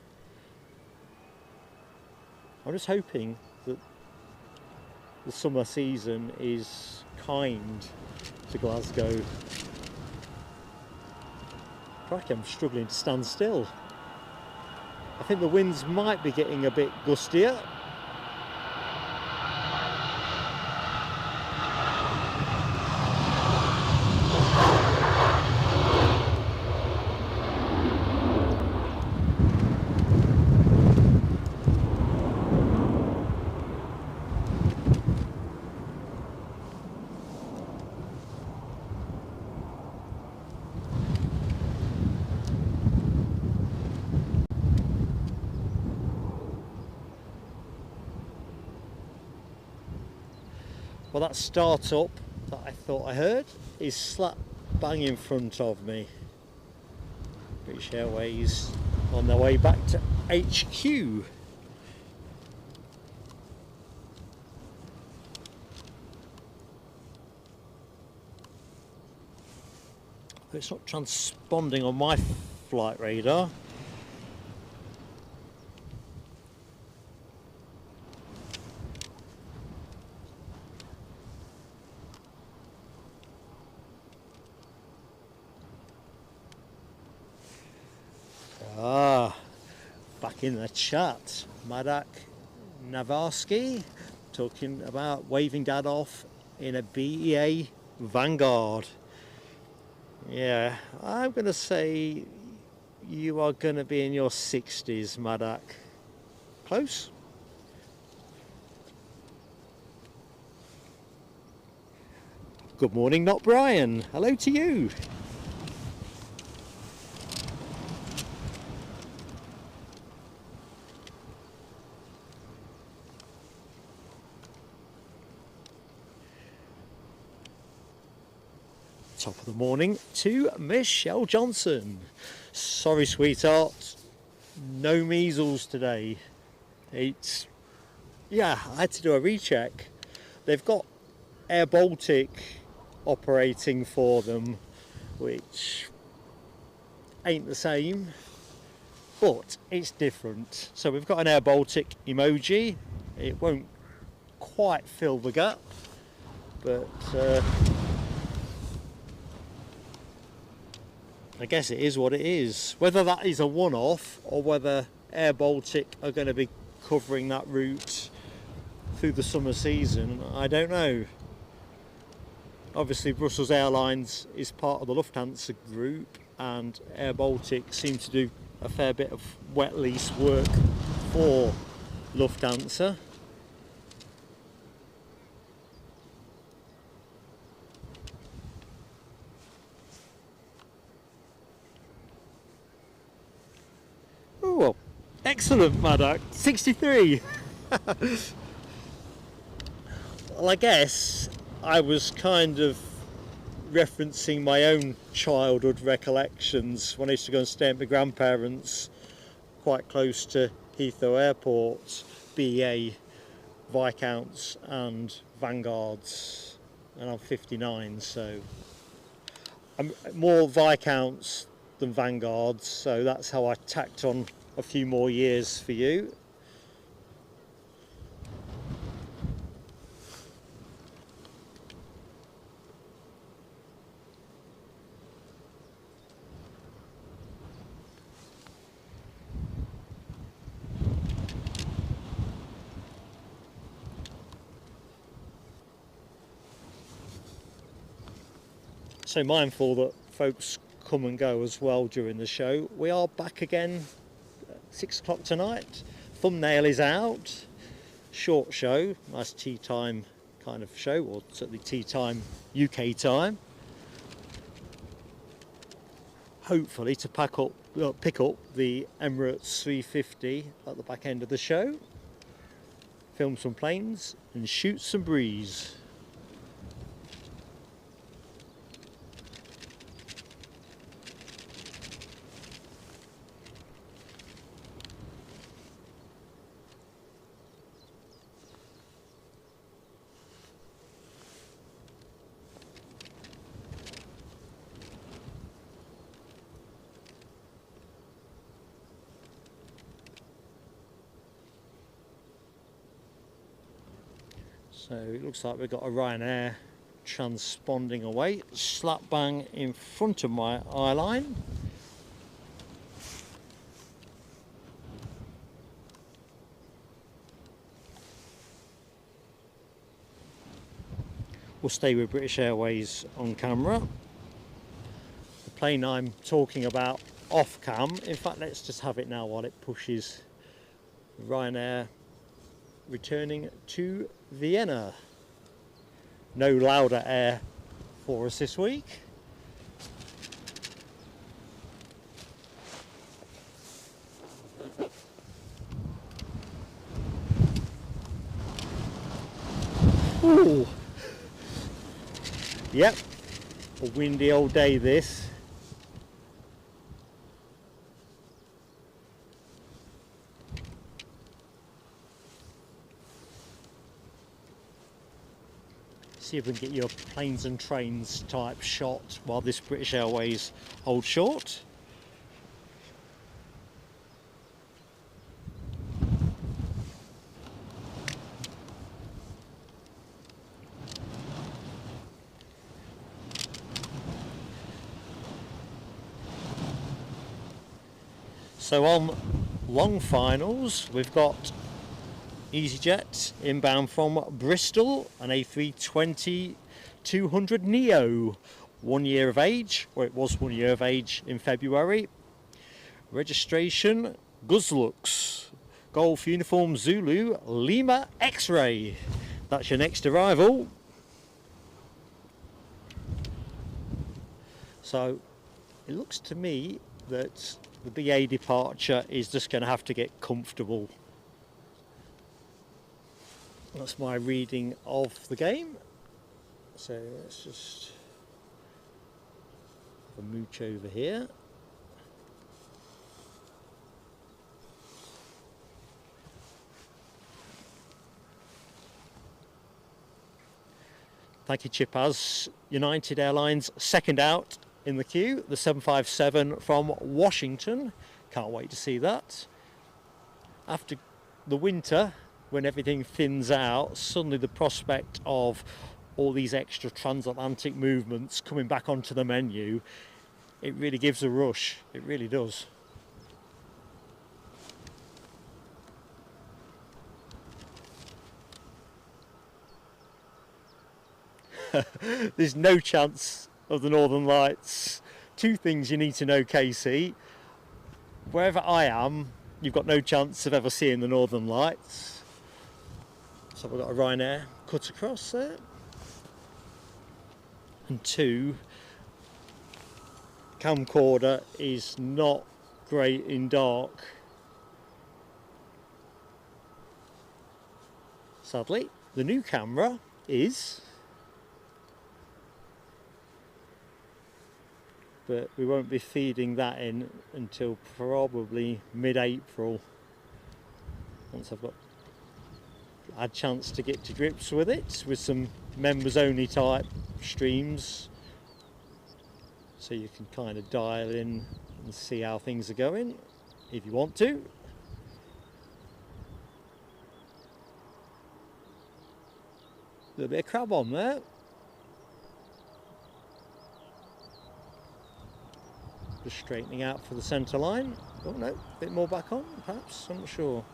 I'm just hoping that the summer season is kind to Glasgow. Crikey, I'm struggling to stand still. I think the winds might be getting a bit gustier. that start-up that I thought I heard is slap bang in front of me. British Airways on their way back to HQ. It's not transponding on my flight radar. Back in the chat, Madak Navarsky talking about waving dad off in a BEA Vanguard. Yeah, I'm going to say you are going to be in your 60s, Madak. Close? Good morning, not Brian. Hello to you. Top of the morning to Michelle Johnson. Sorry, sweetheart, no measles today. I had to do a recheck. They've got Air Baltic operating for them, which ain't the same, but it's different. So we've got an Air Baltic emoji. It won't quite fill the gap, but I guess it is what it is. Whether that is a one-off or whether Air Baltic are going to be covering that route through the summer season, I don't know. Obviously Brussels Airlines is part of the Lufthansa group, and Air Baltic seem to do a fair bit of wet lease work for Lufthansa. Oh, well, excellent, Madak. 63. Well, I guess I was kind of referencing my own childhood recollections when I used to go and stay at my grandparents' quite close to Heathrow Airport, BA, Viscounts and Vanguards, and I'm 59, so I'm more Viscounts than Vanguards, so that's how I tacked on a few more years for you. So mindful that folks come and go as well during the show. We are back again at 6 o'clock tonight. Thumbnail is out. Short show, nice tea time kind of show, or certainly tea time UK time. Hopefully to pick up the Emirates 350 at the back end of the show. Film some planes and shoot some breeze. So it looks like we've got a Ryanair transponding away, slap bang in front of my eye line. We'll stay with British Airways on camera. The plane I'm talking about off cam, in fact let's just have it now while it pushes. Ryanair returning to Vienna. No louder air for us this week. Ooh. Yep, a windy old day this. See if we can get your planes and trains type shot while this British Airways holds short. So on long finals, we've got EasyJet inbound from Bristol, an A320 200 Neo, 1 year of age, or it was 1 year of age in February. Registration Guzlux, Golf Uniform Zulu Lima X-Ray. That's your next arrival. So it looks to me that the BA departure is just going to have to get comfortable. That's my reading of the game. So let's just have a mooch over here. Thank you, Chipaz. United Airlines second out in the queue, the 757 from Washington. Can't wait to see that. After the winter, when everything thins out, suddenly the prospect of all these extra transatlantic movements coming back onto the menu, it really gives a rush. It really does. There's no chance of the Northern Lights. Two things you need to know, Casey. Wherever I am, you've got no chance of ever seeing the Northern Lights. So we've got a Ryanair cut across there. And two, camcorder is not great in dark. Sadly, the new camera is, but we won't be feeding that in until probably mid-April, once I've got a chance to get to grips with it, with some members only type streams, so you can kind of dial in and see how things are going if you want to. A little bit of crab on there. Just straightening out for the centre line. Oh no, a bit more back on perhaps, I'm not sure.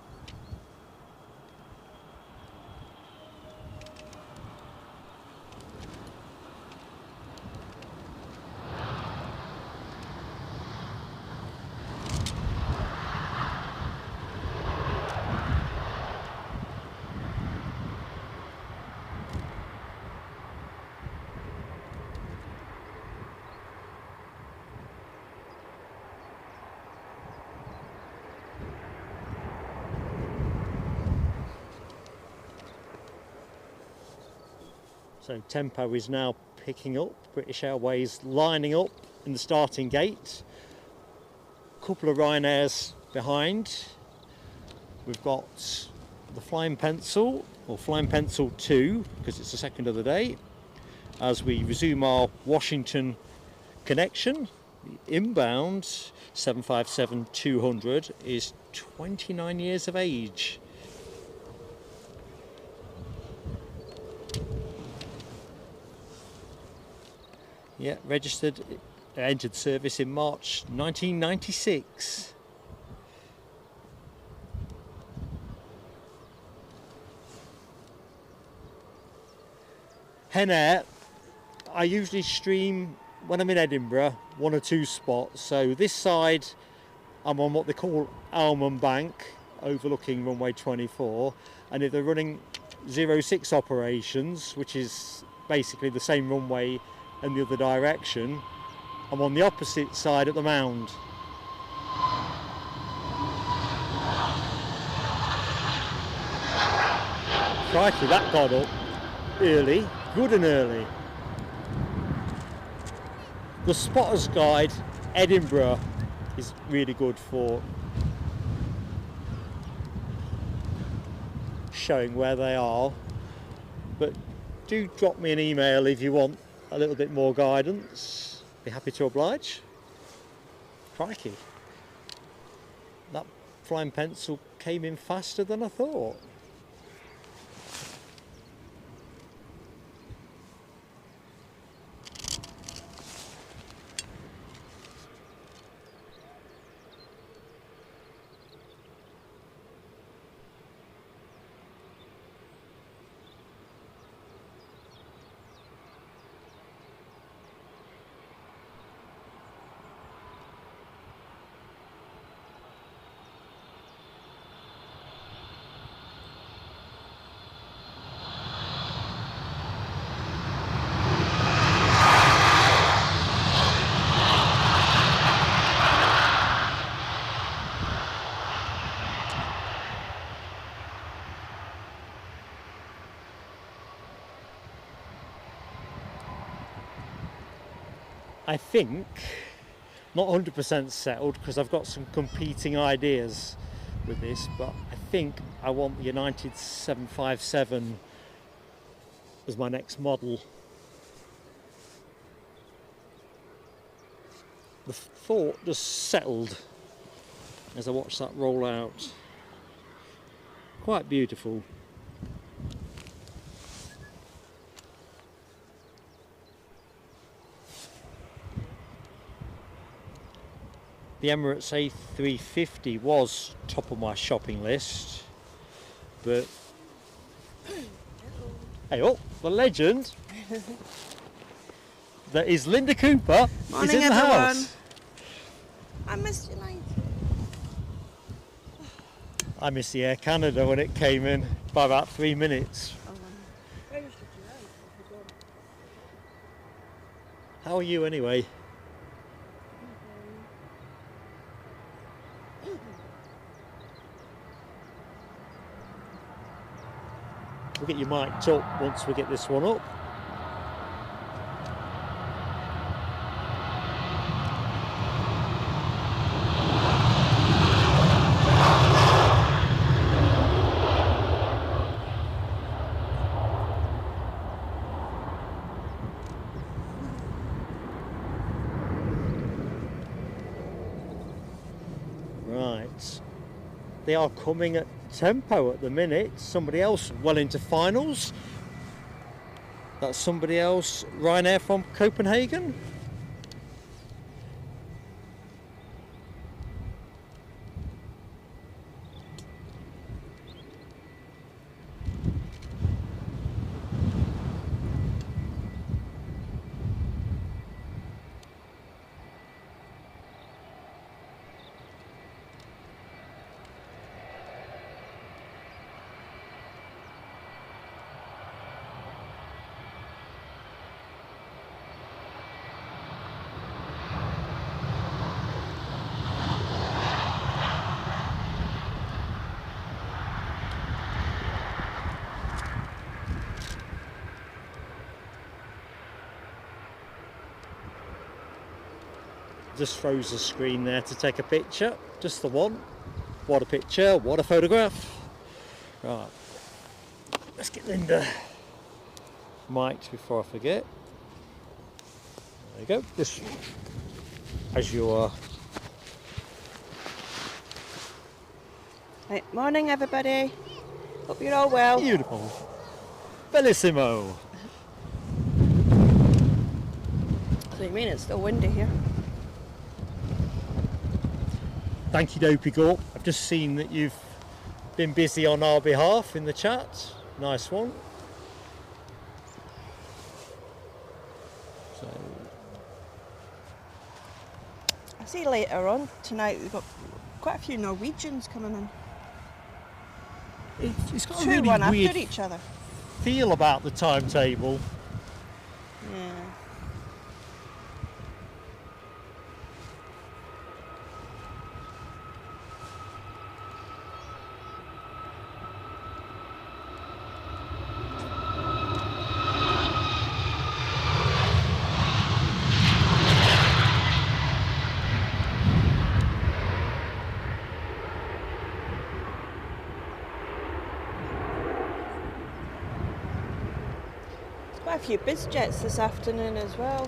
So tempo is now picking up, British Airways lining up in the starting gate. A couple of Ryanairs behind. We've got the Flying Pencil, or Flying Pencil 2, because it's the second of the day, as we resume our Washington connection. The inbound 757-200 is 29 years of age. Yeah, registered, entered service in March 1996. Hen Air, I usually stream when I'm in Edinburgh, one or two spots. So this side, I'm on what they call Almond Bank, overlooking runway 24. And if they're running 06 operations, which is basically the same runway in the other direction, I'm on the opposite side at the mound. Crikey, that got up early, good and early. The spotter's guide, Edinburgh, is really good for showing where they are, but do drop me an email if you want a little bit more guidance. Be happy to oblige. Crikey, that flying pencil came in faster than I thought. I think, not 100% settled because I've got some competing ideas with this, but I think I want the United 757 as my next model. The thought just settled as I watched that roll out. Quite beautiful. The Emirates A350 was top of my shopping list, but hey, oh, the legend that is Linda Cooper Morning, is in the everyone. house. I missed you, like. I missed the Air Canada when it came in by about 3 minutes. How are you anyway? We'll get your mic up once we get this one up. Right, they are coming at tempo at the minute. Somebody else well into finals. That's somebody else, Ryanair from Copenhagen. Just froze the screen there to take a picture, just the one. What a picture, what a photograph. Right, let's get Linda mic'd before I forget. There you go, just as you are. Right, morning, everybody. Hope you're all well. Beautiful. Bellissimo. What do you mean? It's still windy here. Thank you, Dopey Gorp. I've just seen that you've been busy on our behalf in the chat. Nice one. So, I see later on tonight we've got quite a few Norwegians coming in. it's got a Two, really one weird after each other. feel about the timetable. Yeah. quite a few biz jets this afternoon as well.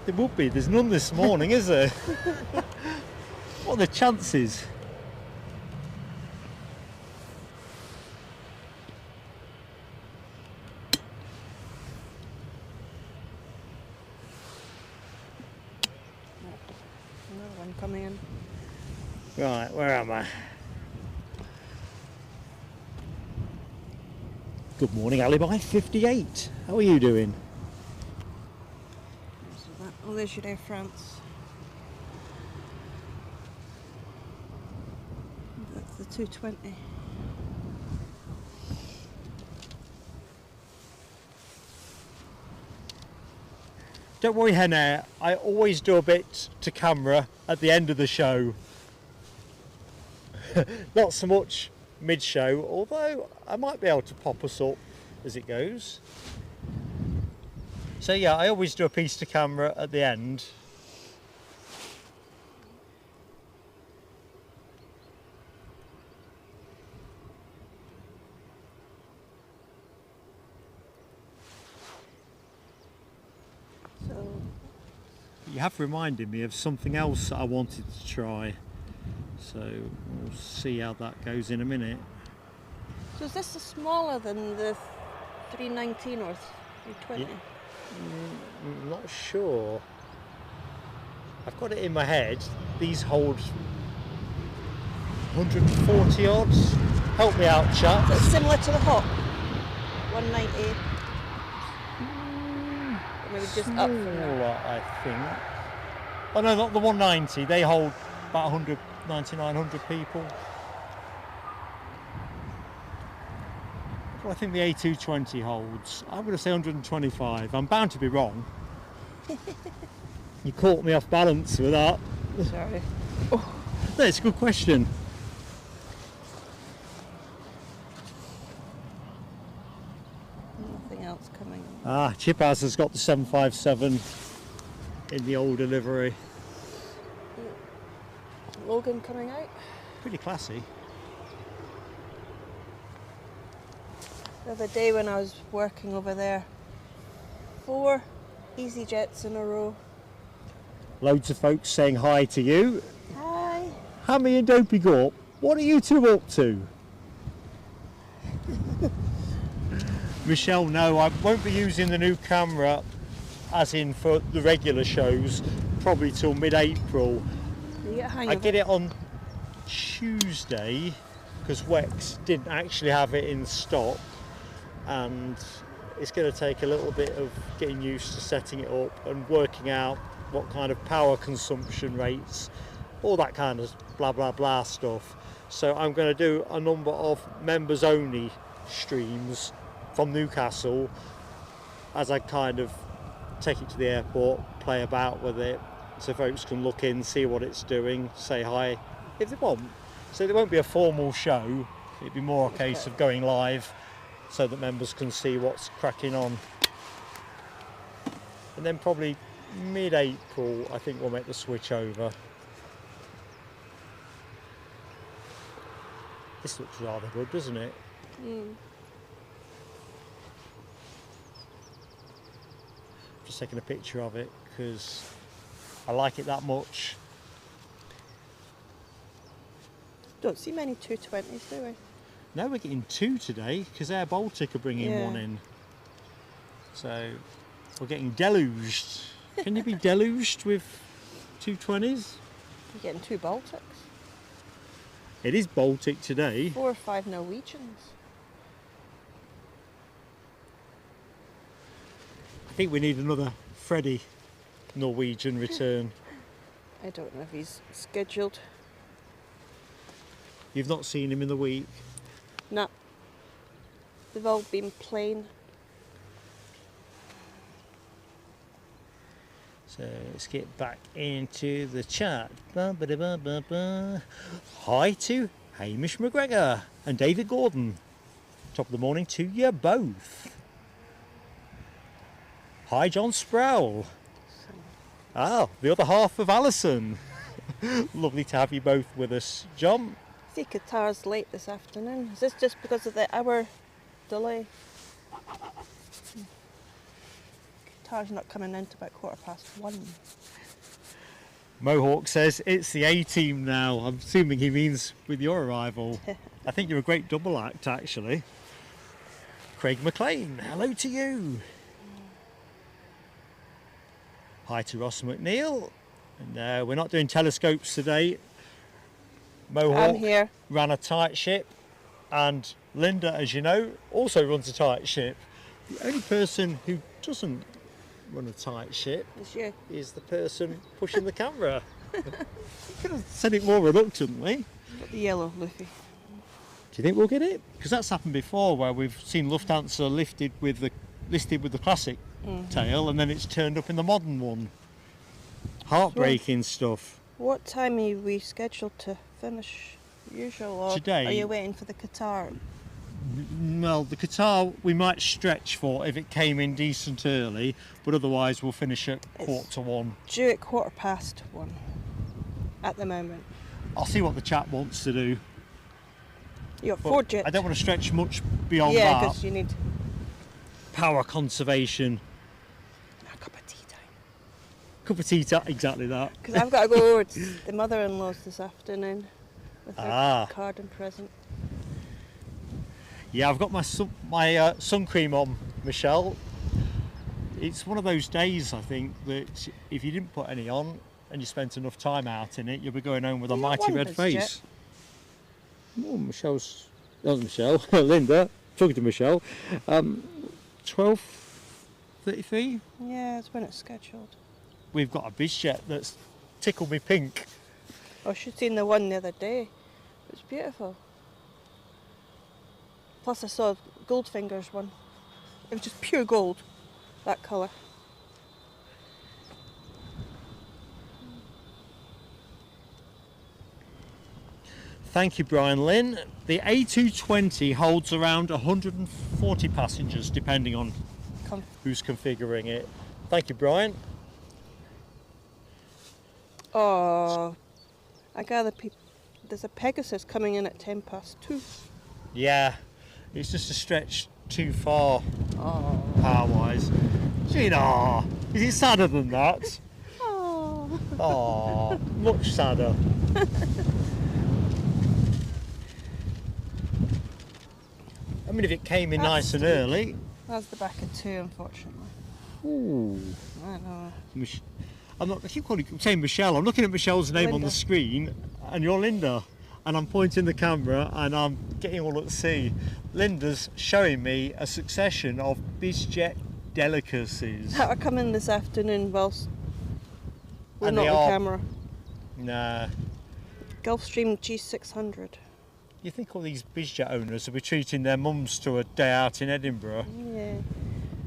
There would be. There's none this morning, is there? What are the chances? Another one coming in. Right, where am I? Good morning, Alibi 58. How are you doing? Oh, there's your Air France. That's the 220. Don't worry, Henna, I always do a bit to camera at the end of the show. Not so much mid-show, although I might be able to pop us up as it goes. So yeah, I always do a piece to camera at the end. So, You have reminded me of something else that I wanted to try. So we'll see how that goes in a minute. so is this smaller than the 319 or 320? Yeah. I'm not sure. I've got it in my head. These hold 140 odds. Help me out, chap. Is it similar to the Hawk? 190? Or maybe just up from there? Smaller, I think. Oh no, not the 190. They hold about 100 people. Well, I think the A220 holds. I'm going to say 125. I'm bound to be wrong. You caught me off balance with that. Sorry. That's a good question. Nothing else coming. Chip has got the 757 in the older livery. Logan coming out. Pretty classy. The other day when I was working over there, 4 EasyJets in a row. Loads of folks saying hi to you. Hi. Hammy and Dopey Gorp, what are you two up to? Michelle, no, I won't be using the new camera as in for the regular shows, probably till mid-April. You get a hang I of get it on Tuesday because Wex didn't actually have it in stock, and it's going to take a little bit of getting used to setting it up and working out what kind of power consumption rates, all that kind of blah blah blah stuff. So I'm going to do a number of members only streams from Newcastle as I kind of take it to the airport, play about with it, so folks can look in, see what it's doing, say hi if they want. So there won't be a formal show, it'd be more a case of going live so that members can see what's cracking on. And then probably mid-April I think we'll make the switch over. This looks rather good, doesn't it? Just taking a picture of it because I like it that much. Don't see many 220s, do we? No, we're getting 2 today because Air Baltic are bringing Yeah. one in. So we're getting deluged. Can you be deluged with 220s? You're getting 2 Baltics. It is Baltic today. 4 or 5 Norwegians. I think we need another Freddie Norwegian return. I don't know if he's scheduled. You've not seen him in the week. No. They've all been plain. So let's get back into the chat. Ba, ba, da, ba, ba, ba. Hi to Hamish McGregor and David Gordon. Top of the morning to you both. Hi John Sproul. The other half of Alison. Lovely to have you both with us. John? I see Qatar's late this afternoon. Is this just because of the hour delay? Qatar's not coming in till about 1:15. Mohawk says it's the A team now. I'm assuming he means with your arrival. I think you're a great double act, actually. Craig McLean, hello to you. Hi to Ross McNeil. And we're not doing telescopes today. Mohawk I'm here. ran a tight ship, and Linda, as you know, also runs a tight ship. The only person who doesn't run a tight ship It's you. is the person pushing the camera. You could have said it more reluctantly. Got the yellow Luffy. Do you think we'll get it? Because that's happened before, where we've seen Lufthansa listed with the classic tail, and then it's turned up in the modern one. Heartbreaking stuff. What time are we scheduled to finish? Usual, or Today. are you waiting for the Qatar? Well, the Qatar we might stretch for if it came in decent early, but otherwise we'll finish at It's 1:45. Due at 1:15 at the moment. I'll see what the chap wants to do. You got But 4 jets. I don't want to stretch much beyond Yeah, that. because you need Power conservation. a cup of tea time. Cup of tea, exactly that. Because I've got to go over to the mother-in-law's this afternoon with her card and present. Yeah, I've got my sun cream on, Michelle. It's one of those days, I think, that if you didn't put any on and you spent enough time out in it, you'll be going home with a You got mighty one red biz face. Oh, Michelle's... That was Michelle. Linda. Talking to Michelle. 12:33. Yeah, it's when it's scheduled. We've got a bizjet that's tickled me pink. Oh, she'd seen the one the other day. It was beautiful. Plus I saw Goldfinger's one. It was just pure gold, that colour. Thank you, Brian Lynn. The A220 holds around 140 passengers, depending on who's configuring it. Thank you, Brian. Oh, I gather there's a Pegasus coming in at 2:10. Yeah, it's just a stretch too far Oh. power-wise. Gina, is it sadder than that? Oh. Oh, much sadder. I mean, if it came in nice and early. That's the back of 2, unfortunately. Ooh. I know. I keep saying Michelle. I'm looking at Michelle's name on the Linda. screen, and you're Linda. And I'm pointing the camera, and I'm getting all at sea. Linda's showing me a succession of bizjet delicacies. That will come in this afternoon whilst we're And not they on are- camera. Nah. Gulfstream G600. You think all these bizjet owners will be treating their mums to a day out in Edinburgh? Yeah.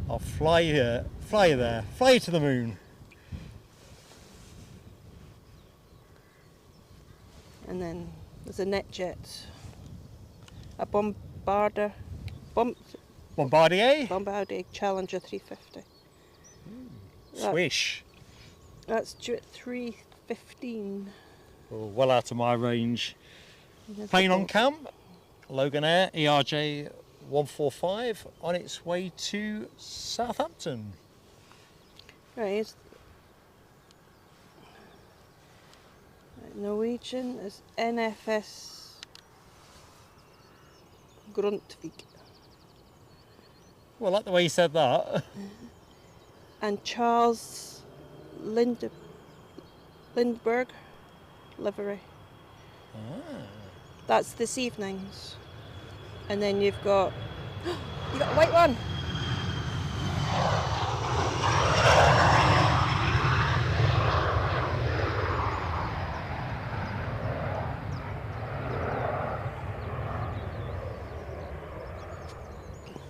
I'll fly you there, fly you to the moon. And then there's a NetJet. A Bombardier Bombardier? Challenger 350. That- Swish. That's due at 3:15. Oh, well out of my range. Plane on cam, Loganair ERJ 145 on its way to Southampton. Right, here's Norwegian is NFS Grundtvig. Well, I like the way you said that. And Charles Lindbergh livery. That's this evening's. And then you've got you got a white one.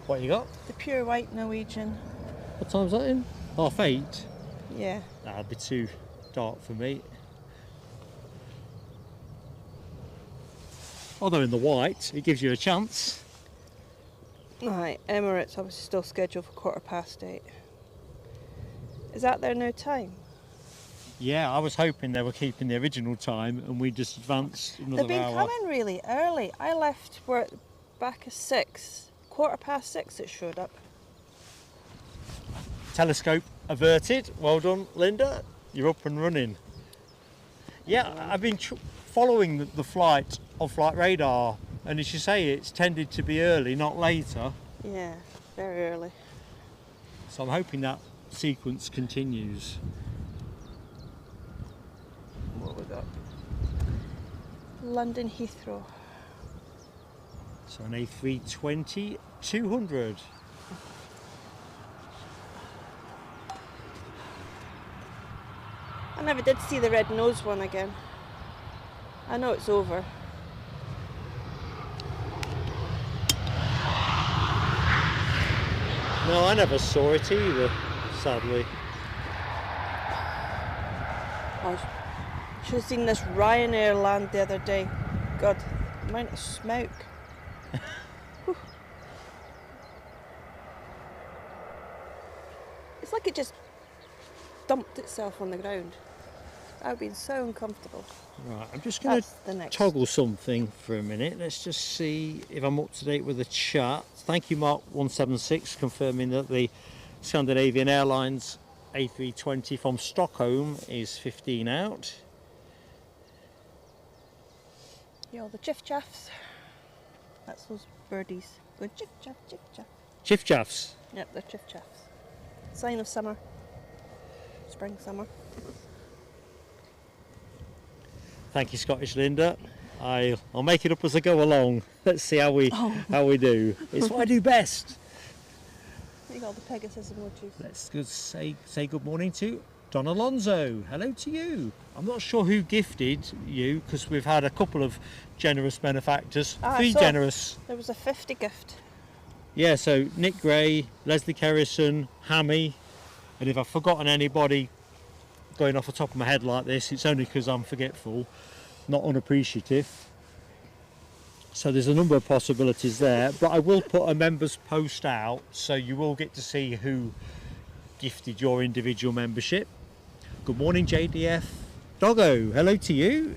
What you got? The pure white Norwegian. What time's that in? 8:30? Yeah. That'd be too dark for me. Although in the white, it gives you a chance. Right, Emirates obviously still scheduled for 8:15. Is that their new time? Yeah, I was hoping they were keeping the original time and we just advanced another They've been hour. coming really early. I left work back at 6. 6:15 it showed up. Telescope averted. Well done, Linda. You're up and running. Yeah, I've been following the flight on flight radar, and as you say, it's tended to be early, not later. Yeah, very early. So I'm hoping that sequence continues. What we got? London Heathrow. So an A320 200. I never did see the red nose one again. I know it's over. No, I never saw it either, sadly. I should have seen this Ryanair land the other day. God, the amount of smoke. It's like it just dumped itself on the ground. That would have been so uncomfortable. Right, I'm just going to toggle something for a minute. Let's just see if I'm up to date with the chat. Thank you, Mark176, confirming that the Scandinavian Airlines A320 from Stockholm is 15 out. Yeah, all the chiff-chaffs. That's those birdies. Going chiff-chaff, chiff-chaff. Chiff-chaffs? Yep, they're chiff-chaffs. Sign of summer. Spring, summer. Thank you, Scottish Linda. I'll make it up as I go along. Let's see how we do. It's what I do best. You got the Pegasus emojis. Let's just say good morning to Don Alonso. Hello to you. I'm not sure who gifted you because we've had a couple of generous benefactors. Three generous. There was a 50 gift. Yeah, so Nick Gray, Leslie Kerrison, Hammy, and if I've forgotten anybody going off the top of my head like this, it's only because I'm forgetful, not unappreciative. So there's a number of possibilities there, but I will put a members post out so you will get to see who gifted your individual membership. Good morning, JDF. Doggo, hello to you.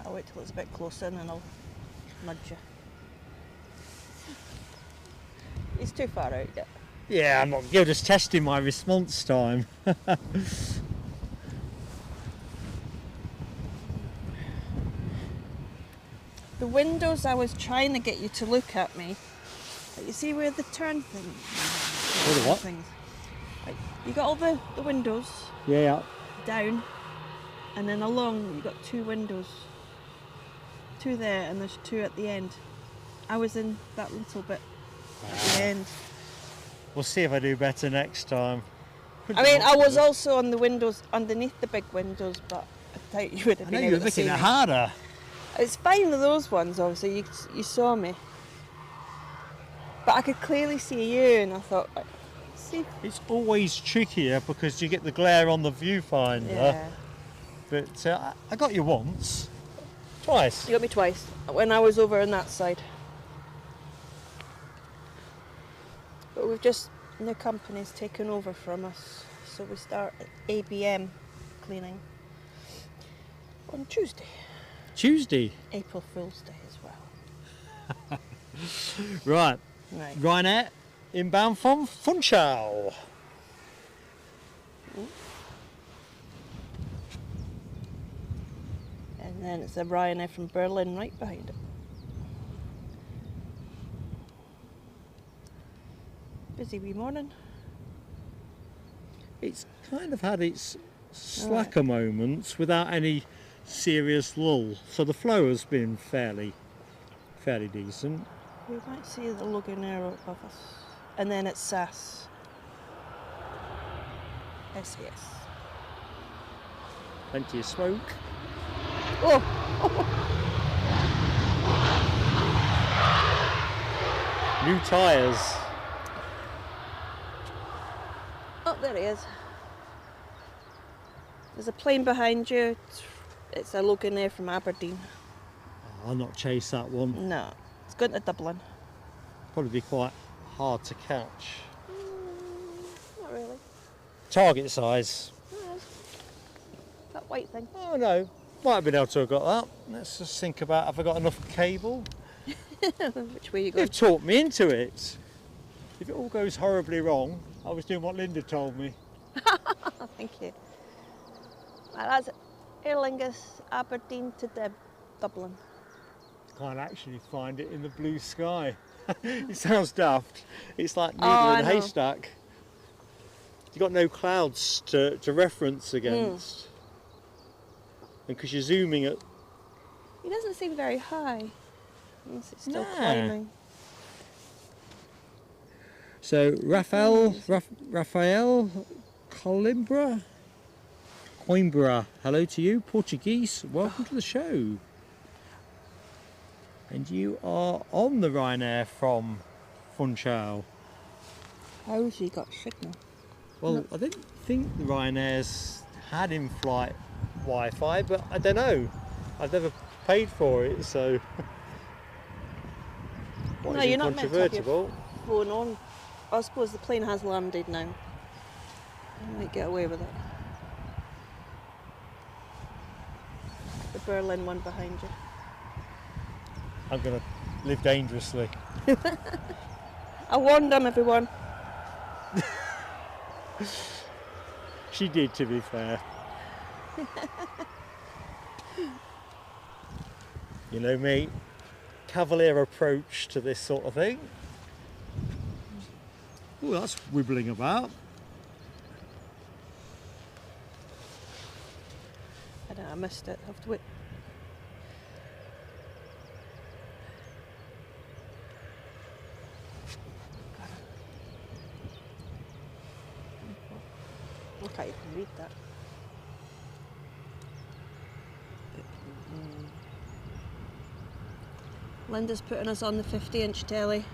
I'll wait till it's a bit closer and then I'll nudge you. He's too far out yet. Yeah, you're just testing my response time. The windows, I was trying to get you to look at me. But you see where the turn thing? Where the what? Things. Like, you got all the windows Yeah. down, and then along you got two windows. Two there, and there's two at the end. I was in that little bit at the end. We'll see if I do better next time. I mean, I was also on the windows underneath the big windows, but I doubt you would have been able to see me. I know you were making it harder. It's fine with those ones, obviously. You saw me, but I could clearly see you, and I thought, like, see. It's always trickier because you get the glare on the viewfinder. Yeah. But I got you once, twice. You got me twice when I was over on that side. But we've just, new company's taken over from us, so we start ABM cleaning on Tuesday. Tuesday? April Fool's Day as well. Right. Right. Ryanair inbound from Funchal. And then it's a Ryanair from Berlin right behind it. Busy wee morning. It's kind of had its slacker moments without any serious lull. So the flow has been fairly decent. We might see the Loganair above us. And then it's SAS. SAS. Plenty of smoke. Oh! New tyres. Oh, there he is. There's a plane behind you. It's a Loganair from Aberdeen. I'll not chase that one. No, it's going to Dublin. Probably be quite hard to catch. Not really. Target size. No, that white thing. Oh no, might have been able to have got that. Let's just think about, have I got enough cable? Which way are you going? You've talked me into it. If it all goes horribly wrong, I was doing what Linda told me. Thank you. Right, that's Aer Lingus, Aberdeen to Dublin. Can't actually find it in the blue sky. It sounds daft. It's like needle I in a know. haystack. You've got no clouds to reference against. Because you're zooming at... He doesn't seem very high. Unless it's still Nah. climbing. So Raphael Coimbra, hello to you, Portuguese, welcome to the show. And you are on the Ryanair from Funchal. How's he got signal? Well, I didn't think the Ryanair's had in-flight Wi-Fi, but I don't know. I've never paid for it, so... What No, is you're not meant to have your incontrovertible? phone on. I suppose the plane has landed now. You might get away with it. The Berlin one behind you. I'm going to live dangerously. I warned them, everyone. She did, to be fair. You know me, cavalier approach to this sort of thing. Oh, that's wibbling about. I don't know, I missed it. I have to wait. I can't even read that. Linda's putting us on the 50-inch telly.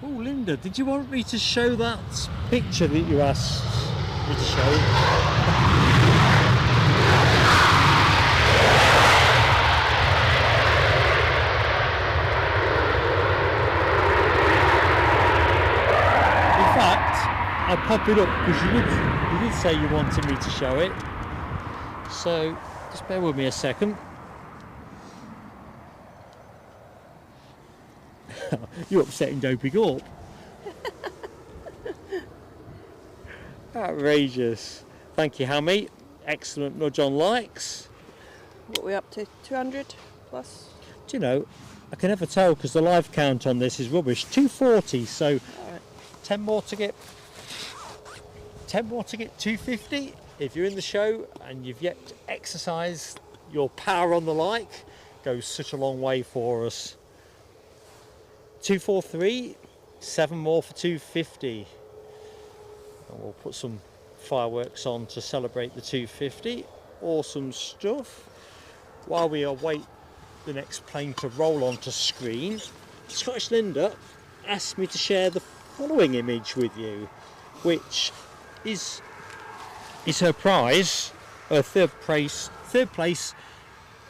Oh, Linda, did you want me to show that picture that you asked me to show? In fact, I'll pop it up because you did say you wanted me to show it. So just bear with me a second. You're upsetting Dopey Gorp. Outrageous. Thank you, Hammy. Excellent nudge on likes. What are we up to? 200 plus? Do you know, I can never tell because the live count on this is rubbish. 240, so Alright. 10 more to get 250. If you're in the show and you've yet to exercise your power on the like, goes such a long way for us. 243, 7 more for 250. And we'll put some fireworks on to celebrate the 250. Awesome stuff. While we await the next plane to roll onto screen, Scottish Linda asked me to share the following image with you, which is her prize, her third place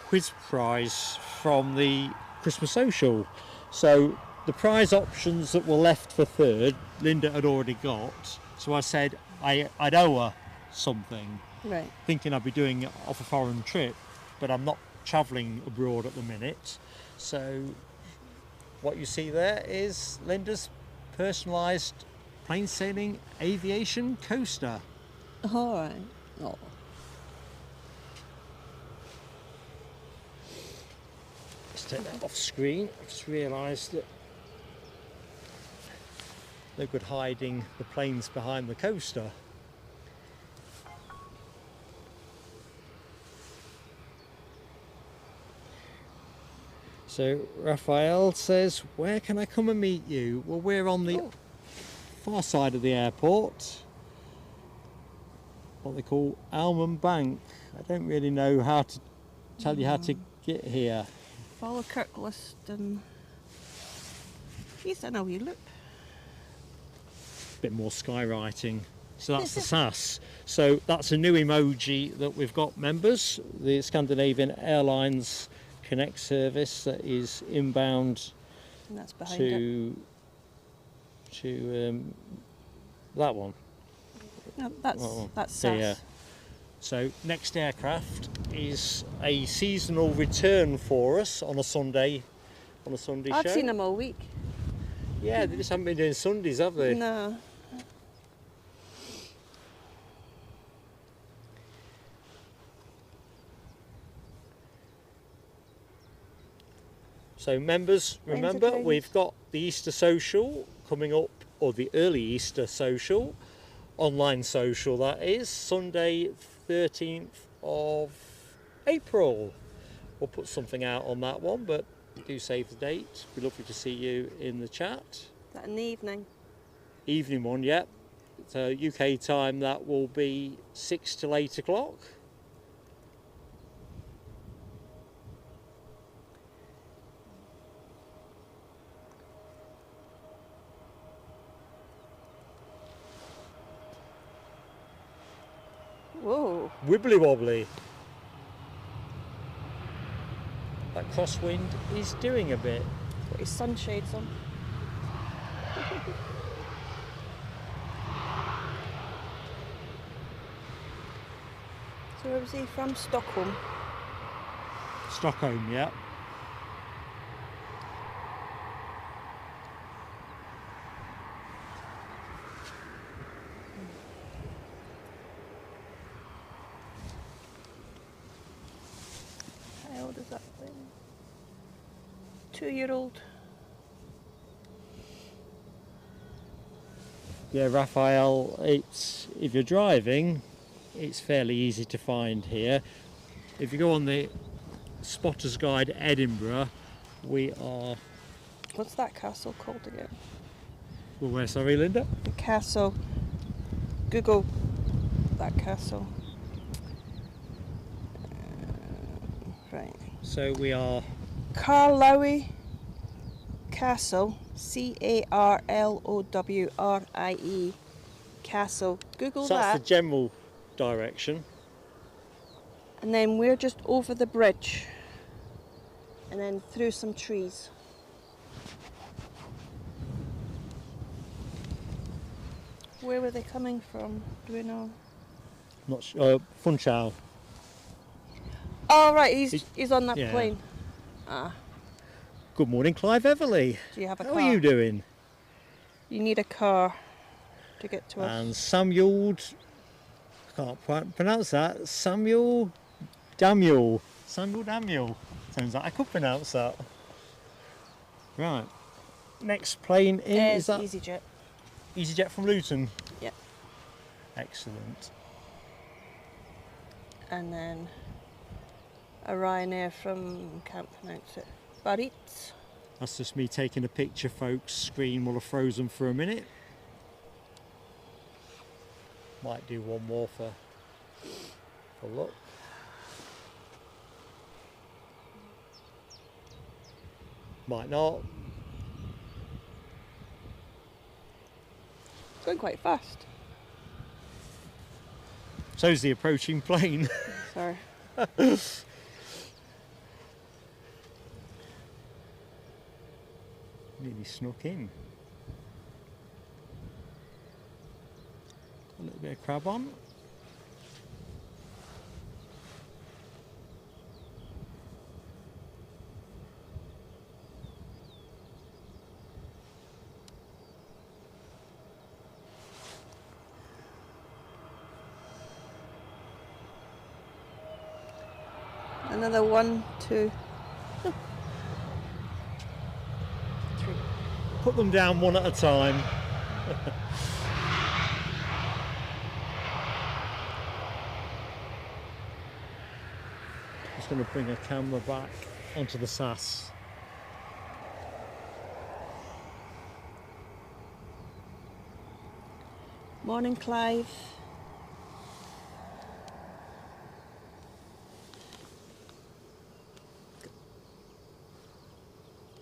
quiz prize from the Christmas social. So the prize options that were left for third, Linda had already got. So I said I'd owe her something, Right. thinking I'd be doing it off a foreign trip, but I'm not travelling abroad at the minute. So what you see there is Linda's personalised plain sailing aviation coaster. Alright. Oh. Let's take that off screen. I just realised that no good hiding the planes behind the coaster. So Raphael says, where can I come and meet you? Well, we're on the far side of the airport, what they call Almond Bank. I don't really know how to tell you how to get here. Follow Kirklist and he's done a wee loop. Bit more skywriting. So that's the SAS. So that's a new emoji that we've got members. The Scandinavian Airlines Connect service that is inbound And that's behind it. to that one. No, Well, that's SAS. yeah. So next aircraft is a seasonal return for us on a Sunday I've show. seen them all week. Yeah, they just haven't been doing Sundays, have they? No. So members, Planes are remember trains. we've got the Easter social coming up, or the early Easter social, online social that is, Sunday 13th of April. We'll put something out on that one, but do save the date. Be lovely to see you in the chat. Is that in the evening? Evening one, yeah. So UK time that will be 6 till 8 o'clock. Whoa. Wibbly wobbly. That crosswind is doing a bit. Got his sunshades on. So where was he from? Stockholm. Stockholm, yeah. How old is that thing? 2-year-old. Yeah, Raphael, it's, if you're driving, it's fairly easy to find here. If you go on the Spotter's Guide Edinburgh, we are... What's that castle called again? Well, where, sorry, Linda? The castle. Google that castle. Right. So we are... Carlowie Castle. Carlowrie Castle. Google So that's that. the general direction. And then we're just over the bridge. And then through some trees. Where were they coming from? Do we know? Not sure. Funchal. Oh right, He's- he's on that yeah. plane. Ah, Good morning, Clive Everly. do you have a How car? are you doing? You need a car to get to us. And Samuel, I can't pronounce that. Samuel Damiel. Sounds like I could pronounce that. Right. Next plane in, is that EasyJet. EasyJet from Luton? Yeah. Excellent. And then a Ryanair from, can't pronounce it, Biarritz. That's just me taking a picture, folks. Screen will have frozen for a minute. Might do one more for look. Might not. It's going quite fast. So's the approaching plane. Sorry. Nearly snuck in. A little bit of crab on. Another 1, 2, 3. Put them down one at a time. Just going to bring a camera back onto the SAS. Morning, Clive.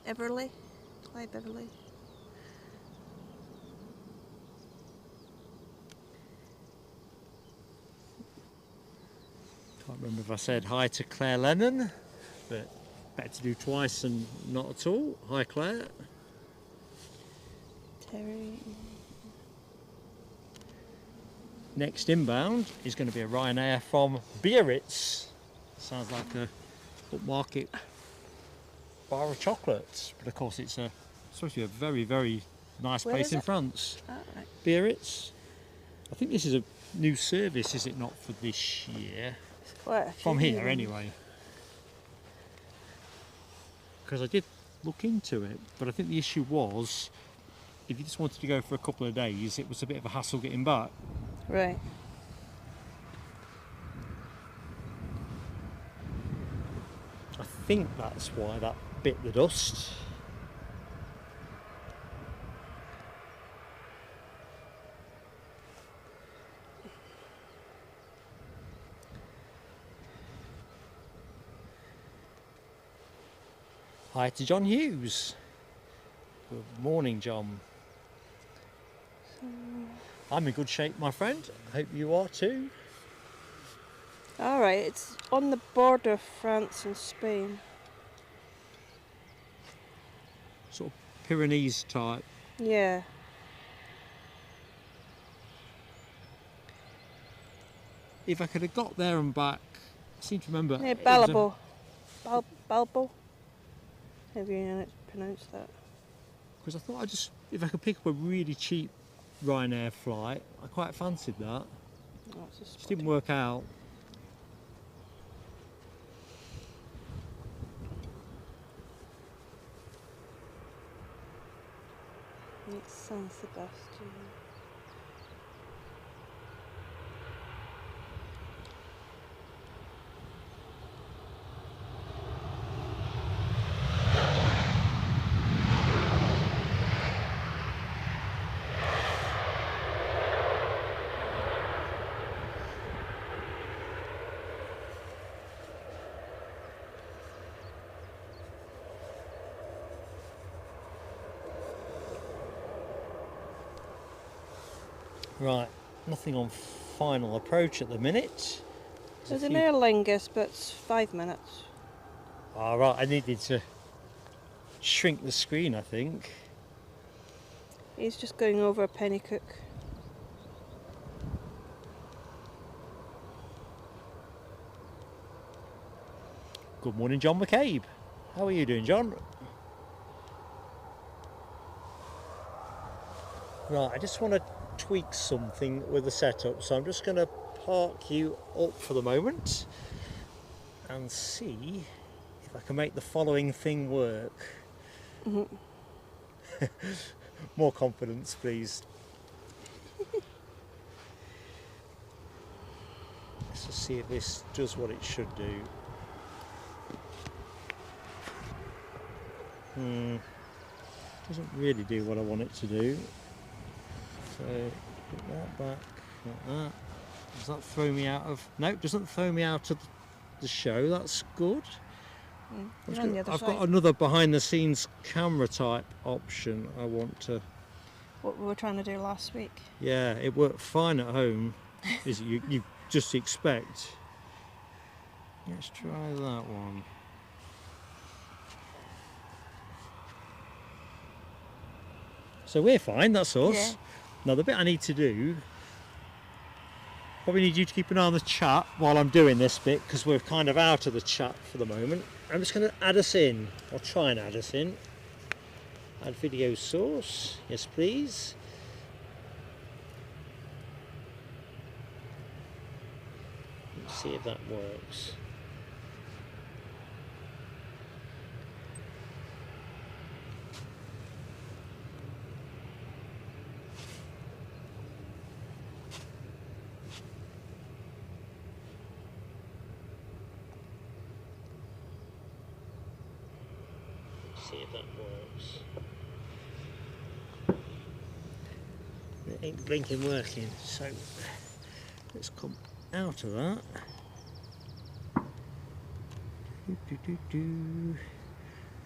Everly? Clive Everly. Can't remember if I said hi to Claire Lennon, but better to do twice than not at all. Hi Claire. Terry. Next inbound is going to be a Ryanair from Biarritz. Sounds like a upmarket bar of chocolates, but of course it's a supposed to be a very, very nice Where place is in it? France. Oh, right. Biarritz. I think this is a new service, is it not, for this year? Quite a From few here, ones. anyway. Because I did look into it, but I think the issue was, if you just wanted to go for a couple of days, it was a bit of a hassle getting back. Right. I think that's why that bit the dust. Hi to John Hughes. Good morning, John. I'm in good shape, my friend. Hope you are too. All right, it's on the border of France and Spain. Sort of Pyrenees type. Yeah. If I could have got there and back, I seem to remember. Near it was a- Balbo. Balbo? Have you pronounced that? Because I thought if I could pick up a really cheap Ryanair flight, I quite fancied that. Oh, it's a Just spot. didn't work out. It's San Sebastian. Right, nothing on final approach at the minute. There's an Aer Lingus, but it's 5 minutes. All right, I needed to shrink the screen, I think. He's just going over a Pennycook. Good morning, John McCabe. How are you doing, John? Right, I just want to tweak something with the setup, so I'm just going to park you up for the moment and see if I can make the following thing work. More confidence, please. Let's just see if this does what it should do. Doesn't really do what I want it to do. So put that back like that. Does that throw me out of? No, it doesn't throw me out of the show. That's good. You're on the other I've side. got another behind the scenes camera type option I want to. What we were trying to do last week. Yeah, it worked fine at home, as you just expect. Let's try that one. So we're fine, that's us. Yeah. Now the bit I need to do, probably need you to keep an eye on the chat while I'm doing this bit, because we're kind of out of the chat for the moment. I'm just going to add us in, or try and add us in. Add video source, yes please. Let's see if that works. See if that works. It ain't blinking working, so let's come out of that.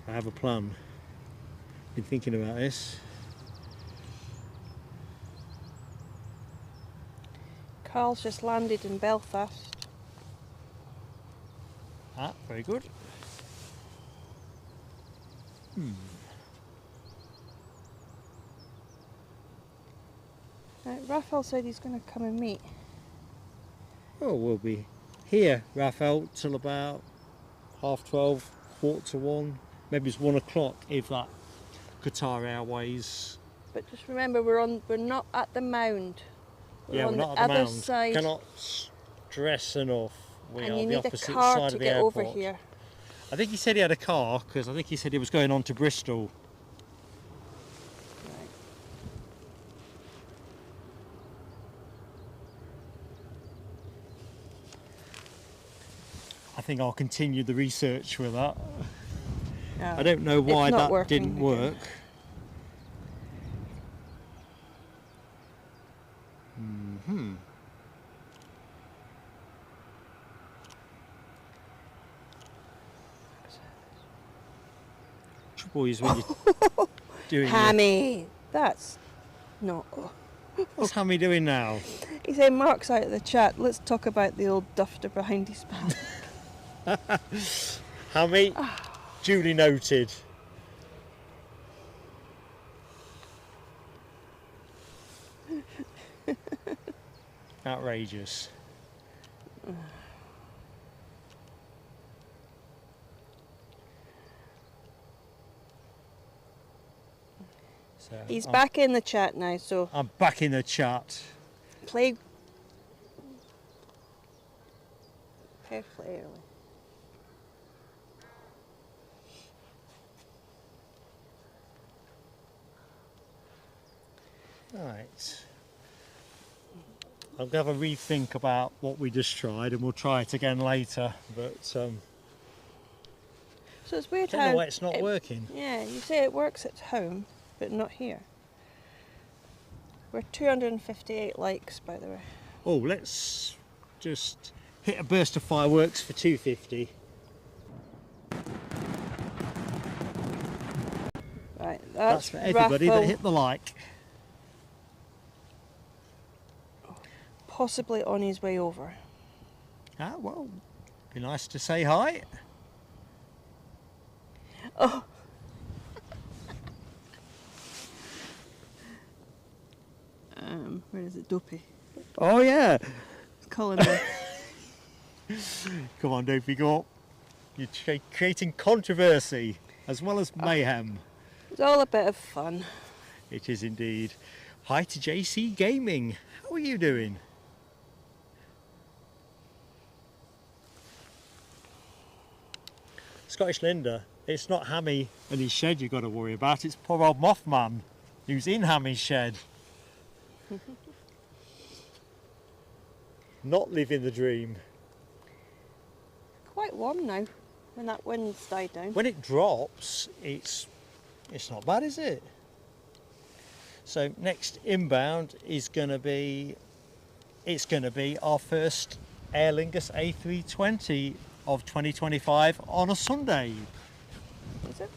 I have a plan. Been thinking about this. Carl's just landed in Belfast. Ah, very good. Right, Raphael said he's going to come and meet. Oh, we'll be here, Raphael, till about 12:30, 1:45, maybe it's 1 o'clock, if that. Qatar Airways. But just remember, we're not at the mound. We're on we're not the at the other mound. side. Cannot stress enough. We And are you the need a opposite car side to of the get airport. over here. I think he said he had a car because I think he said he was going on to Bristol. Right. I think I'll continue the research with that. Yeah. I don't know why It's not that working didn't again. work. Trouble is when you're doing Hammy! That's not... What's Hammy doing now? He said Mark's out of the chat. Let's talk about the old dufter behind his back. Hammy, duly noted. Outrageous. So He's back in the chat now, so I'm back in the chat. play carefully early. Right. I'm going to have a rethink about what we just tried and we'll try it again later. But So it's weird I don't know how why it's not working. Yeah, you say it works at home, but not here. We're 258 likes, by the way. Oh, let's just hit a burst of fireworks for 250. Right, That's for everybody that hit the like. Possibly on his way over. Ah, well, be nice to say hi. Oh. Where is it? Dopey. Oh, yeah. Calling me. Come on, Dopey, go up. You're creating controversy as well as mayhem. It's all a bit of fun. It is indeed. Hi to JC Gaming. How are you doing? Scottish Linda, it's not Hammy and his shed you've got to worry about, it's poor old Mothman who's in Hammy's shed. Not living the dream. Quite warm now when that wind's died down. When it drops, it's not bad, is it? So next inbound is going to be our first Aer Lingus A320 of 2025 on a Sunday. Is it?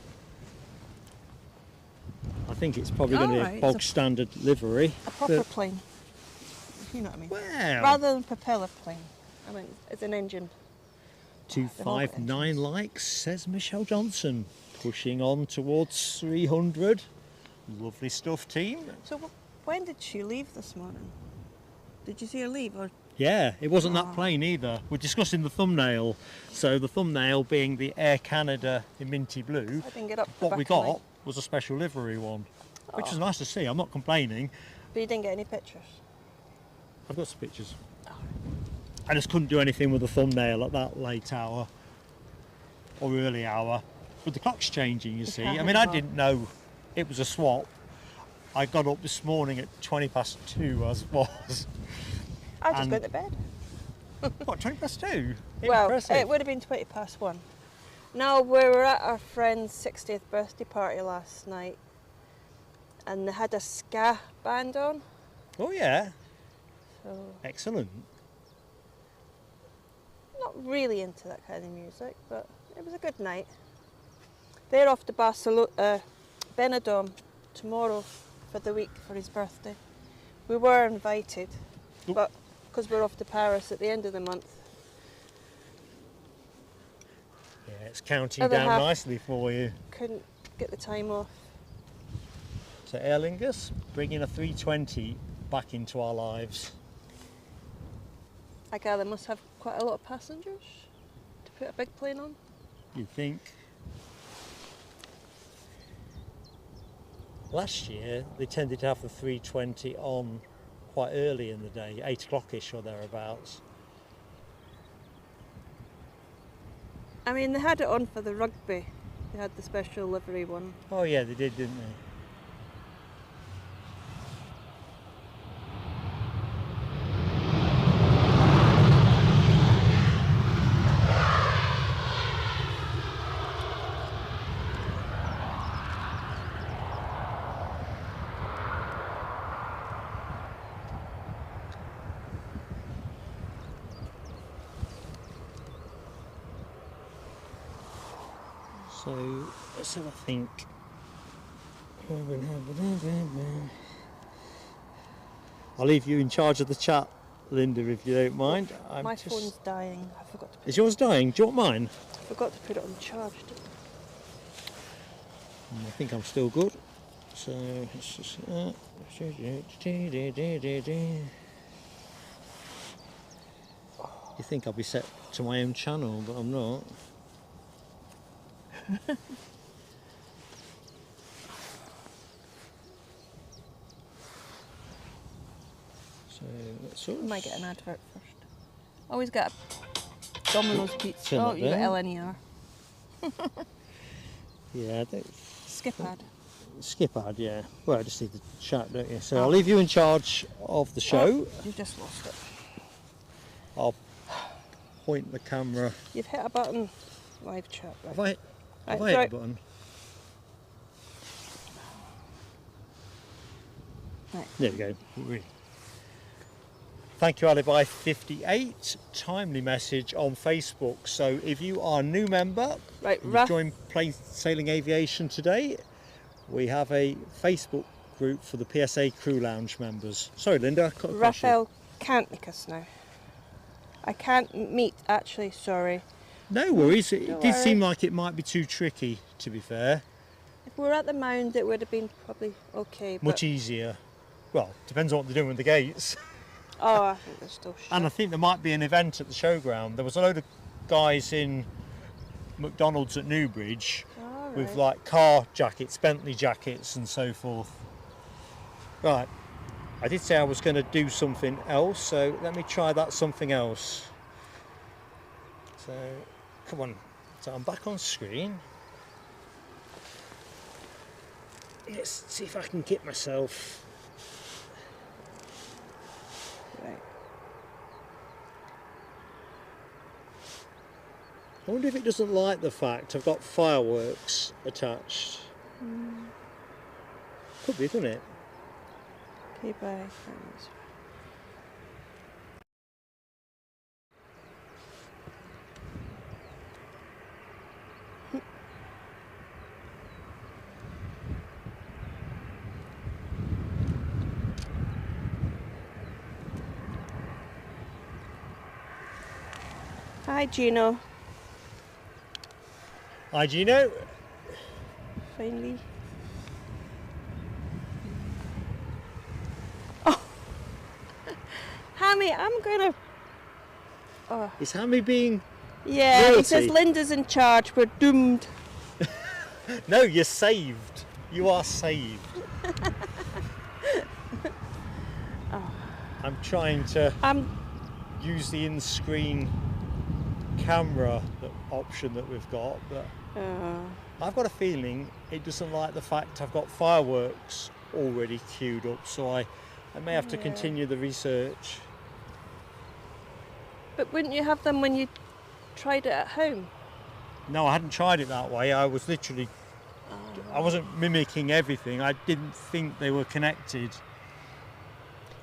I think it's probably going to be a Alright, bog it's standard livery. A proper but- plane. You know what I mean? Well, Rather than propeller plane. I mean, it's an engine. 259 likes, says Michelle Johnson. Pushing on towards 300. Lovely stuff, team. So when did she leave this morning? Did you see her leave? Or Yeah, it wasn't that plane either. We're discussing the thumbnail. So the thumbnail being the Air Canada in minty blue. I didn't get up. What we got was a special livery one, which was nice to see. I'm not complaining. But you didn't get any pictures. I've got some pictures. I just couldn't do anything with the thumbnail at that late hour or early hour. But the clock's changing, you see. I mean, I didn't know it was a swap. I got up this morning at 2:20 as it was. I just And- went to bed. What, 2:20? Well, Impressive. it would have been 1:20. No, we were at our friend's 60th birthday party last night and they had a ska band on. Oh yeah, So, excellent. not really into that kind of music, but it was a good night. They're off to Barcelona, Benidorm tomorrow for the week for his birthday. We were invited, Oop. but because we're off to Paris at the end of the month. Yeah, it's counting Other down half- nicely for you. Couldn't get the time off. So Aer Lingus, bringing a 320 back into our lives. I gather must have quite a lot of passengers to put a big plane on. You'd think. last year they tended to have the 320 on quite early in the day, 8 o'clock-ish or thereabouts. I mean, they had it on for the rugby. They had the special livery one. Oh yeah, they did, didn't they? So let's have a think. I'll leave you in charge of the chat, Linda, if you don't mind. My phone's dying. I forgot to put Is yours dying? Do you want mine? I forgot to put it on charge. I think I'm still good. So it's just you think I'll be set to my own channel, but I'm not. So let's We might get an advert first. Always get a Domino's pizza. Turn Oh, that you got down. LNER. Yeah, I don't Skip ad. skip ad, yeah. Well, I just need to chat, don't you? So I'll leave you in charge of the show. Oh, you've just lost it. I'll point the camera. You've hit a button. Live chat. Right. Have I Right, hit right. the button? Right. There we go. Thank you, Alibi58. Timely message on Facebook. So if you are a new member, Right, you've joined Plain Sailing Aviation today, we have a Facebook group for the PSA Crew Lounge members. Sorry, Linda, I cut across you. Raphael can't make us now. I can't meet, actually, sorry. No worries, it Don't did worry. seem like it might be too tricky, to be fair. If we were at the mound, it would have been probably okay. But, Much easier. Well, depends on what they're doing with the gates. oh, I think they're still shut. And I think there might be an event at the showground. There was a load of guys in McDonald's at Newbridge All with right. like car jackets, Bentley jackets and so forth. Right, I did say I was going to do something else, so let me try that something else. So, come on. So I'm back on screen. Let's see if I can get myself. Right. I wonder if it doesn't like the fact I've got fireworks attached. Could be, couldn't it? Okay, bye. Thanks. Hi, Gino. Hi, Gino. Finally. Oh, Hammy, I'm gonna. Oh, Is Hammy being... yeah. He says Royalty. Linda's in charge. We're doomed. No, you're saved. You are saved. I'm trying to I'm. use the in-screen camera option that we've got, but I've got a feeling it doesn't like the fact I've got fireworks already queued up, so I may have to Yeah. continue the research. But wouldn't you have them when you tried it at home? No, I hadn't tried it that way. I was literally, I wasn't mimicking everything. I didn't think they were connected.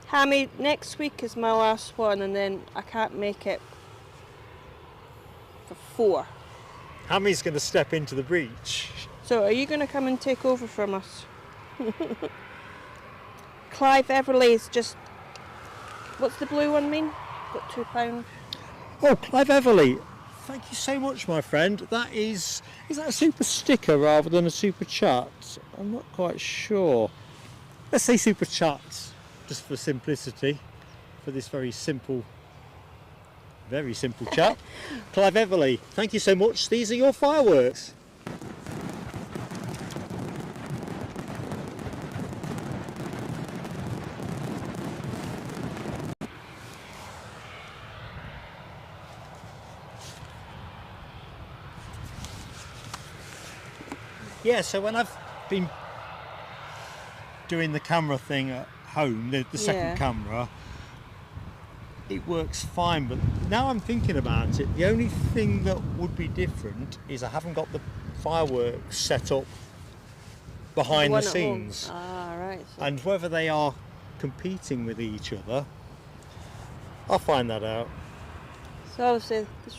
Hammy, next week is my last one, and then I can't make it for 4. Hammy's going to step into the breach. So, are you going to come and take over from us? Clive Everly's just. What's the blue one mean? Got £2. Oh, Clive Everly, thank you so much, my friend. That is that a super sticker rather than a super chat? I'm not quite sure. Let's say super chat, just for simplicity, for this very simple chat. Clive Everly, thank you so much. These are your fireworks. Yeah, so when I've been doing the camera thing at home, the second camera, it works fine, but now I'm thinking about it, the only thing that would be different is I haven't got the fireworks set up behind the scenes. Ah, right. So. And whether they are competing with each other, I'll find that out. So obviously this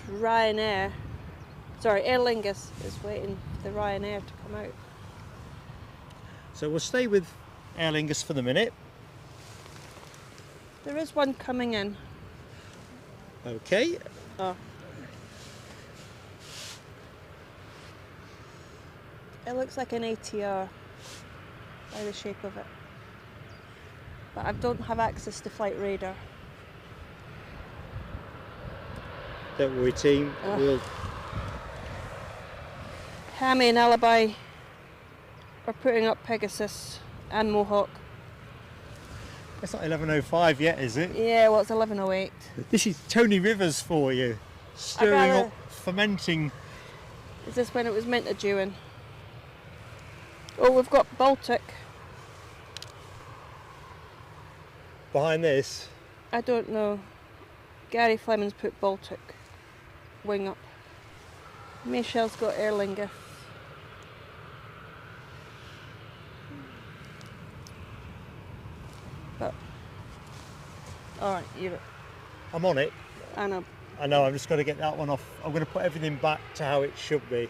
Air Lingus is waiting for the Ryanair to come out. So we'll stay with Aer Lingus for the minute. There is one coming in. Okay. Oh. It looks like an ATR by the shape of it. But I don't have access to flight radar. Don't worry, team. We'll... Hammy and Alibi are putting up Pegasus and Mohawk. It's not 11:05 yet, is it? Yeah, well, it's 11:08. This is Tony Rivers for you. Stirring up, fermenting. Is this when it was meant to due in? Oh, we've got Baltic. Behind this? I don't know. Gary Fleming's put Baltic. Wing up. Michelle's got Aer Lingus. But, alright, you're it. I'm on it. I know. I know, I'm just going to get that one off. I'm going to put everything back to how it should be.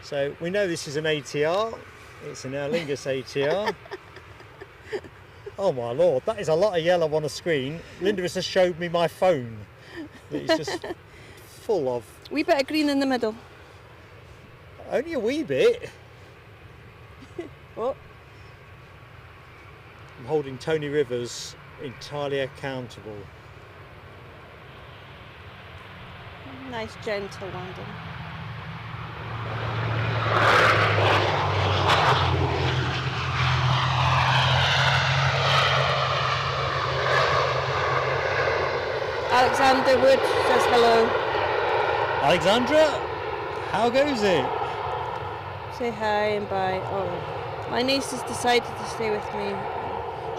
So, we know this is an ATR. It's an Aer Lingus ATR. Oh my lord, that is a lot of yellow on a screen. Linda has just showed me my phone. It's just full of... Wee bit of green in the middle. Only a wee bit. What? I'm holding Tony Rivers entirely accountable. Nice gentle landing. Alexander Wood says hello. Alexandra, how goes it? Say hi and bye. Oh, my niece has decided to stay with me.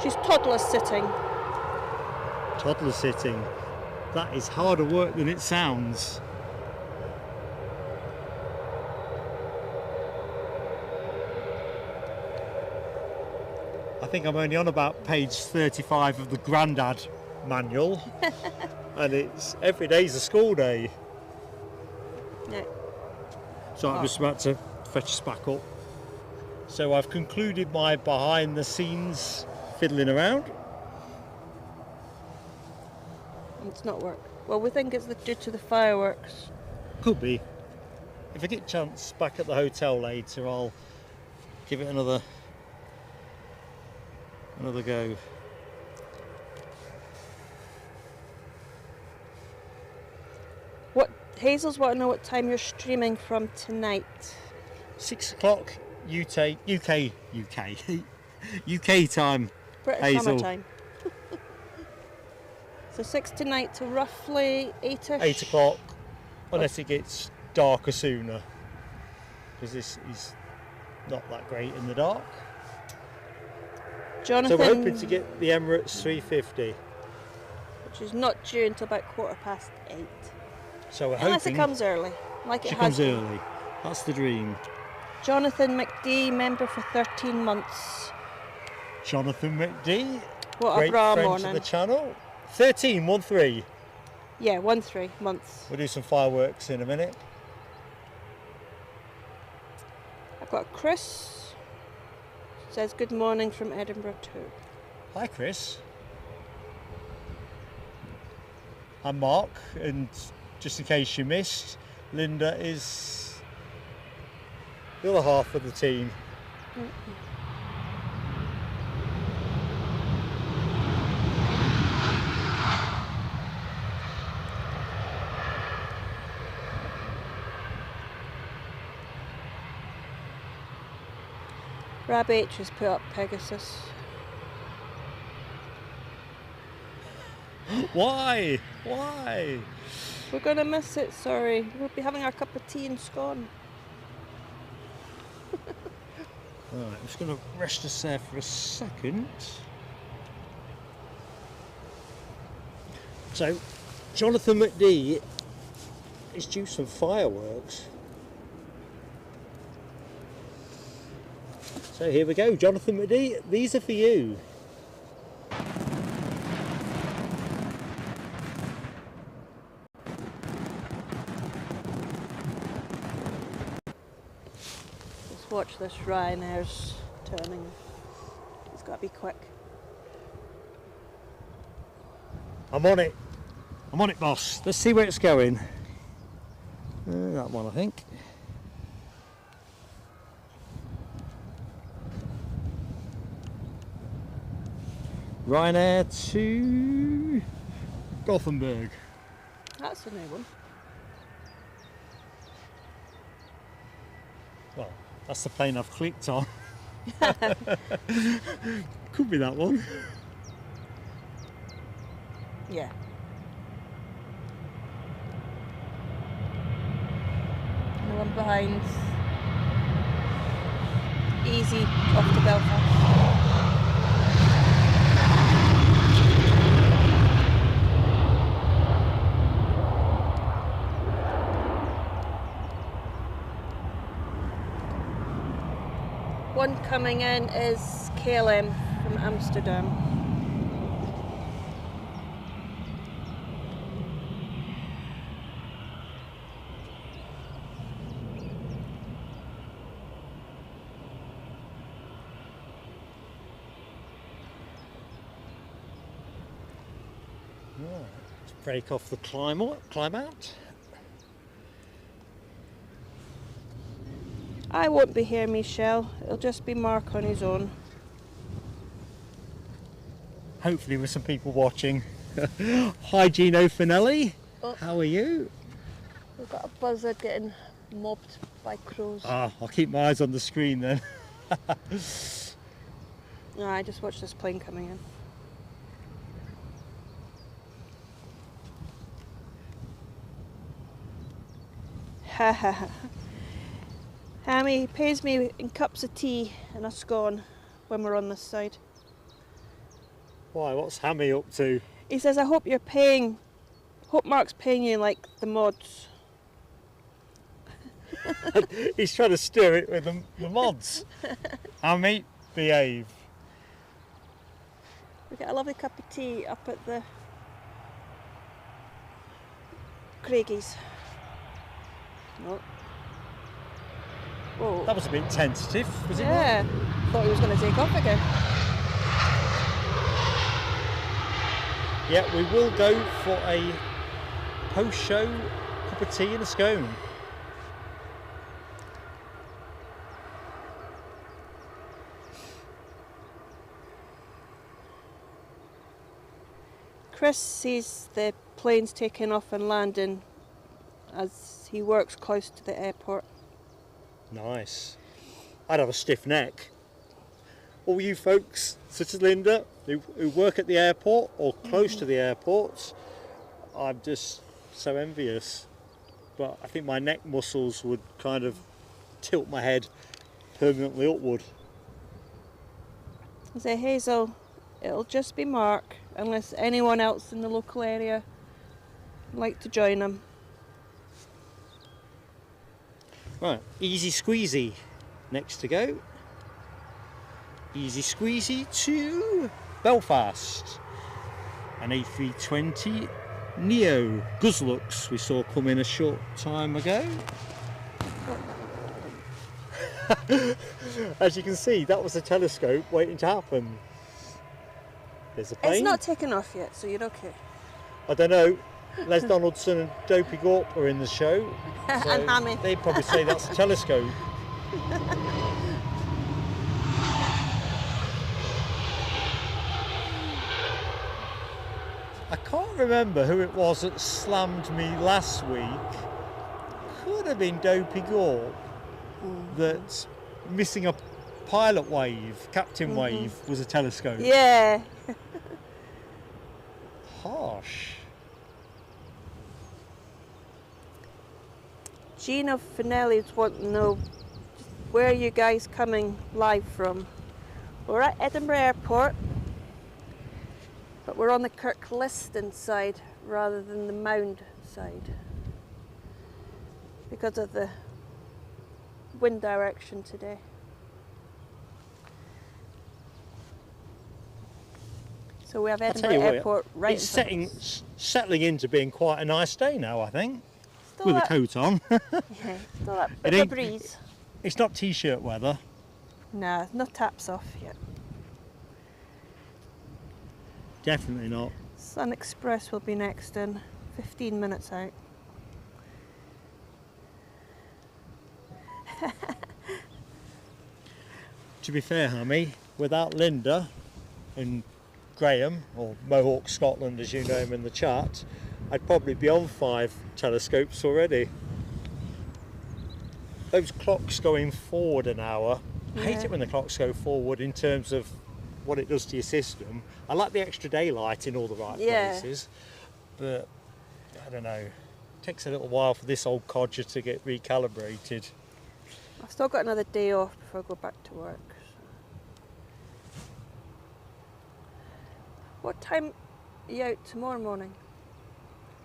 She's toddler sitting. Toddler sitting. That is harder work than it sounds. I think I'm only on about page 35 of the Grandad manual. And it's every day's a school day. Yeah. So I'm just about to fetch us back up. So I've concluded my behind the scenes fiddling around. It's not work. Well, we think it's due to the fireworks. Could be. If I get a chance back at the hotel later, I'll give it another go. What Hazel's want to know what time you're streaming from tonight. 6 o'clock UK time. British Hazel. summertime. So 6 tonight to roughly 8ish. 8 o'clock, unless it gets darker sooner, because this is not that great in the dark. Jonathan, So we're hoping to get the Emirates 350. which is not due until about 8:15. So we're Unless hoping it comes early, like it she has comes been. early. That's the dream. Jonathan McD, member for 13 months. Jonathan McD, What a great bra friend morning. to the channel. 13. Yeah, 13 months. We'll do some fireworks in a minute. I've got Chris. Says good morning from Edinburgh too. Hi Chris. I'm Mark, and just in case you missed, Linda is the other half of the team. Rab H has put up Pegasus. Why? Why? We're going to miss it, sorry. We'll be having our cup of tea and scone. Right, I'm just going to rest us there for a second. So, Jonathan McD is due some fireworks. So here we go, Jonathan McD, these are for you. Let's watch this Ryanair's turning. It's got to be quick. I'm on it, boss. Let's see where it's going. That one, I think. Ryanair to Gothenburg. That's a new one. Well, that's the plane I've clicked on. Could be that one. Yeah. The one behind. Easy off to Belfast. One coming in is KLM from Amsterdam. Right, let's break off the climb out. I won't be here, Michelle. It'll just be Mark on his own. Hopefully with some people watching. Hi Gino Finelli, Oh. how are you? We've got a buzzard getting mobbed by crows. I'll keep my eyes on the screen then. No, I just watched this plane coming in. Ha ha ha. Hammy pays me in cups of tea and a scone when we're on this side. Why, what's Hammy up to? He says, I hope Mark's paying you like the mods. He's trying to steer it with the mods. Hammy, behave. We get a lovely cup of tea up at the Craigie's. No. Oh. That was a bit tentative, was it? Yeah. Thought he was going to take off again. Yeah, we will go for a post-show cup of tea and a scone. Chris sees the planes taking off and landing as he works close to the airport. Nice. I'd have a stiff neck. All you folks, such as Linda, who work at the airport or close to the airports, I'm just so envious. But I think my neck muscles would kind of tilt my head permanently upward. I say, Hazel, it'll just be Mark, unless anyone else in the local area would like to join him. Right, easy squeezy. Next to go. Easy squeezy to Belfast. An A320 Neo Guzlux we saw come in a short time ago. As you can see, that was a telescope waiting to happen. There's a plane. It's not taken off yet, so you're okay. I don't know. Les Donaldson and Dopey Gorp are in the show. So And Hammy. they'd probably say that's a telescope. I can't remember who it was that slammed me last week. Could have been Dopey Gorp. That missing a pilot wave, captain wave, was a telescope. Yeah. Harsh. Gina Finelli's wanting to know, where are you guys coming live from? We're at Edinburgh Airport, but we're on the Kirkliston side rather than the Mound side because of the wind direction today. So we have Edinburgh Airport right. It's settling into being quite a nice day now, I think, still with a coat on. Yeah, still that bit of breeze. It's not t-shirt weather. No, no taps off yet. Definitely not. Sun Express will be next in 15 minutes out. To be fair, Hammy, without Linda and Graham, or Mohawk Scotland as you know him in the chat, I'd probably be on 5 telescopes already. Those clocks going forward an hour, I hate it when the clocks go forward in terms of what it does to your system. I like the extra daylight in all the right places, but I don't know, it takes a little while for this old codger to get recalibrated. I've still got another day off before I go back to work. What time are you out tomorrow morning?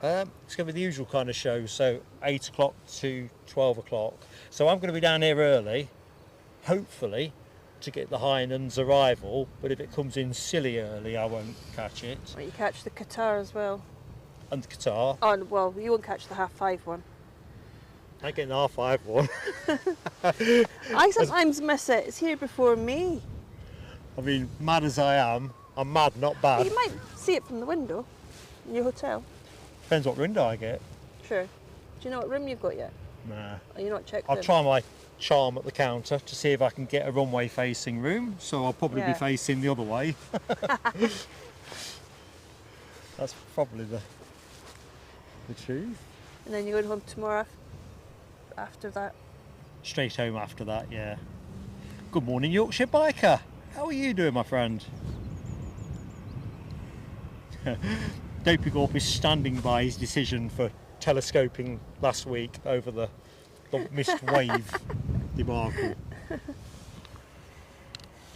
It's going to be the usual kind of show, so 8 o'clock to 12 o'clock. So I'm going to be down here early, hopefully, to get the Heinen's arrival, but if it comes in silly early, I won't catch it. Well, you catch the Qatar as well. And the Qatar. Oh, well, you won't catch the 5:30 one. I get an R5 one. I sometimes miss it. It's here before me. I mean, mad as I am, I'm mad, not bad. You might see it from the window in your hotel. Depends what window I get. Sure. Do you know what room you've got yet? Nah. Are you not checked I'll in? try my charm at the counter to see if I can get a runway facing room, so I'll probably be facing the other way. That's probably the truth. And then you're going home tomorrow after that? Straight home after that, yeah. Good morning, Yorkshire Biker. How are you doing, my friend? Dopey Gorp is standing by his decision for telescoping last week over the missed wave debacle.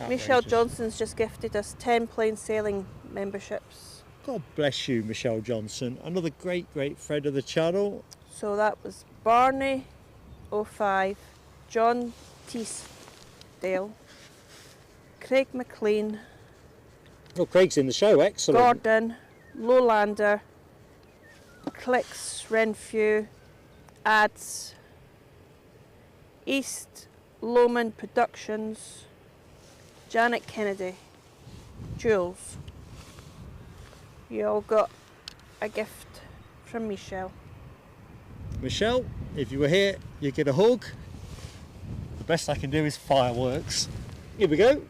Michelle Johnson's just gifted us 10 plain sailing memberships. God bless you, Michelle Johnson. Another great friend of the channel. So that was Barney 05, John Teasdale, Craig McLean. Oh, Craig's in the show, excellent. Gordon, Lowlander, Clicks Renfrew, Ads, East Lomond Productions, Janet Kennedy, Jules. You all got a gift from Michelle. Michelle, if you were here, you get a hug. The best I can do is fireworks. Here we go.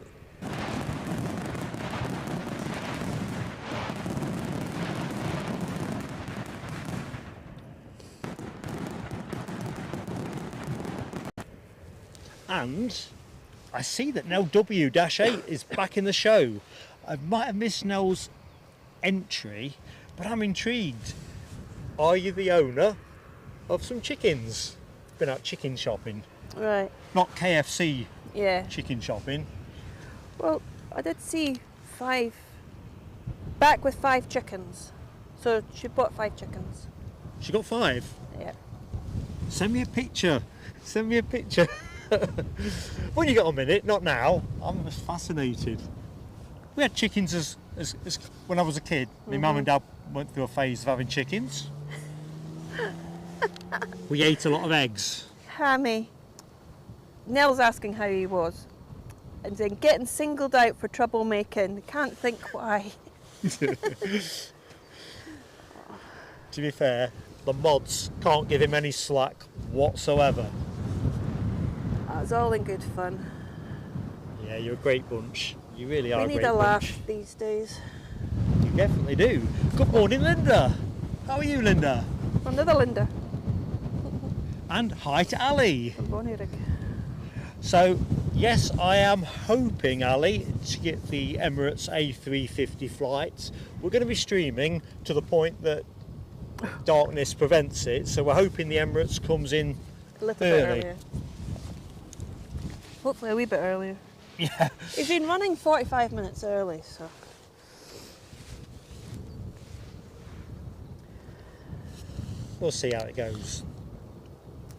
And I see that Nell W-8 is back in the show. I might have missed Nell's entry, but I'm intrigued. Are you the owner of some chickens? Been out chicken shopping. Right. Not KFC Yeah. chicken shopping. Well, I did see 5, back with 5 chickens. So she bought 5 chickens. She got 5? Yeah. Send me a picture. Send me a picture. When you got a minute, not now. I'm just fascinated. We had chickens as when I was a kid. My mum and dad went through a phase of having chickens. We ate a lot of eggs. Hammy. Nell's asking how he was. And saying, getting singled out for troublemaking. Can't think why. To be fair, the mods can't give him any slack whatsoever. That's all in good fun. Yeah, you're a great bunch. You really are a We great need a bunch. laugh these days. You definitely do. Good morning, Linda. How are you, Linda? Another Linda. And hi to Ali. From Bonnierig. So, yes, I am hoping, Ali, to get the Emirates A350 flight. We're going to be streaming to the point that darkness prevents it, so we're hoping the Emirates comes in A little bit early. earlier. Hopefully a wee bit earlier. Yeah. He's been running 45 minutes early, so. We'll see how it goes.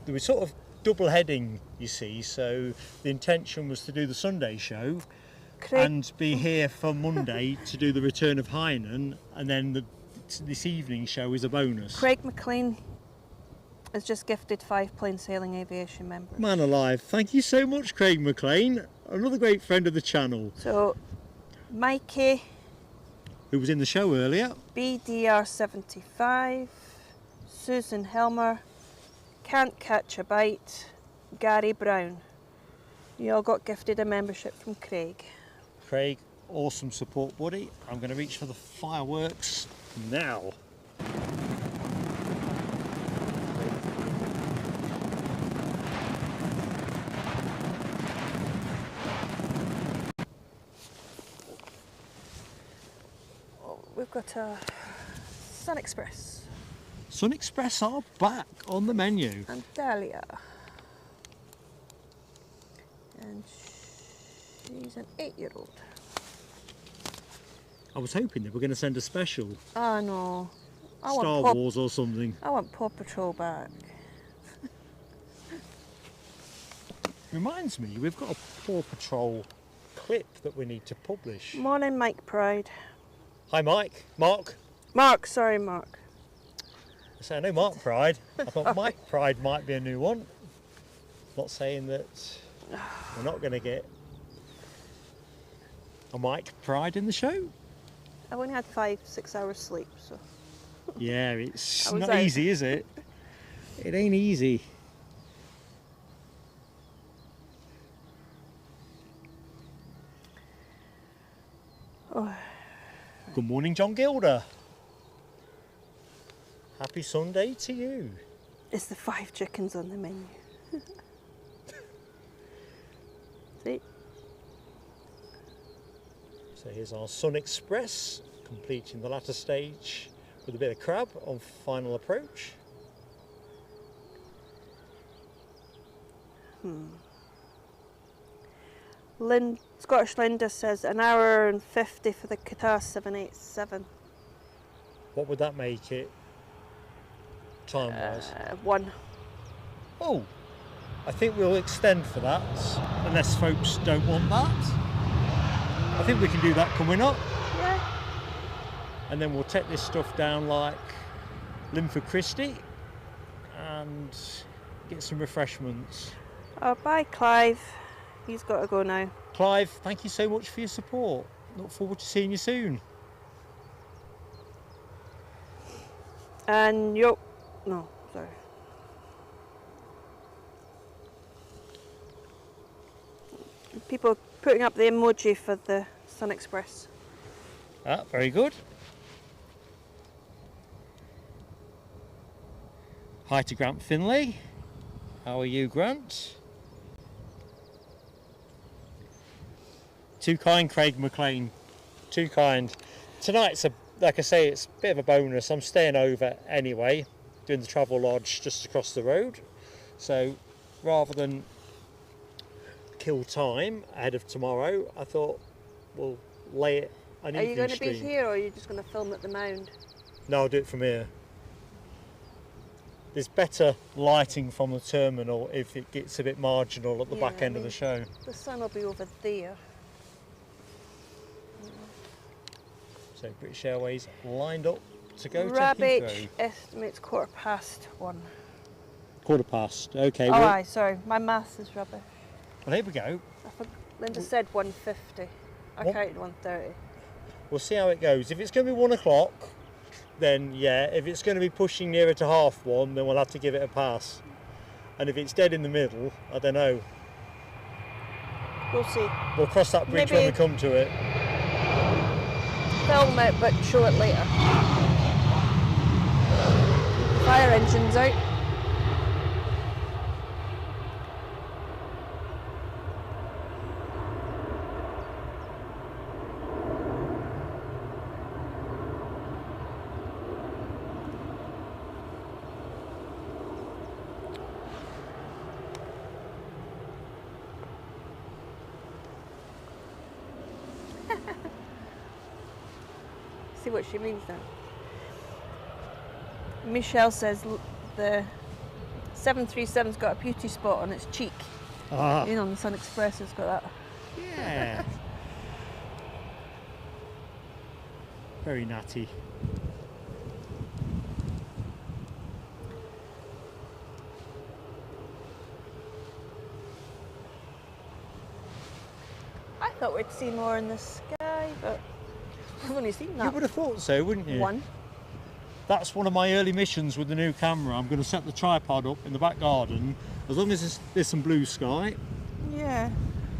There was sort of double heading, you see, so the intention was to do the Sunday show Craig, and be here for Monday to do the return of Hainan, and then this evening show is a bonus. Craig McLean has just gifted 5 plain sailing aviation members. Man alive, thank you so much, Craig McLean, another great friend of the channel. So, Mikey, Who was in the show earlier. BDR75, Susan Helmer, Can't Catch a Bite, Gary Brown. You all got gifted a membership from Craig. Craig, awesome support, buddy. I'm going to reach for the fireworks now. Oh, we've got a Sun Express Sun Express are back on the menu. and Dahlia. And she's an 8-year-old. I was hoping they were going to send a special, Oh no. I Star want Wars or something. I want Paw Patrol back. Reminds me, we've got a Paw Patrol clip that we need to publish. Morning, Mike Pride. Hi, Mike. Mark. Mark, sorry, Mark. I say I know Mark Pride. I thought Mike Pride might be a new one. Not saying that we're not going to get a Mike Pride in the show. I've only had 5-6 hours sleep, so. Yeah, it's I was not out. easy, is it? It ain't easy. Oh, Good morning, John Gilder. Happy Sunday to you. it's the 5 chickens on the menu. See? So here's our Sun Express, completing the latter stage with a bit of crab on final approach. Scottish Linda says 1 hour and 50 for the Qatar 787. What would that make it time-wise? 1. Oh, I think we'll extend for that, unless folks don't want that. I think we can do that coming up, Yeah. and then we'll take this stuff down like Linford Christie and get some refreshments. Oh, bye, Clive. He's got to go now. Clive, thank you so much for your support. Look forward to seeing you soon. And no, sorry. People putting up the emoji for the Sun Express. Ah, very good. Hi to Grant Finlay. How are you, Grant? Too kind, Craig McLean. Too kind. Tonight's like I say, it's a bit of a bonus. I'm staying over anyway, doing the travel lodge just across the road. So rather than kill time ahead of tomorrow, I thought we'll lay it an Are you evening going to be stream. here or are you just going to film at the mound? No, I'll do it from here. There's better lighting from the terminal if it gets a bit marginal at the Yeah, back end I of the mean, show. The sun will be over there. So British Airways lined up to go to Rabbit Heathrow. estimates 1:15. 1:15. Okay. Oh, Well, aye, sorry, my maths is rubbish. well, here we go. Linda said 1:50. I What? counted 1:30. We'll see how it goes. If it's going to be 1 o'clock, then yeah. If it's going to be pushing nearer to 1:30, then we'll have to give it a pass. And if it's dead in the middle, I don't know. We'll see. We'll cross that bridge when we Maybe- come to it. Film it, but show it later. Fire engine's out. see what she means now. Michelle says the 737's got a beauty spot on its cheek. Ah. You know, the Sun Express has got that. Yeah. Very natty. I thought we'd see more in the sky, but we've only seen that. You would have thought so, wouldn't you? One. That's one of my early missions with the new camera. I'm going to set the tripod up in the back garden. As long as there's some blue sky, Yeah.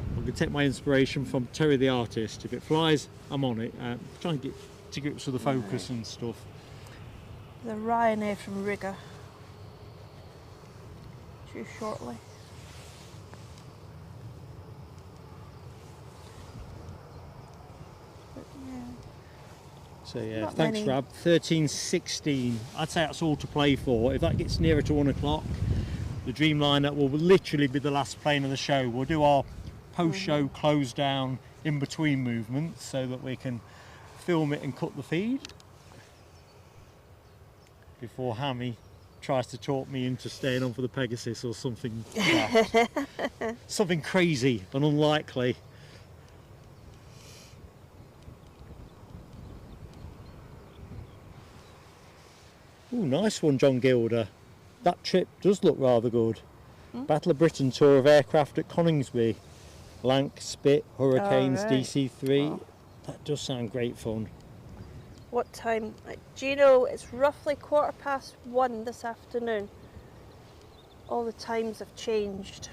I'm going to take my inspiration from Terry the artist. If it flies, I'm on it. Try and get to grips with the focus and stuff. The Ryanair from Riga. Due shortly. But yeah. So yeah, Not thanks many. Rab. 13:16. I'd say that's all to play for. If that gets nearer to 1 o'clock, the Dreamliner will literally be the last plane of the show. We'll do our post-show close down in between movements so that we can film it and cut the feed before Hammy tries to talk me into staying on for the Pegasus or something daft. Something crazy and unlikely. Ooh, nice one, John Gilder. That trip does look rather good. Battle of Britain tour of aircraft at Coningsby. Lanc, Spit, Hurricanes, Oh, right. DC-3. Oh. That does sound great fun. What time? Do you know it's roughly 1:15 this afternoon? All the times have changed.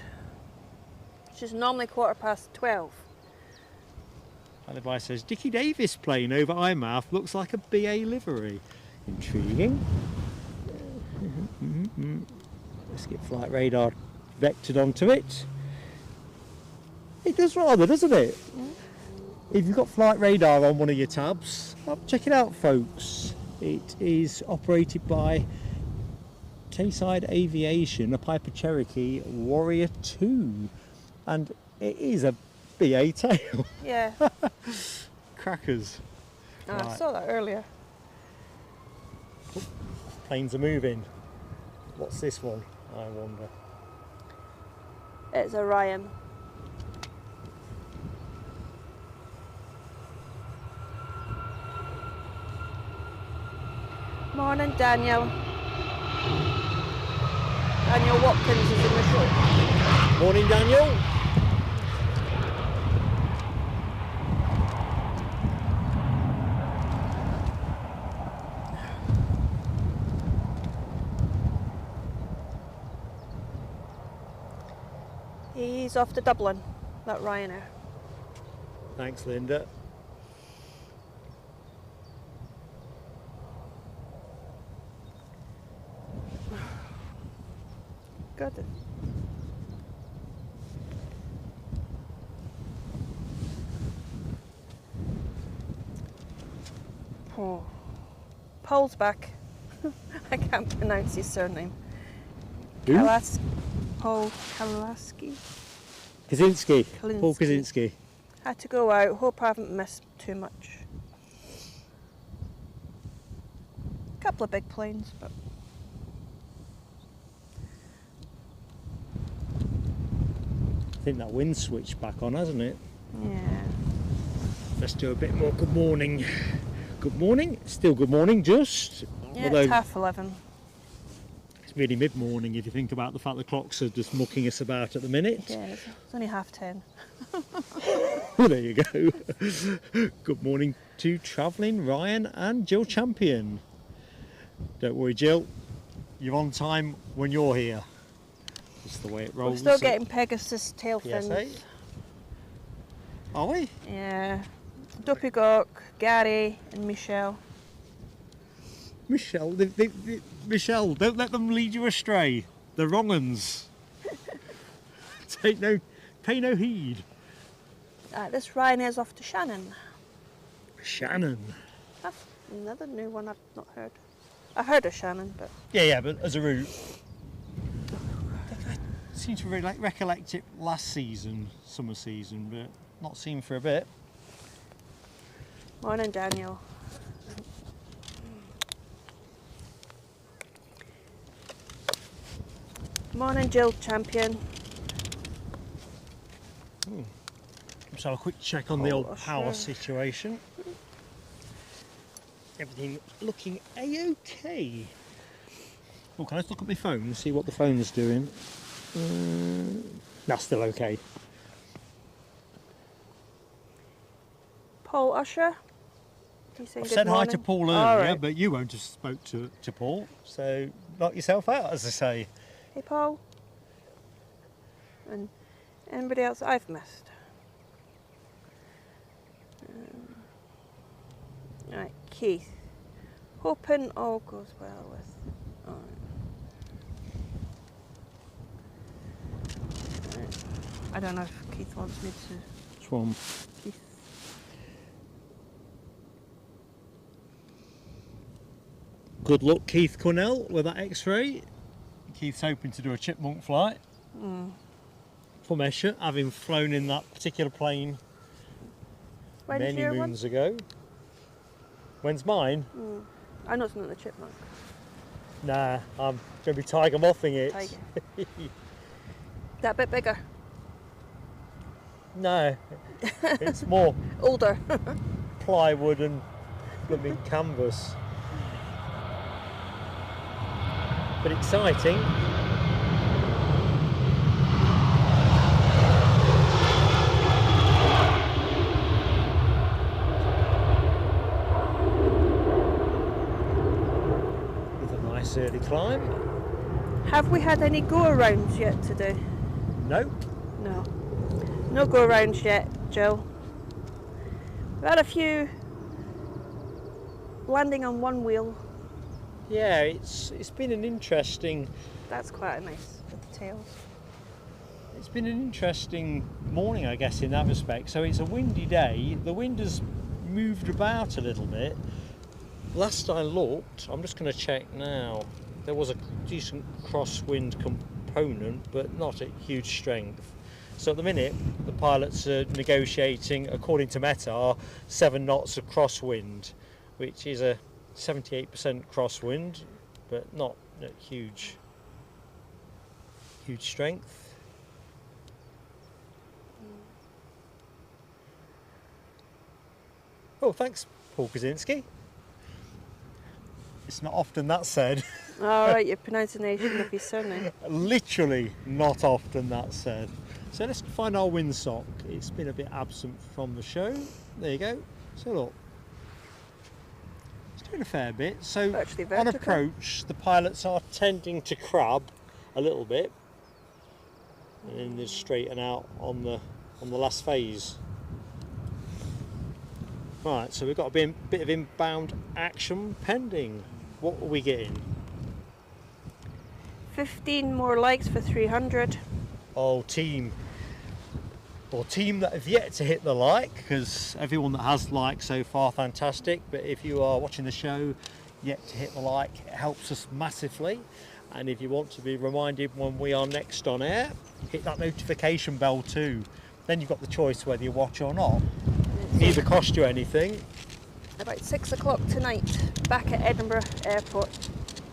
Which is normally 12:15. Alibi says, Dickie Davis plane over Eyemouth looks like a BA livery. Intriguing. Let's get flight radar vectored onto it. It does rather, doesn't it? If you've got flight radar on one of your tabs, check it out, folks. It is operated by Tayside Aviation, a Piper Cherokee Warrior 2, and it is a BA tail. Yeah. Crackers. I Right. saw that earlier. Planes are moving. What's this one? I wonder. It's Orion. Morning, Daniel. Daniel Watkins is in the show. Morning, Daniel. He's off to Dublin, that Ryanair. Thanks, Linda. Good. Oh. Paul's back. I can't pronounce his surname. Who? Paul Kalaski. Kaczynski. Paul Kaczynski. Kaczynski. Had to go out. Hope I haven't missed too much. Couple of big planes, but I think that wind switched back on, hasn't it? yeah. Let's do a bit more good morning. Good morning. Still good morning, just. Yeah, Although it's 11:30. it's really mid-morning if you think about the fact the clocks are just mucking us about at the minute. Yeah, it's only 10:30. Well, there you go. Good morning to travelling Ryan and Jill Champion. Don't worry, Jill. You're on time when you're here. That's the way it We're rolls. still getting Pegasus tail fins. PSA. Are we? Yeah. Dopey Gawk, Gary and Michelle. Michelle, Michelle, don't let them lead you astray. They're wrong uns. Pay no heed. This Ryanair's off to Shannon. Shannon. That's another new one I've not heard. I heard of Shannon, but Yeah, but as a route. I seem to recollect it last season, summer season, but not seen for a bit. morning, Daniel. Morning, Jill champion. Let's have a quick check on the old power sure. situation. Everything looking a-okay. Oh, can I just look at my phone and see what the phone's doing? That's still okay. Paul Usher. I said hi to Paul earlier, right. but you won't have spoke to Paul, so knock yourself out, as I say. Hey, Paul. And anybody else I've missed? Right, Keith. Hoping all goes well with. Right. I don't know if Keith wants me to. Which one? Keith. Good luck, Keith Cornell, with that X-ray. Keith's hoping to do a chipmunk flight for Esher, having flown in that particular plane many moons ago. When's mine? I know it's not the chipmunk. Nah, I'm going to be tiger mothing it. Tiger. That bit bigger. No, it's more Older. plywood and blooming canvas. But exciting. With a nice early climb. Have we had any go-arounds yet today? No. No. No go-arounds yet, Jill. We've had a few landing on one wheel. Yeah, it's been an interesting. That's quite nice with the tails. It's been an interesting morning, I guess, in that respect. So it's a windy day. The wind has moved about a little bit. Last I looked, I'm just going to check now. There was a decent crosswind component, but not at huge strength. So at the minute, the pilots are negotiating, according to Meta, 7 knots of crosswind, which is a 78% crosswind, but not at huge strength. Oh, thanks, Paul Kaczynski. It's not often that's said. All right, your pronunciation of your surname. Literally not often that's said. So let's find our windsock. It's been a bit absent from the show. There you go. So look. It's doing a fair bit. So on approach, the pilots are tending to crab a little bit. And then they straighten out on the last phase. Right, so we've got a bit of inbound action pending. What are we getting? 15 more likes for 300. Oh, team that have yet to hit the like, because everyone that has liked so far, fantastic. But if you are watching the show, yet to hit the like, it helps us massively. And if you want to be reminded when we are next on air, hit that notification bell too. Then you've got the choice whether you watch or not. Neither cost you anything. About 6 o'clock tonight, back at Edinburgh Airport.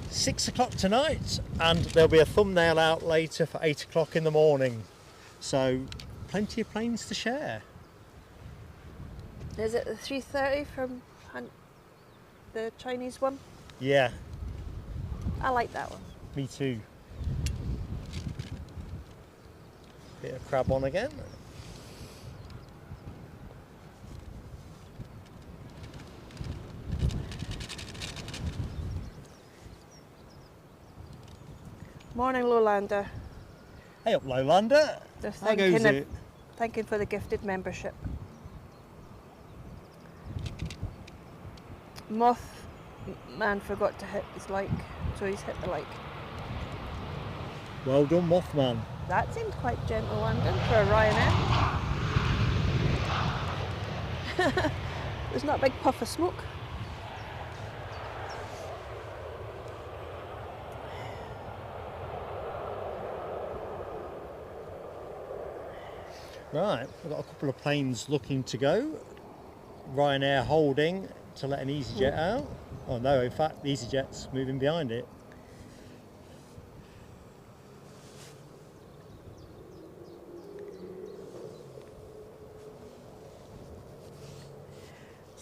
6 o'clock tonight, and there'll be a thumbnail out later for 8 o'clock in the morning. So, plenty of planes to share. Is it the 330 from the Chinese one? Yeah. I like that one. Me too. Bit of crab on again. Morning, Lowlander. Hey up, Lowlander. Just How goes it? Thanking for the gifted membership. Moth man forgot to hit his like, so he's hit the like. Well done, Mothman. That seemed quite gentle landing for a Ryanair. There's not a big puff of smoke. Right, we've got a couple of planes looking to go. Ryanair holding to let an EasyJet out. Oh no, in fact, the EasyJet's moving behind it.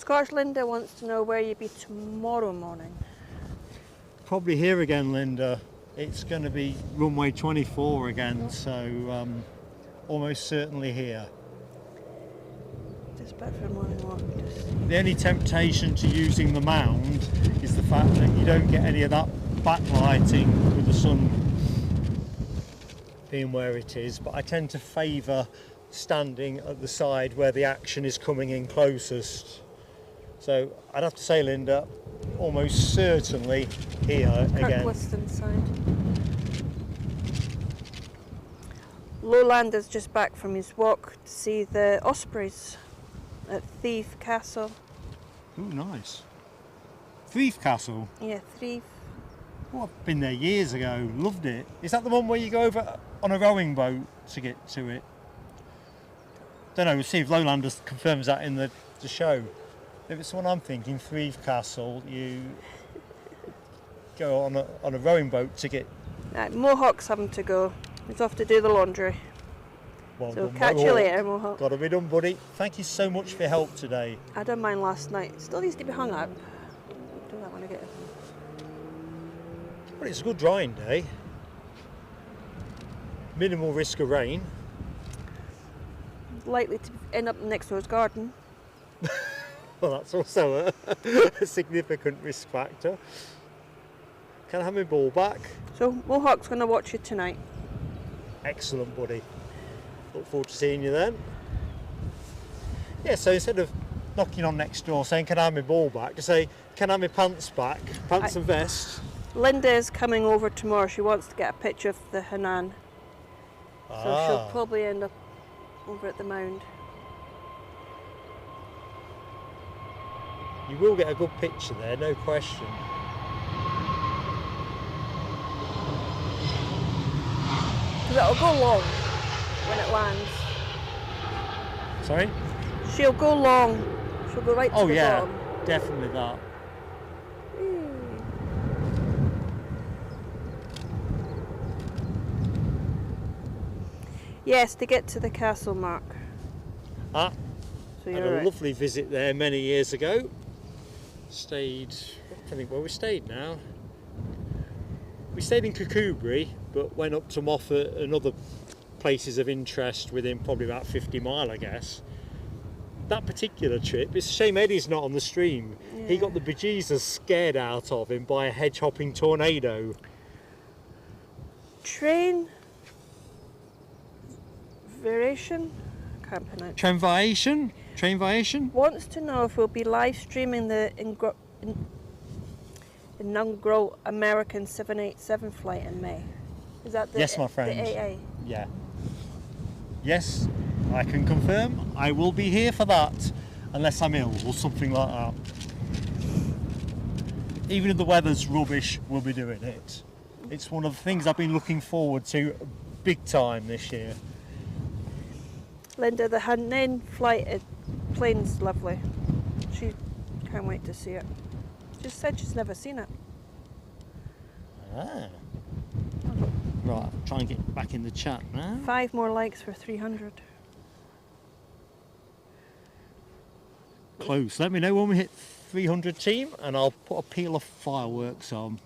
Scottish Linda wants to know where you'll be tomorrow morning. Probably here again, Linda. It's going to be runway 24 again, so almost certainly here. Just back for a morning walk. The only temptation to using the mound is the fact that you don't get any of that backlighting with the sun being where it is, but I tend to favour standing at the side where the action is coming in closest. So I'd have to say, Linda, almost certainly here again. Kirkliston side. Lowlander's just back from his walk to see the ospreys at Thief Castle. Oh, nice. Thief Castle? Yeah, Thief. Oh, I've been there years ago. Loved it. Is that the one where you go over on a rowing boat to get to it? Don't know. We'll see if Lowlander confirms that in the show. If it's the one I'm thinking, Thief Castle, you go on a rowing boat to get... Right, Mohawk's having to go. He's off to do the laundry. Well So done, catch you later, Mohawk. Got to be done, buddy. Thank you so much for your help today. I done mine last night. Still needs to be hung up. Do that when I get it. Well, it's a good drying day. Minimal risk of rain. Likely to end up next door's garden. Well, that's also a significant risk factor. Can I have my ball back? So Mohawk's going to watch you tonight. Excellent, buddy. Look forward to seeing you then. Yeah, so instead of knocking on next door saying, can I have my ball back, just say, can I have my pants back, pants and vest. Linda's coming over tomorrow. She wants to get a picture of the Hanan. So she'll probably end up over at the mound. You will get a good picture there, no question. Because it'll go long when it lands. Sorry? She'll go long. She'll go right to Oh the yeah, bottom. definitely that. Yes, to get to the castle, Mark. Ah, So had you're a right. lovely visit there many years ago. Stayed, I think where we stayed now. We stayed in Kirkcudbright, but went up to Moffat and other places of interest within probably about 50 mile, I guess. That particular trip, it's a shame Eddie's not on the stream. Yeah. He got the bejesus scared out of him by a hedge-hopping tornado. Train variation? Can't pronounce. Trainviation? Wants to know if we'll be live streaming the inaugural American 787 flight in May. Is that the Yes, my friend. The AA? Yeah. Yes, I can confirm I will be here for that, unless I'm ill or something like that. Even if the weather's rubbish, we'll be doing it. It's one of the things I've been looking forward to big time this year. Linda, the Hanan flight plane's lovely. She can't wait to see it. She said she's never seen it. Ah. Right, try and get back in the chat now. 5 more likes for 300. Close. Let me know when we hit 300, team, and I'll put a peel of fireworks on.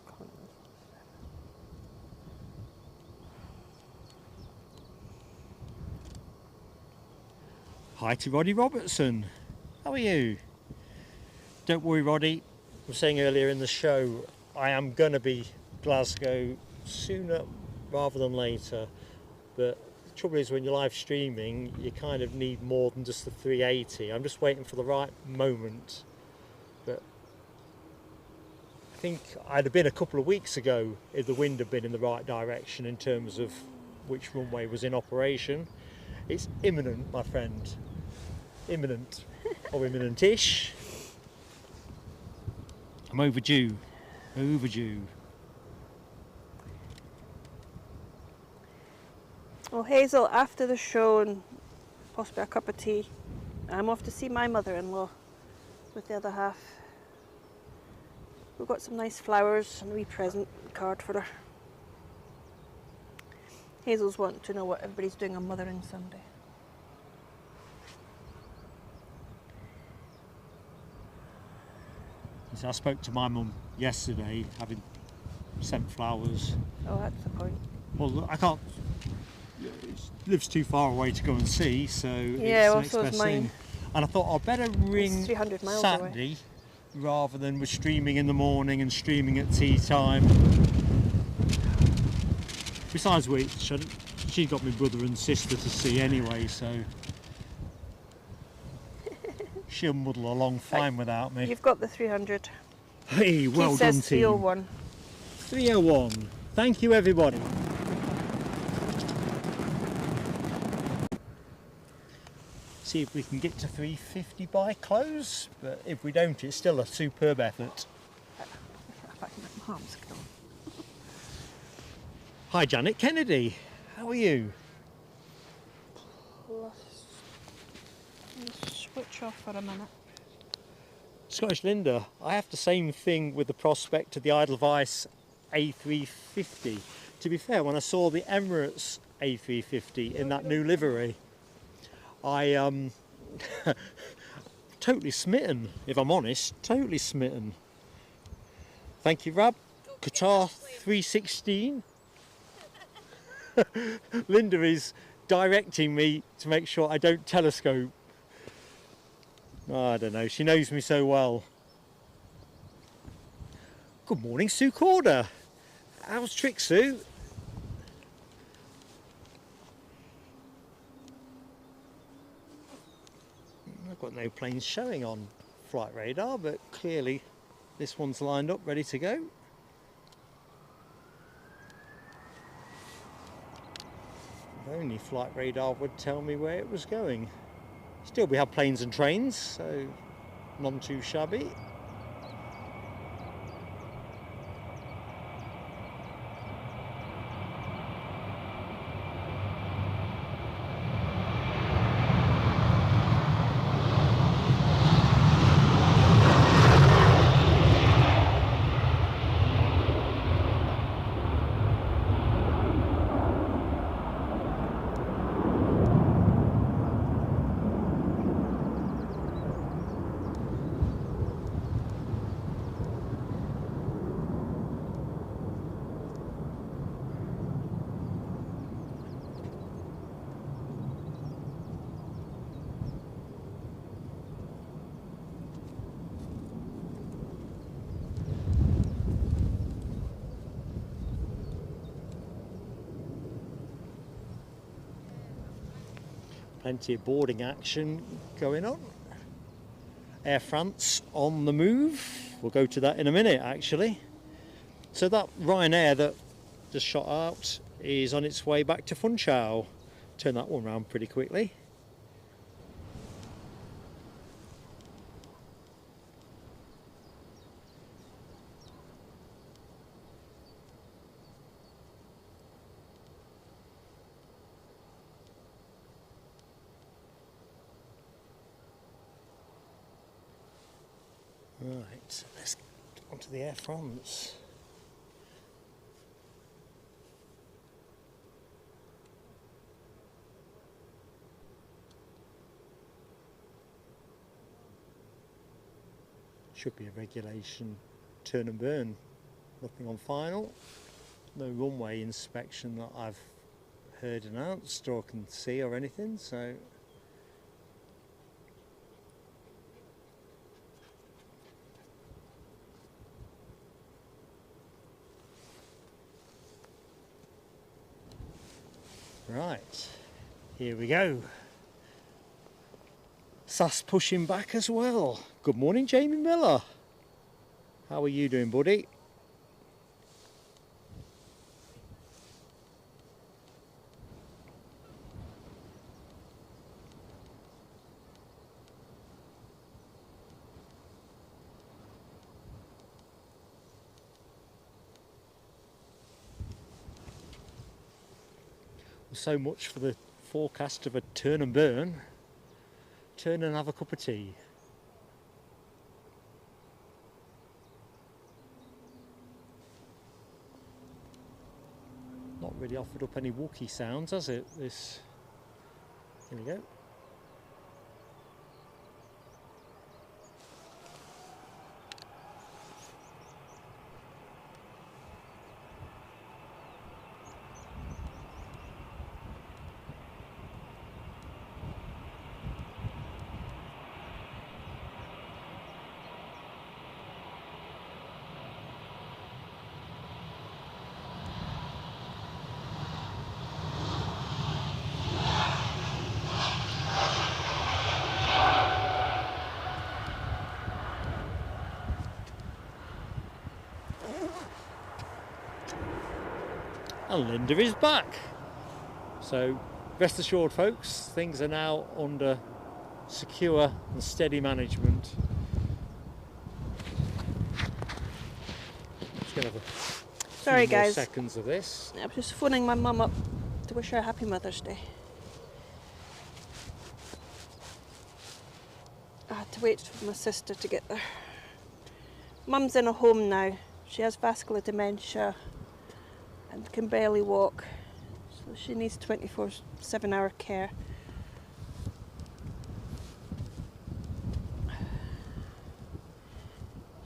Hi to Roddy Robertson. How are you? Don't worry, Roddy. I was saying earlier in the show, I am going to be Glasgow sooner rather than later. But the trouble is, when you're live streaming, you kind of need more than just the 380. I'm just waiting for the right moment. But I think I'd have been a couple of weeks ago if the wind had been in the right direction in terms of which runway was in operation. It's imminent, my friend. Imminent. Or imminent-ish. I'm overdue. Overdue. Well, Hazel, after the show and possibly a cup of tea, I'm off to see my mother-in-law with the other half. We've got some nice flowers and a wee present card for her. Hazel's wanting to know what everybody's doing on Mothering Sunday. So I spoke to my mum yesterday, having sent flowers. Oh, that's the point. Well, I can't. It lives too far away to go and see, so Yeah, well, it's the so next is best mine. thing. And I thought I'd better ring 300 miles Saturday away. rather than we're streaming in the morning and streaming at tea time. Besides which, she got my brother and sister to see anyway, so she'll muddle along fine without me. You've got the 300. Hey, well Keith done, says team. 301. 301. Thank you, everybody. See if we can get to 350 by close, but if we don't, it's still a superb effort. My arms go. Hi, Janet Kennedy. How are you? Switch off for a minute. Scottish Linda, I have the same thing with the prospect of the Edelweiss A350. To be fair, when I saw the Emirates A350 in that new livery, I totally smitten, if I'm honest, totally smitten. Thank you, Rab. Qatar 316. Linda is directing me to make sure I don't telescope. Oh, I don't know, she knows me so well. Good morning, Sue Corder. How's Trick, Sue? I've got no planes showing on flight radar, but clearly this one's lined up, ready to go. If only flight radar would tell me where it was going. Still, we have planes and trains, so none too shabby. Plenty of boarding action going on. Air France on the move. We'll go to that in a minute, actually. So that Ryanair that just shot out is on its way back to Funchal. Turn that one round pretty quickly. Right, let's get onto the Air France. Should be a regulation turn and burn. Nothing on final. No runway inspection that I've heard announced or can see or anything, so right, here we go. SAS pushing back as well. Good morning, Jamie Miller. How are you doing, buddy? So much for the forecast of a turn and burn. Turn and have a cup of tea. Not really offered up any Wookiee sounds, has it? This. Here we go. And Linda is back. So rest assured folks, things are now under secure and steady management. Just gonna have a Sorry few more guys, seconds of this. I was just phoning my mum up to wish her a happy Mother's Day. I had to wait for my sister to get there. Mum's in a home now. She has vascular dementia and can barely walk, so she needs 24/7 hour care.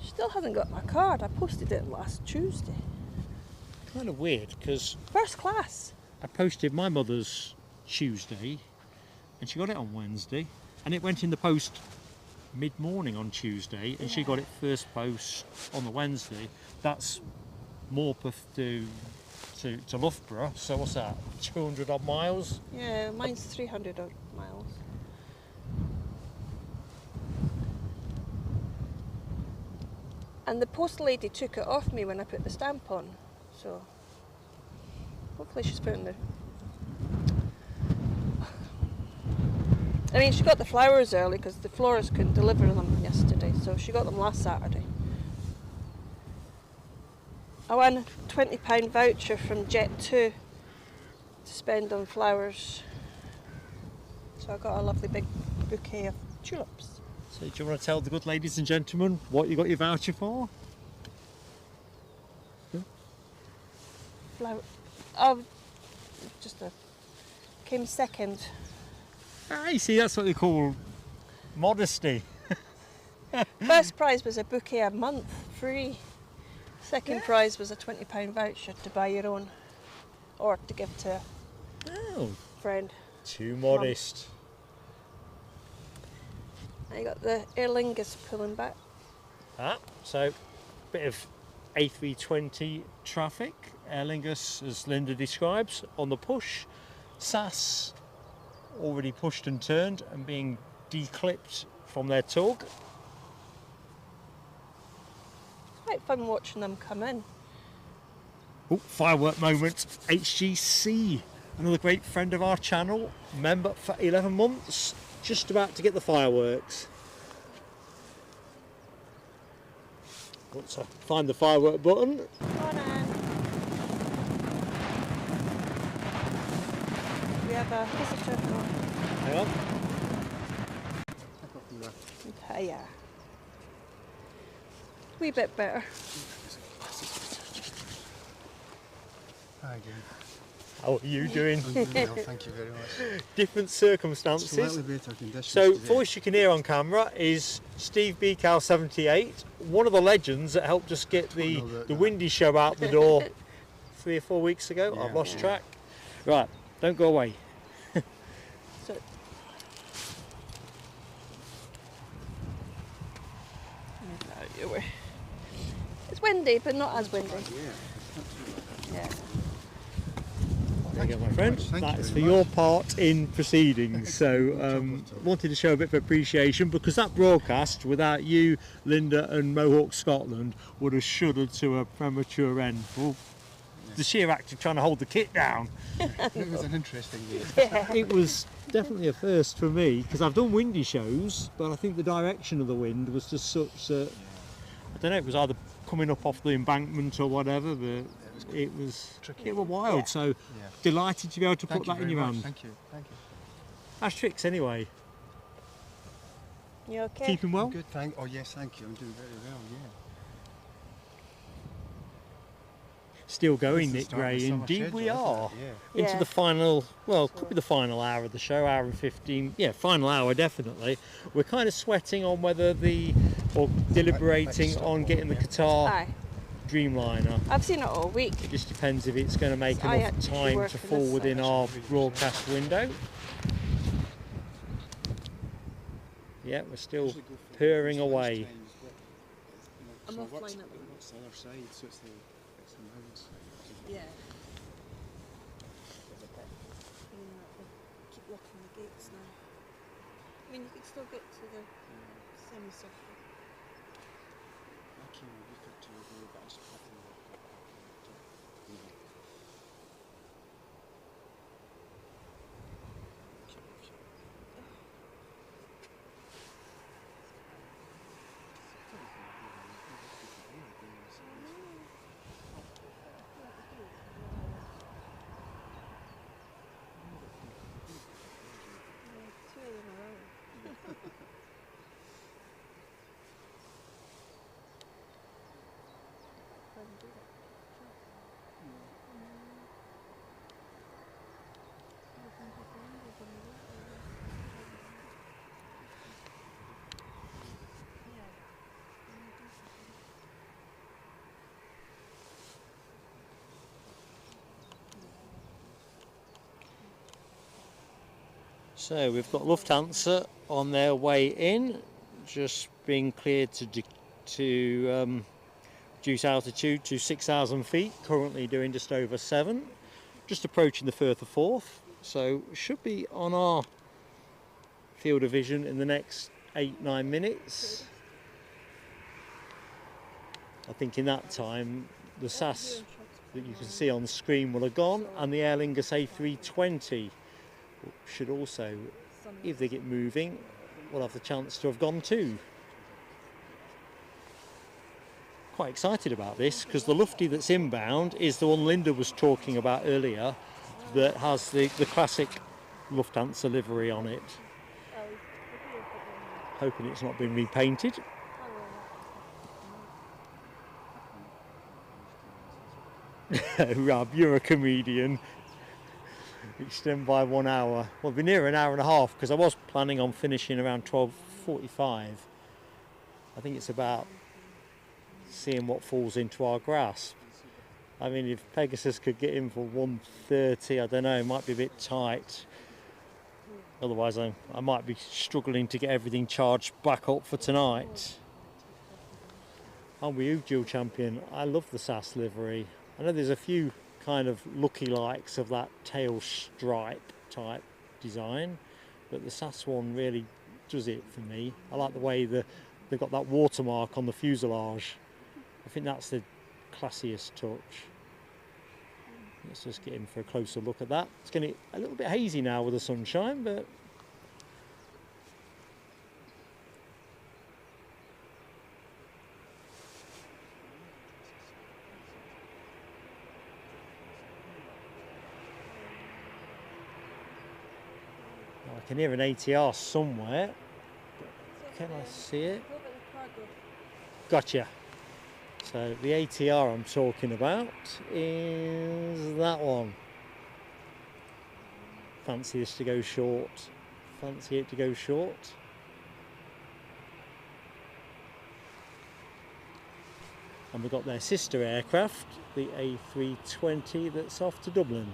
She still hasn't got my card. I posted it last Tuesday. Kind of weird because First class. I posted my mother's Tuesday and she got it on Wednesday, and it went in the post mid-morning on Tuesday, and she got it first post on the Wednesday. That's Morpeth to Loughborough, so what's that, 200 odd miles? Yeah, mine's 300 odd miles. And the post lady took it off me when I put the stamp on, so hopefully she's putting the... I mean, she got the flowers early because the florist couldn't deliver them yesterday, so she got them last Saturday. I won a £20 voucher from Jet2 to spend on flowers. So I got a lovely big bouquet of tulips. So do you want to tell the good ladies and gentlemen what you got your voucher for? Flower. Oh, just a... came second. Ah, you see, that's what they call modesty. First prize was a bouquet a month, free. Second prize was a £20 voucher to buy your own, or to give to Oh, a friend. too modest. I got the Aer Lingus pulling back. Ah, so bit of A320 traffic. Aer Lingus, as Linda describes, on the push. SAS already pushed and turned and being declipped from their tug. Quite fun watching them come in. Oh, firework moment. HGC, another great friend of our channel, member for 11 months, just about to get the fireworks. Let's find the firework button. Come on, Anne. We have a visitor. Hang on. Hiya. Wee bit better. Hi again. How are you doing? I'm doing well, thank you very much. Different circumstances. Slightly better conditions So, today. voice you can hear on camera is Steve Beacow 78, one of the legends that helped us get the Windy show out the door 3 or 4 weeks ago. Yeah. I've lost track. Right, don't go away. So, it's windy, but not as windy. Yeah. There you go, my friend. Thank you That is for very your much. part in proceedings. So, wanted to show a bit of appreciation because that broadcast, without you, Linda, and Mohawk Scotland, would have shuddered to a premature end. Well, the sheer act of trying to hold the kit down. It was an interesting day. It was definitely a first for me because I've done windy shows, but I think the direction of the wind was just such that I don't know. It was either coming up off the embankment or whatever, but it was Tricky. it was wild. Yeah. So Yeah. delighted to be able to Thank put you that in very your much. hand. Thank you. Thank you. How's tricks anyway? You okay? Keeping well? Good, thank. Oh yes, thank you. I'm doing very well. Yeah. Still going, It's the Nick start of Gray. the summer Indeed, schedule, we isn't it? are. Yeah. Into Yeah. the final, well, could be the final hour of the show, hour and 15. Yeah, final hour definitely. We're kind of sweating on whether or deliberating stop on on, getting the yeah. Qatar Aye. Dreamliner. I've seen it all week. It just depends if it's going to make I enough actually time work to in fall this within side. our broadcast window. Yeah, we're still purring away. I'm offline at the moment. What's the other side? So it's the mountain side. Yeah. Keep locking the gates now. I mean, you can still get to the semicircle. I came a week or two ago, but I just put them So we've got Lufthansa on their way in, just being cleared to reduce altitude to 6,000 feet, currently doing just over 7, just approaching the Firth of Forth, so should be on our field of vision in the next 8-9 minutes. I think in that time the SAS that you can see on the screen will have gone, and the Aer Lingus A350 should also, if they get moving, will have the chance to have gone too. Quite excited about this because the Lufty that's inbound is the one Linda was talking about earlier, that has the classic Lufthansa livery on it. Hoping it's not been repainted. Rob, you're a comedian. Extend by 1 hour. Well, it'll be near an hour and a half because I was planning on finishing around 12:45. I think it's about seeing what falls into our grasp. I mean, if Pegasus could get in for 1:30, I don't know, it might be a bit tight. Otherwise, I might be struggling to get everything charged back up for tonight. I'm with you, Dual Champion. I love the SAS livery. I know there's a few kind of looky likes of that tail stripe type design, but the SAS one really does it for me. I like the way they've got that watermark on the fuselage. I think that's the classiest touch. Let's just get in for a closer look at that. It's getting a little bit hazy now with the sunshine, but I can hear an ATR somewhere. Can I see it? Gotcha. So the ATR I'm talking about is that one. Fancy this to go short. Fancy it to go short. And we've got their sister aircraft, the A320, that's off to Dublin.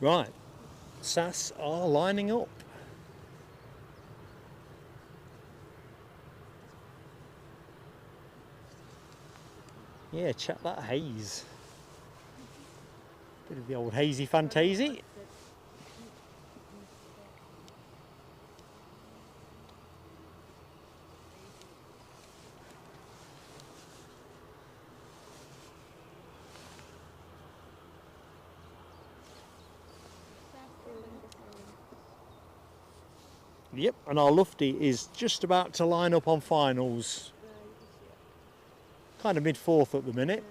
Right, SAS are lining up. Yeah, check that haze. Bit of the old hazy fantasy. Yep, and our Lufty is just about to line up on finals. Kind of mid-fourth at the minute.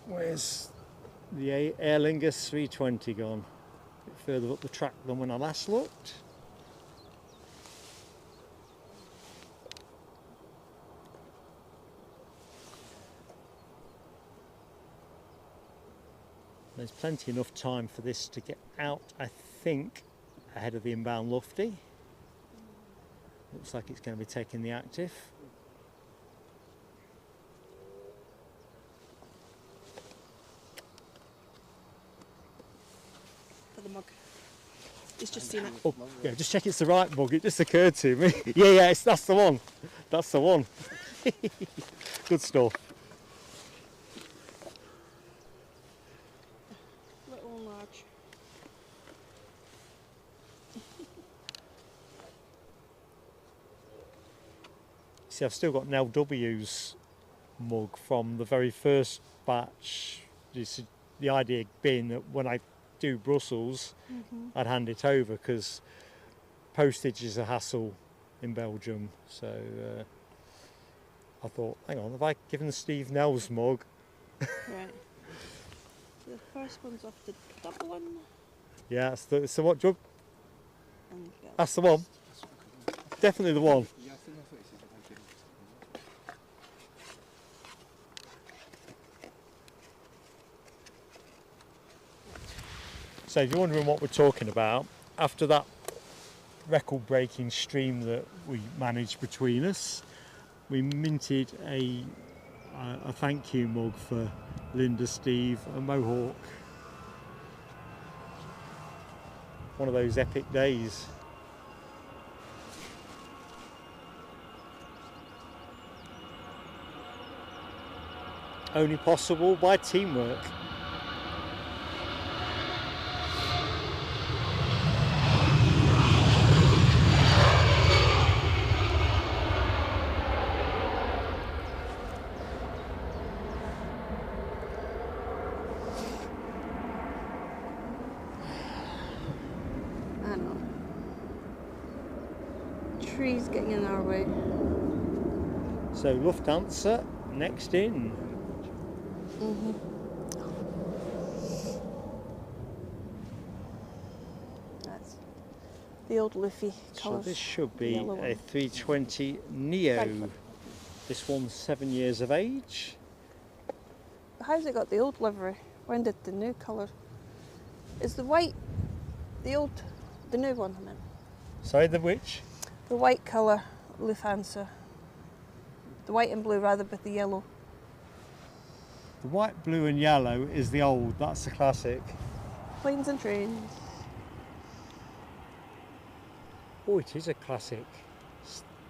Where's the Aer Lingus 320 gone? A bit further up the track than when I last looked. There's plenty enough time for this to get out, I think, ahead of the inbound Lufty. Looks like it's going to be taking the active. mug. He's just seen it. Oh, yeah, just check it's the right mug. It just occurred to me. Yeah, that's the one. That's the one. Good stuff. Little and large. See, I've still got Nell W's mug from the very first batch. The idea being that when I do Brussels, I'd hand it over because postage is a hassle in Belgium. So I thought, hang on, have I given Steve Nell's mug? Right. So the first one's off the Dublin. Yeah, it's the what, Jug? And That's the one. Definitely the one. Yeah, I think I thought it said that I did. So if you're wondering what we're talking about, after that record-breaking stream that we managed between us, we minted a thank you mug for Linda, Steve and Mohawk. One of those epic days. Only possible by teamwork. I know. Trees getting in our way. So Lufthansa next in. That's the old Luffy So colours. this should be yellow a one. 320 Neo. Frankfurt. This one's 7 years of age. How's it got the old livery? When did the new colour? Is the white the new one I meant? Sorry, the which? The white colour Lufthansa. The white and blue rather, but the yellow. The white, blue and yellow is the old, that's the classic. Planes and trains. Oh, it is a classic.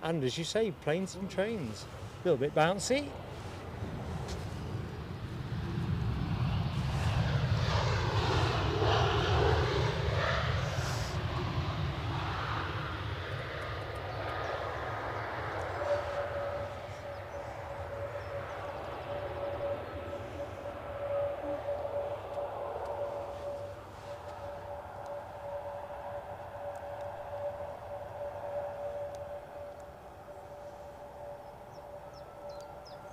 And as you say, planes and trains. A little bit bouncy.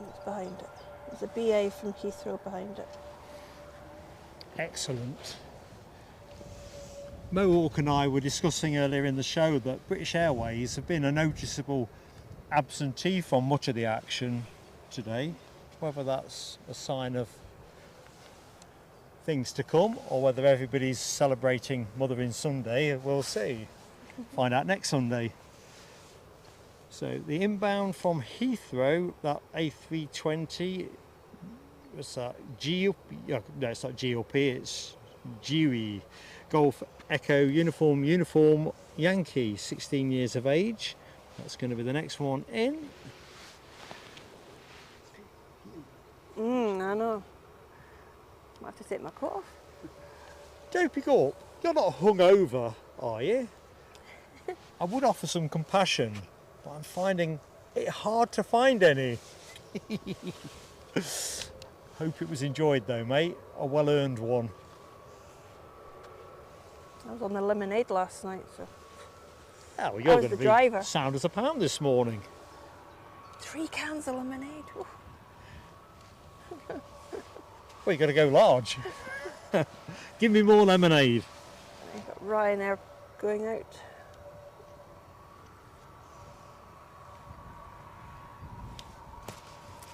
It's behind it. There's a BA from Heathrow behind it. Excellent. Mohawk and I were discussing earlier in the show that British Airways have been a noticeable absentee from much of the action today. Whether that's a sign of things to come or whether everybody's celebrating Mothering Sunday, we'll see. Find out next Sunday. So the inbound from Heathrow, that A320, what's that? No, it's not GOP, it's GUI. Golf Echo Uniform Yankee, 16 years of age. That's going to be the next one in. I know. Might have to take my coat off. Don't pick up. You're not hungover, are you? I would offer some compassion, but I'm finding it hard to find any. Hope it was enjoyed though, mate. A well-earned one. I was on the lemonade last night, so Oh, well, I you're was going to the be driver. sound as a pound this morning. 3 cans of lemonade. Ooh. Well, you got to go large. Give me more lemonade. I've got Ryanair going out.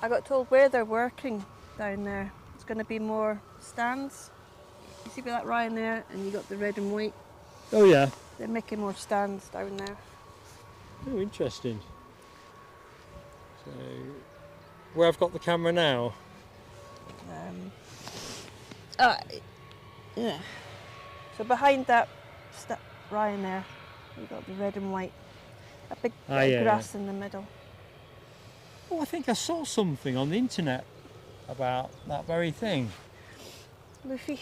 I got told where they're working down there. It's going to be more stands. You see that Ryanair, and you got the red and white. Oh yeah. They're making more stands down there. Oh, interesting. So, where I've got the camera now. Yeah. So behind that Ryanair, you've got the red and white. A big bit of grass in the middle. Oh, I think I saw something on the internet about that very thing. Luffy.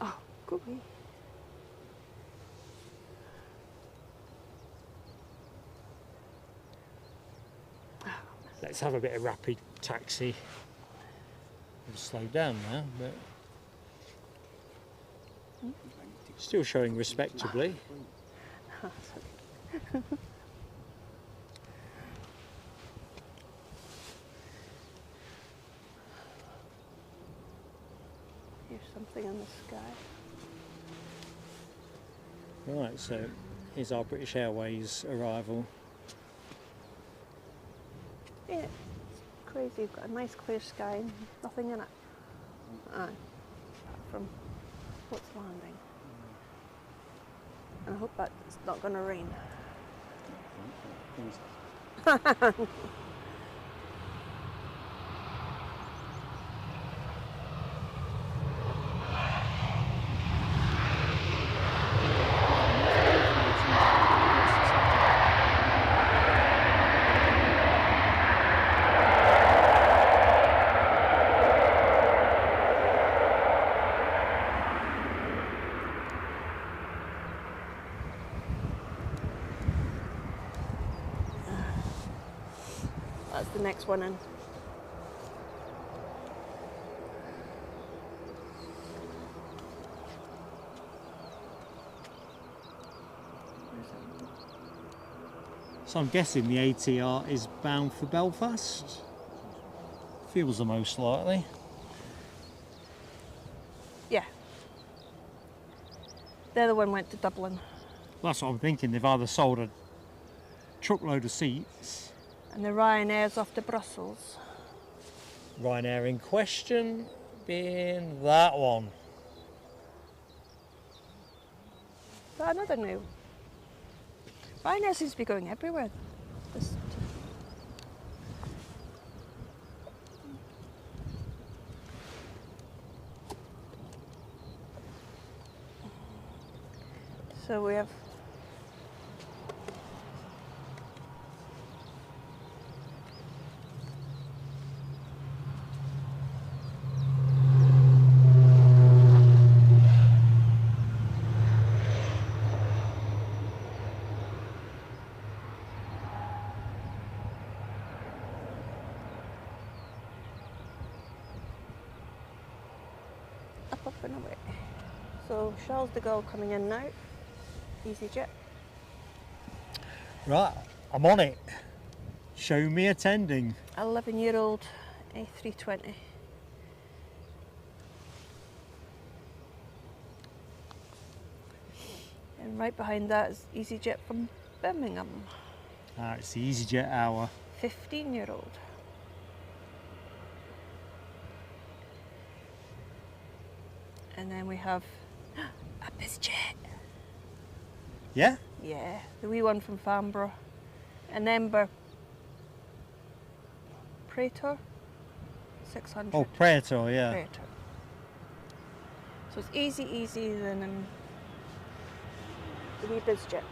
Oh, go away. Let's have a bit of rapid taxi. We'll slow down now, but still showing respectably. Here's something in the sky. Right, so here's our British Airways arrival. Yeah, it's crazy. You've got a nice clear sky and nothing in it. Apart from what's landing. And I hope that it's not going to rain. That's the next one in. So I'm guessing the ATR is bound for Belfast. Feels the most likely. Yeah. The other one went to Dublin. That's what I'm thinking. They've either sold a truckload of seats. And the Ryanair's off to Brussels. Ryanair in question being that one. But another new. Ryanair seems to be going everywhere. Just so we have up and away. So Charles de Gaulle coming in now. EasyJet. Right, I'm on it. Show me attending. 11-year-old A320. And right behind that is EasyJet from Birmingham. It's the EasyJet hour. 15-year-old. And then we have a BizJet. Yeah? Yeah, the wee one from Farnborough. An Ember Praetor 600. Oh, Praetor, yeah. Praetor. So it's easy than the wee BizJet.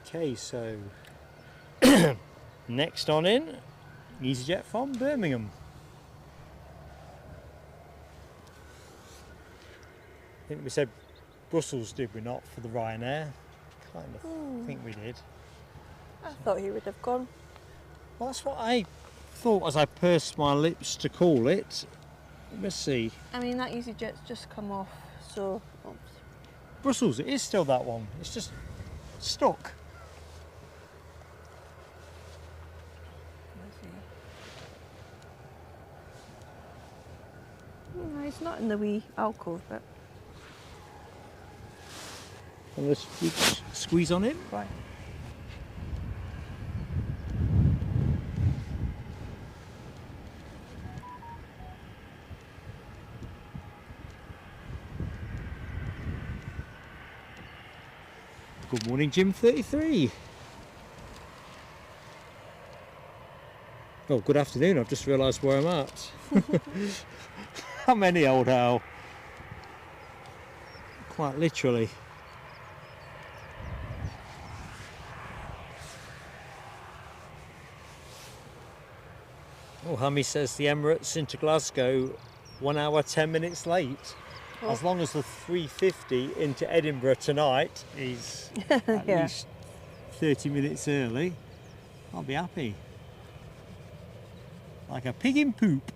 Okay, so next on in, EasyJet from Birmingham. I think we said Brussels, did we not, for the Ryanair? Kind of think we did. I thought he would have gone. Well, that's what I thought as I pursed my lips to call it. Let's see. I mean, that EasyJet's just come off, so oops. Brussels, it is still that one. It's just stuck. No, he's not in the wee alcove, but And let's squeeze on in. right. Good morning, Jim 33. Oh, good afternoon. I've just realised where I'm at. How many, old owl? Quite literally. Oh, Hammy says the Emirates into Glasgow 1 hour 10 minutes late. Oh. As long as the 350 into Edinburgh tonight is at Yeah. least 30 minutes early, I'll be happy. Like a pig in poop.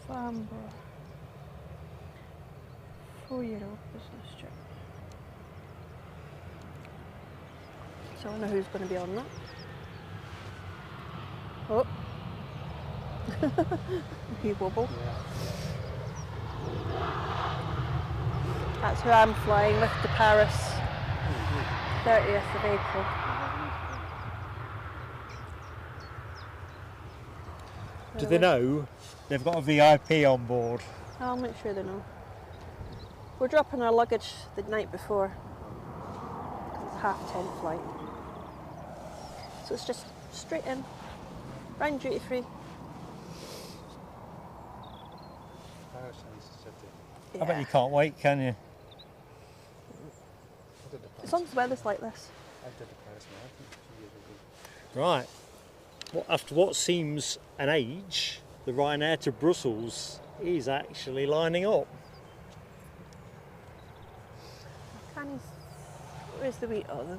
Farnborough. 4-year-old business trip. So I wonder who's going to be on that. Oh. He wobble. That's who I'm flying with to Paris. 30th of April. Do they know they've got a VIP on board? I'll make sure they know. We're dropping our luggage the night before. 'Cause it's 10:30 flight. So it's just straight in, round duty free. Paris sounds city. I bet you can't wait, can you? I did the Paris. As long as the weather's like this. I did the Paris marathon a few years ago. Right. Well, after what seems an age, the Ryanair to Brussels is actually lining up. Where's the wee? Oh, the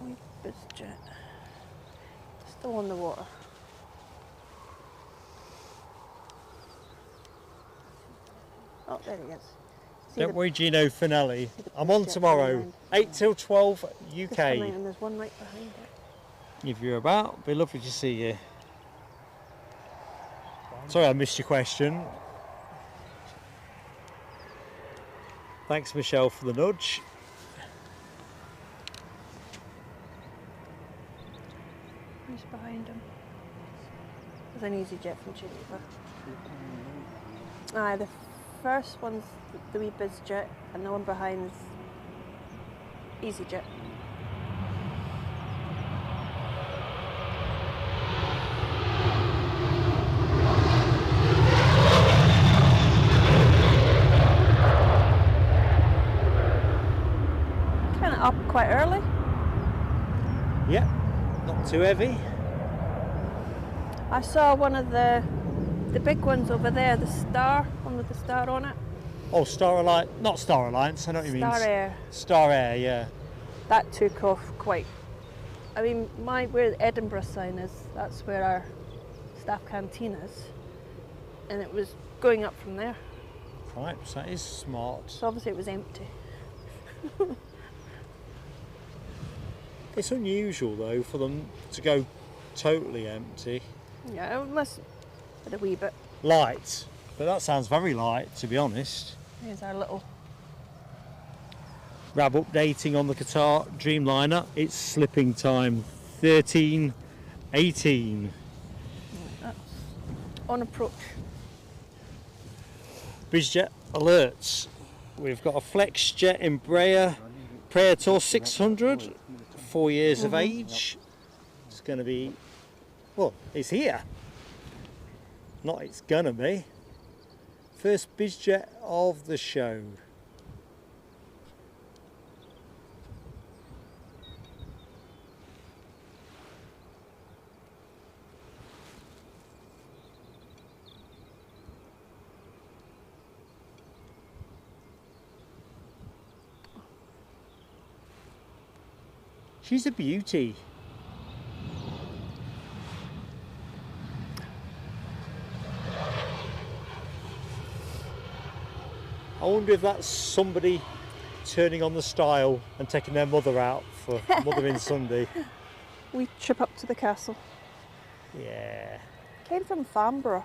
wee biz jet. Still on the water. Oh, there he is. See Don't the- worry, Gino Finelli. see the I'm on jet tomorrow, behind. 8 till 12 Just coming, UK. and there's one right behind it. If you're about, it'd be lovely to see you. Sorry I missed your question. Thanks, Michelle, for the nudge. Who's behind him? There's an easy jet from Geneva. Aye, the first one's the wee biz jet, and the one behind's easy jet. Kind of up quite early. Yep, not too heavy. I saw one of the big ones over there, the Star, one with the star on it. Oh, Star Alliance, not Star Alliance, I know what you mean. Star Air. Star Air, yeah. That took off quite. I mean, where the Edinburgh sign is, that's where our staff canteen is, and it was going up from there. Right, so that is smart. So obviously it was empty. It's unusual though for them to go totally empty. Yeah, unless with a wee bit. Light, but that sounds very light to be honest. Here's our little. Rab updating on the Qatar Dreamliner. It's slipping time 13:18. That's on approach. BizJet alerts. We've got a FlexJet Embraer Praetor 600, 4 years of age. It's going to be, well, it's here. Not it's going to be. First BizJet of the show. She's a beauty. I wonder if that's somebody turning on the style and taking their mother out for Mothering Sunday. We trip up to the castle. Yeah. Came from Farnborough.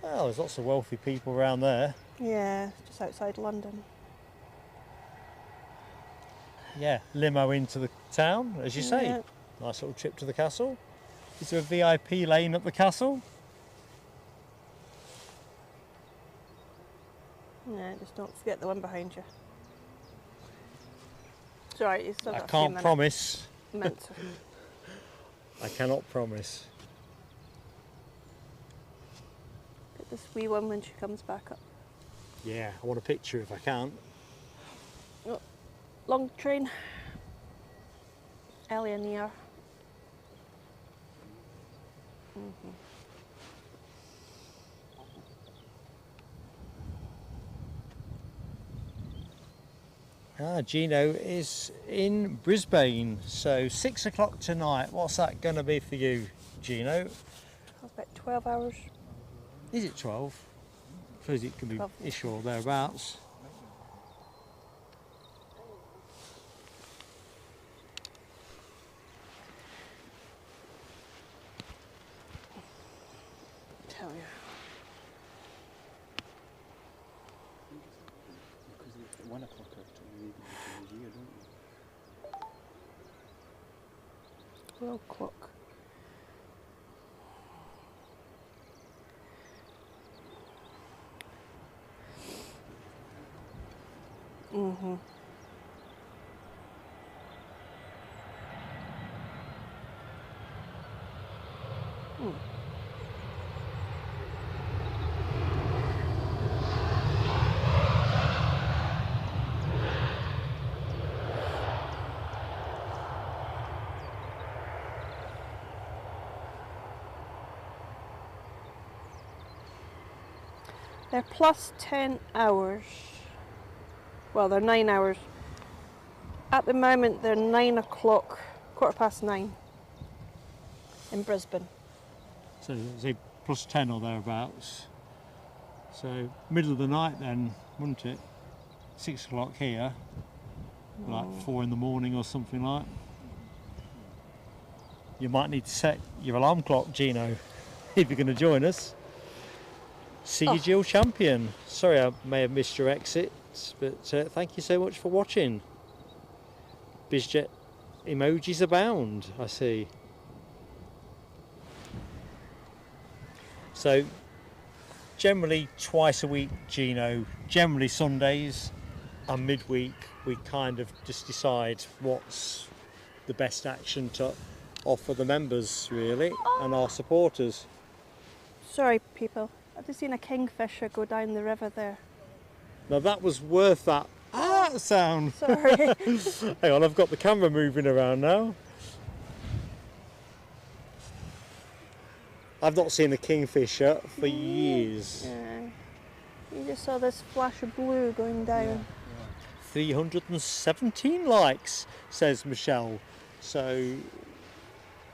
Well, there's lots of wealthy people around there. Yeah, just outside London. Yeah, limo into the town, as you say. Yeah. Nice little trip to the castle. Is there a VIP lane up the castle? Yeah, just don't forget the one behind you. It's alright, you still got I a few can't promise. minutes. I cannot promise. Get this wee one when she comes back up. Yeah, I want a picture if I can. Oh, long train. Loganair. Gino is in Brisbane, so 6 o'clock tonight. What's that going to be for you, Gino? About 12 hours. Is it 12? I suppose it can be 12. ish or thereabouts. Tell you. Because it's 1 o'clock or 2 in the year, don't you? 12 o'clock. Mm-hmm. They're plus 10 hours. Well, they're 9 hours. At the moment, they're 9 o'clock, 9:15 in Brisbane. So say plus 10 or thereabouts. So middle of the night then, wouldn't it? 6 o'clock here, like 4 in the morning or something like. You might need to set your alarm clock, Gino, if you're going to join us. See you, Jill Champion. Sorry I may have missed your exit, but thank you so much for watching. BizJet emojis abound, I see. So, generally twice a week, Gino, generally Sundays and midweek, we kind of just decide what's the best action to offer the members, really, and our supporters. Sorry, people. I've just seen a kingfisher go down the river there. Now that was worth that sound. Sorry. Hang on, I've got the camera moving around now. I've not seen a kingfisher for years. Yeah. You just saw this flash of blue going down. 317 likes, says Michelle. So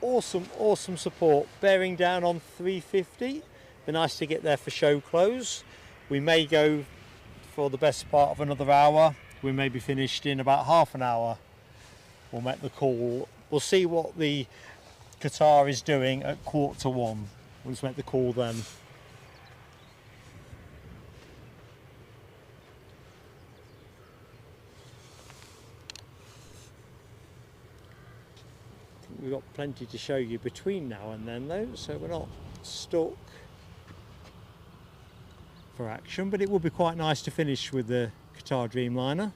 awesome support. Bearing down on 350. Be nice to get there for show close. We may go for the best part of another hour. We may be finished in about half an hour. We'll make the call. We'll see what the Qatar is doing at 1:45. We'll just make the call then. We've got plenty to show you between now and then though, so we're not stuck for action, but it would be quite nice to finish with the Qatar Dreamliner.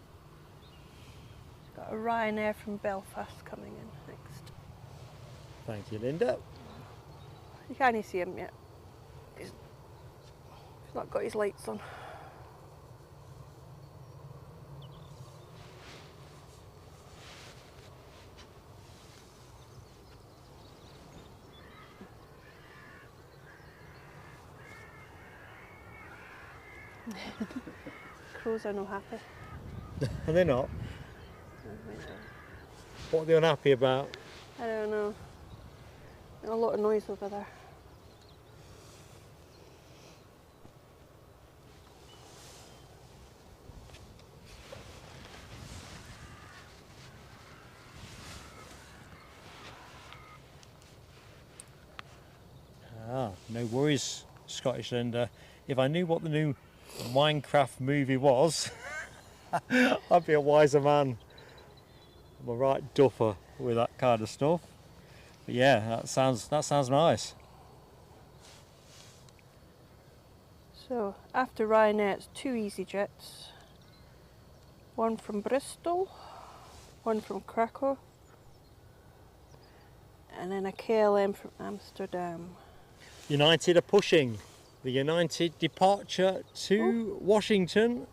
Got a Ryanair from Belfast coming in next. Thank you, Linda. You can't see him yet. He's not got his lights on. Crows are no happy. Are they not? What are they unhappy about? I don't know. A lot of noise over there. No worries, Scottish Linda. If I knew what the new Minecraft movie was, I'd be a wiser man. I'm a right duffer with that kind of stuff. But yeah, that sounds nice. So after Ryanair, it's 2 EasyJets. One from Bristol, one from Krakow, and then a KLM from Amsterdam. United are pushing. The United departure to Washington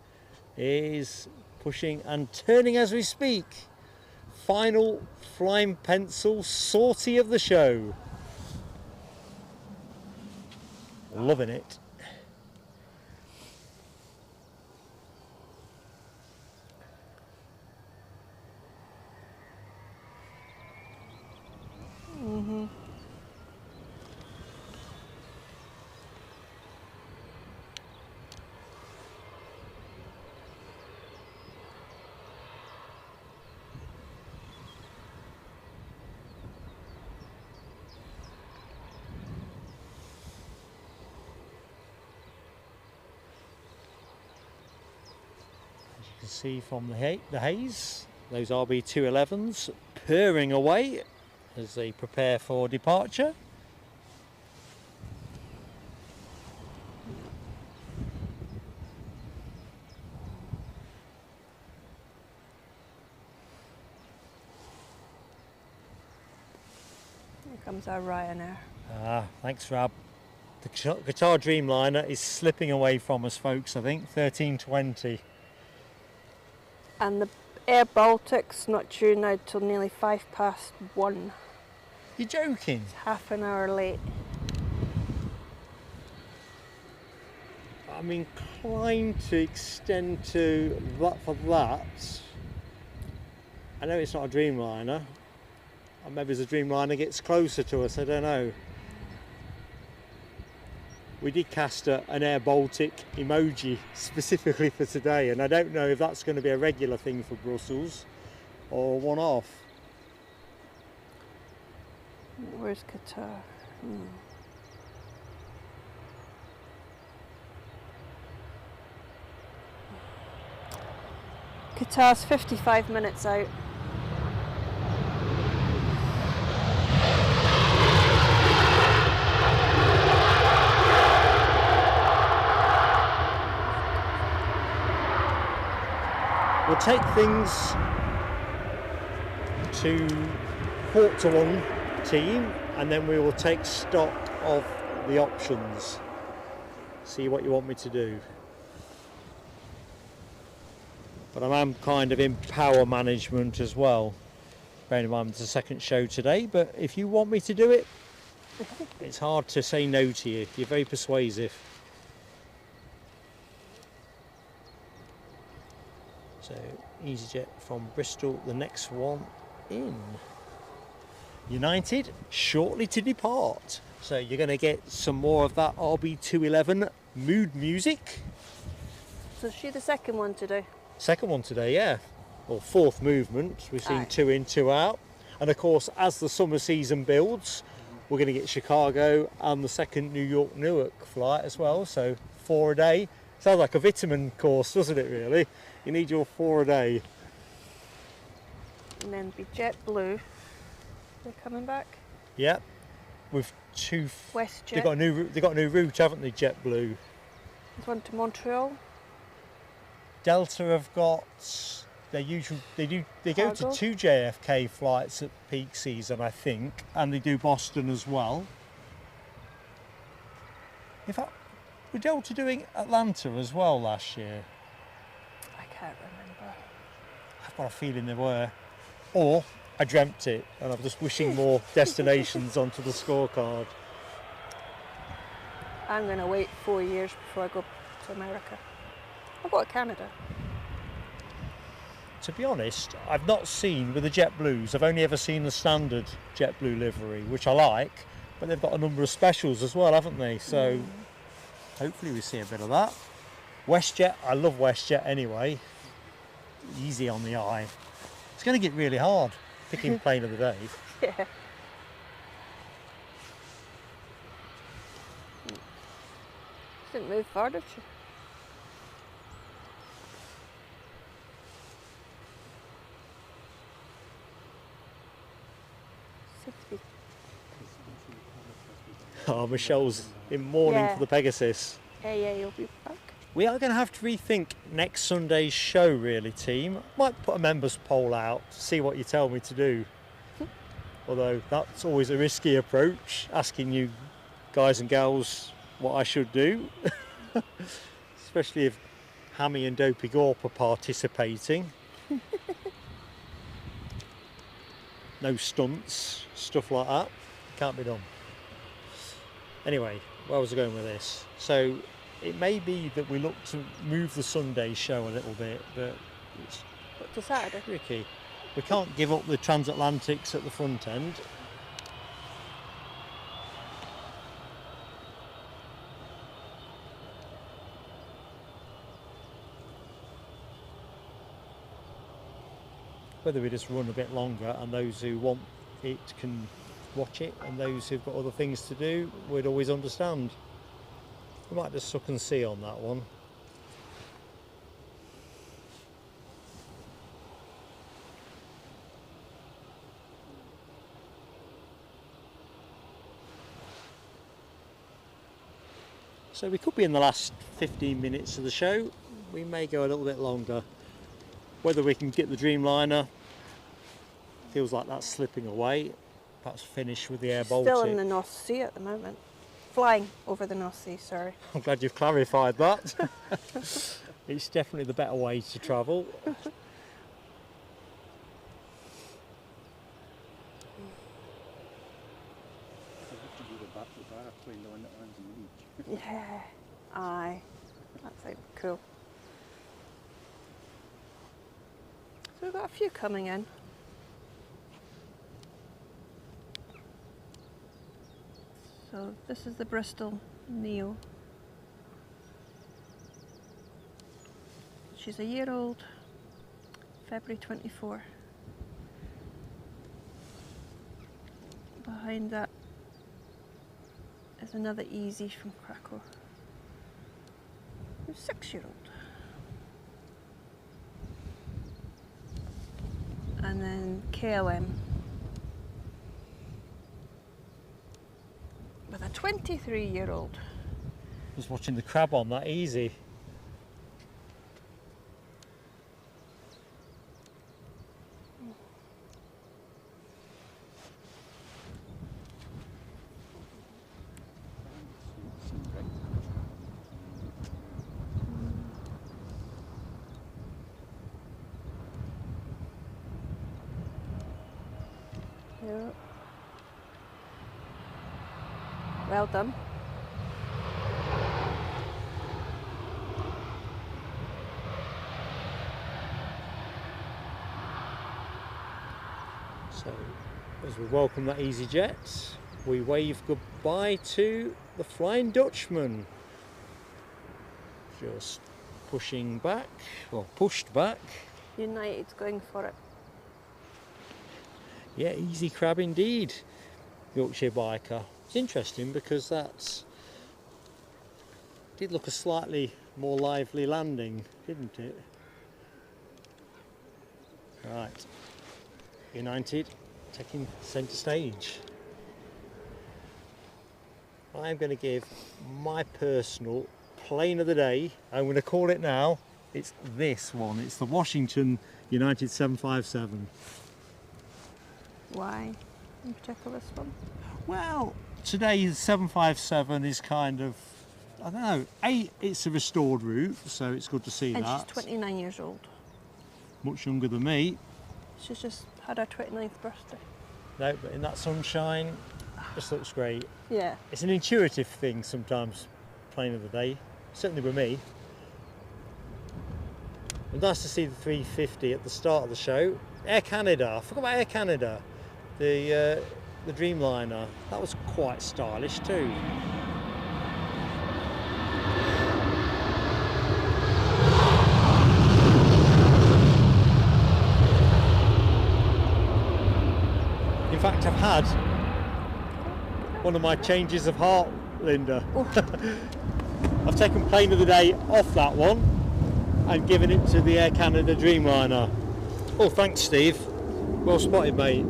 is pushing and turning as we speak. Final flying pencil sortie of the show. Loving it. You can see from the haze, those RB211s purring away as they prepare for departure. Here comes our Ryanair. Thanks, Rab. The Qatar Dreamliner is slipping away from us, folks, I think, 13:20. And the Air Baltic's not due now till nearly 1:05. You're joking? It's half an hour late. I'm inclined to extend to that for that. I know it's not a Dreamliner. Or maybe as a Dreamliner gets closer to us, I don't know. We did cast an Air Baltic emoji specifically for today, and I don't know if that's going to be a regular thing for Brussels or one-off. Where's Qatar? Qatar's 55 minutes out. We'll take things to 1:15 team, and then we will take stock of the options. See what you want me to do. But I am kind of in power management as well. Bearing in mind it's the second show today, but if you want me to do it, it's hard to say no to you. You're very persuasive. So EasyJet from Bristol, the next one in. United shortly to depart. So you're going to get some more of that RB211 mood music. So is she the second one to do? Second one today, yeah. Or fourth movement. We've seen 2 in, 2 out. And of course, as the summer season builds, we're going to get Chicago and the second New York Newark flight as well. So 4 a day. Sounds like a vitamin course, doesn't it, really? You need your 4 a day. And then be JetBlue. They're coming back. Yep. With 2. WestJet. They've got a new route, haven't they? JetBlue. There's one to Montreal. Delta have got their usual. They go to Cargo. 2 JFK flights at peak season, I think, and they do Boston as well. In fact, were Delta doing Atlanta as well last year? I can't remember. I've got a feeling they were. Or I dreamt it, and I'm just wishing more destinations onto the scorecard. I'm going to wait 4 years before I go to America. I'll go to Canada. to be honest, I've not seen with the JetBlues. I've only ever seen the standard JetBlue livery, which I like, but they've got a number of specials as well, haven't they? So hopefully we see a bit of that. WestJet, I love WestJet anyway. Easy on the eye. It's going to get really hard picking plane of the day. Yeah. Didn't move far, did she? Oh, Michelle's in mourning Yeah. for the Pegasus. Yeah, you'll be back. We are going to have to rethink next Sunday's show, really, team. Might put a members poll out, see what you tell me to do. Although that's always a risky approach, asking you guys and gals what I should do. Especially if Hammy and Dopey Gorp are participating. No stunts, stuff like that. Can't be done. Anyway, where was I going with this? So it may be that we look to move the Sunday show a little bit, but it's But to Saturday. tricky. We can't give up the transatlantics at the front end. Whether we just run a bit longer and those who want it can watch it, and those who've got other things to do would always understand. We might just suck and see on that one. So we could be in the last 15 minutes of the show. We may go a little bit longer. Whether we can get the Dreamliner, feels like that's slipping away. Perhaps finish with the Air Baltic. Still in the North Sea at the moment. Flying over the North Sea, sorry. I'm glad you've clarified that. It's definitely the better way to travel. Yeah. Aye. That's like cool. So we've got a few coming in. So this is the Bristol Neo. She's a year old, February 24. Behind that is another Easy from Krakow, who's 6-year-old. And then KLM with a 23-year-old. Just watching the crab on that Easy. Yeah. Well done. So, as we welcome that EasyJet, we wave goodbye to the Flying Dutchman. Just pushing back, or pushed back. United's going for it. Yeah, easy crab indeed, Yorkshire biker. It's interesting because that did look a slightly more lively landing, didn't it? Right, United taking centre stage. I'm going to give my personal plane of the day. I'm going to call it now. It's this one. It's the Washington United 757. Why in particular this one? Well, today's 757 is kind of, I don't know, it's a restored route, so it's good to see And that. she's 29 years old. Much younger than me. She's just had her 29th birthday. No, but in that sunshine, just looks great. Yeah. It's an intuitive thing sometimes, plane of the day, certainly with me. It was nice to see the 350 at the start of the show. Air Canada, I forgot about Air Canada. The Dreamliner, that was quite stylish too. In fact, I've had one of my changes of heart, Linda. I've taken plane of the day off that one and given it to the Air Canada Dreamliner. Oh, thanks, Steve. Well spotted, mate.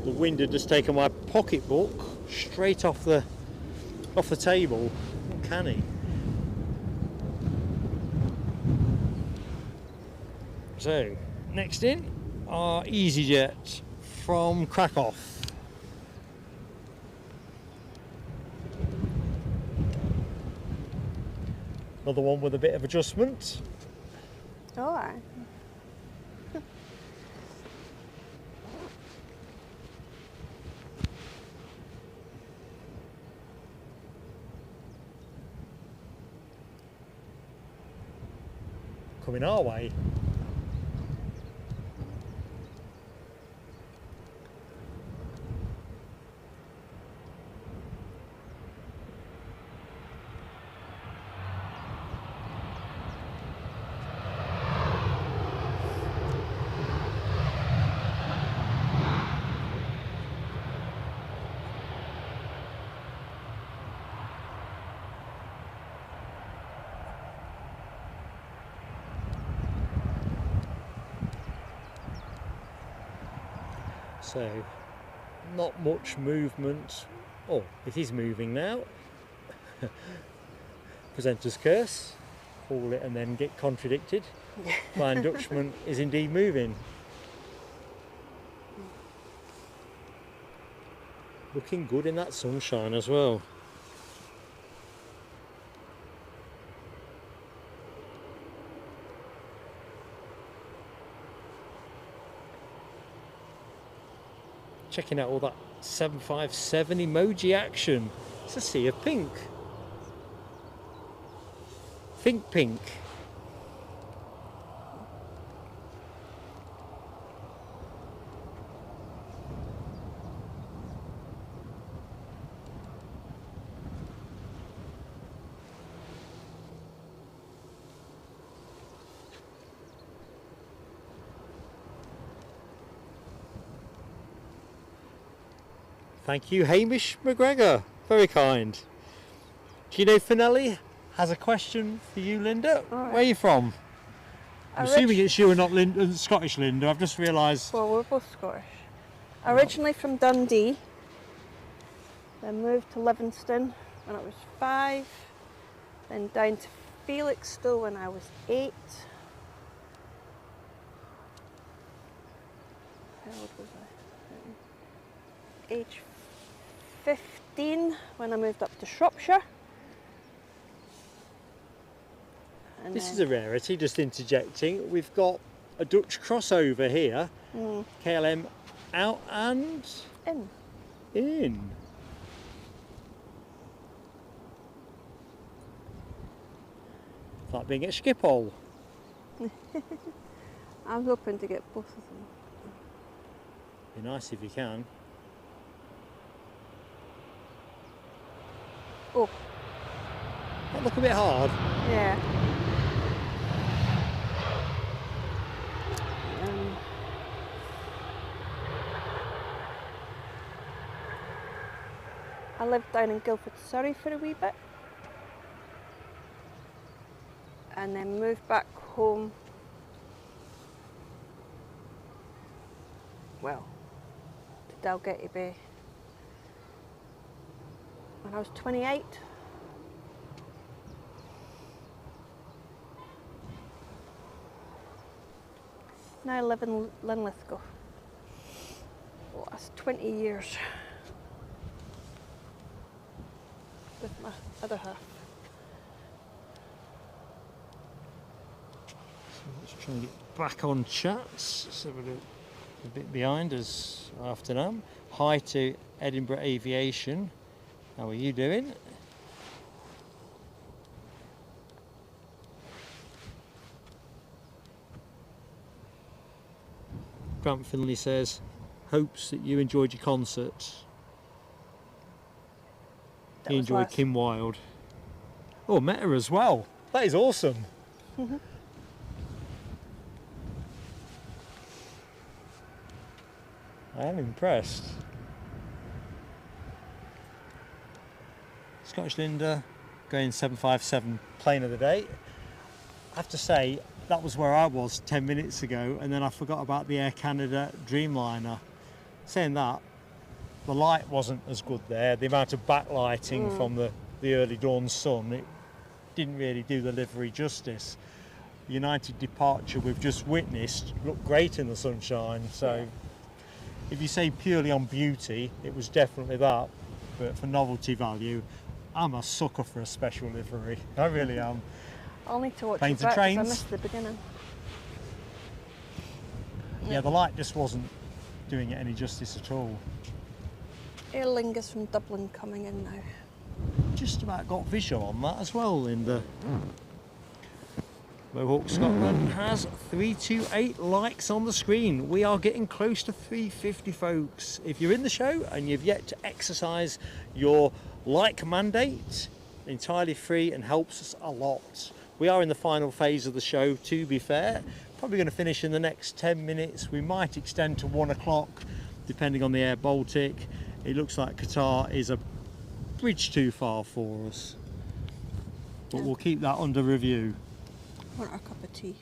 The wind had just taken my pocketbook straight off the table. Uncanny. So, next in, our EasyJet from Krakow. Another one with a bit of adjustment. All right. Coming our way. So, not much movement. Oh, it is moving now. Presenter's curse. Call it and then get contradicted. Flying Dutchman is indeed moving. Looking good in that sunshine as well. Checking out all that 757 emoji action. It's a sea of pink. Think pink. Thank you, Hamish McGregor. Very kind. Do you know Finelli has a question for you, Linda? Right. Where are you from? I'm assuming it's you and not Linda, Scottish Linda. I've just realised. Well, we're both Scottish. Originally from Dundee, then moved to Livingston when I was 5, then down to Felixstowe when I was 8. How old was I? Age 15 when I moved up to Shropshire. And This is a rarity, just interjecting. We've got a Dutch crossover here. KLM out and in. Like being at Schiphol. I'm hoping to get both of them. Be nice if you can. Oh, That look a bit hard. yeah. I lived down in Guildford, Surrey for a wee bit, and then moved back home. Well, to Dalgety Bay when I was 28. Now I live in Linlithgow. Oh, that's 20 years with my other half. So let's try and get back on chats. So we're a bit behind us afternoon. Hi to Edinburgh Aviation. How are you doing? Grant Finley says, hopes that you enjoyed your concert. That He was enjoyed last. Kim Wilde. Oh, met her as well. That is awesome. I am impressed. Scottish Linda going 757 plane of the day. I have to say that was where I was 10 minutes ago, and then I forgot about the Air Canada Dreamliner. Saying that, the light wasn't as good there. The amount of backlighting from the early dawn sun, it didn't really do the livery justice. The United departure we've just witnessed looked great in the sunshine, so if you say purely on beauty, it was definitely that. But for novelty value, I'm a sucker for a special livery. I really am. I'll need to watch Planes it and back 'cause I trains. missed the beginning. Yeah, the light just wasn't doing it any justice at all. Aer Lingus from Dublin coming in now. Just about got visual on that as well, Linda. Mohawk Scotland has 328 likes on the screen. We are getting close to 350, folks. If you're in the show and you've yet to exercise your like mandate, entirely free and helps us a lot. We are in the final phase of the show, to be fair. Probably going to finish in the next 10 minutes. We might extend to 1 o'clock, depending on the Air Baltic. It looks like Qatar is a bridge too far for us. But we'll keep that under review. I want a cup of tea.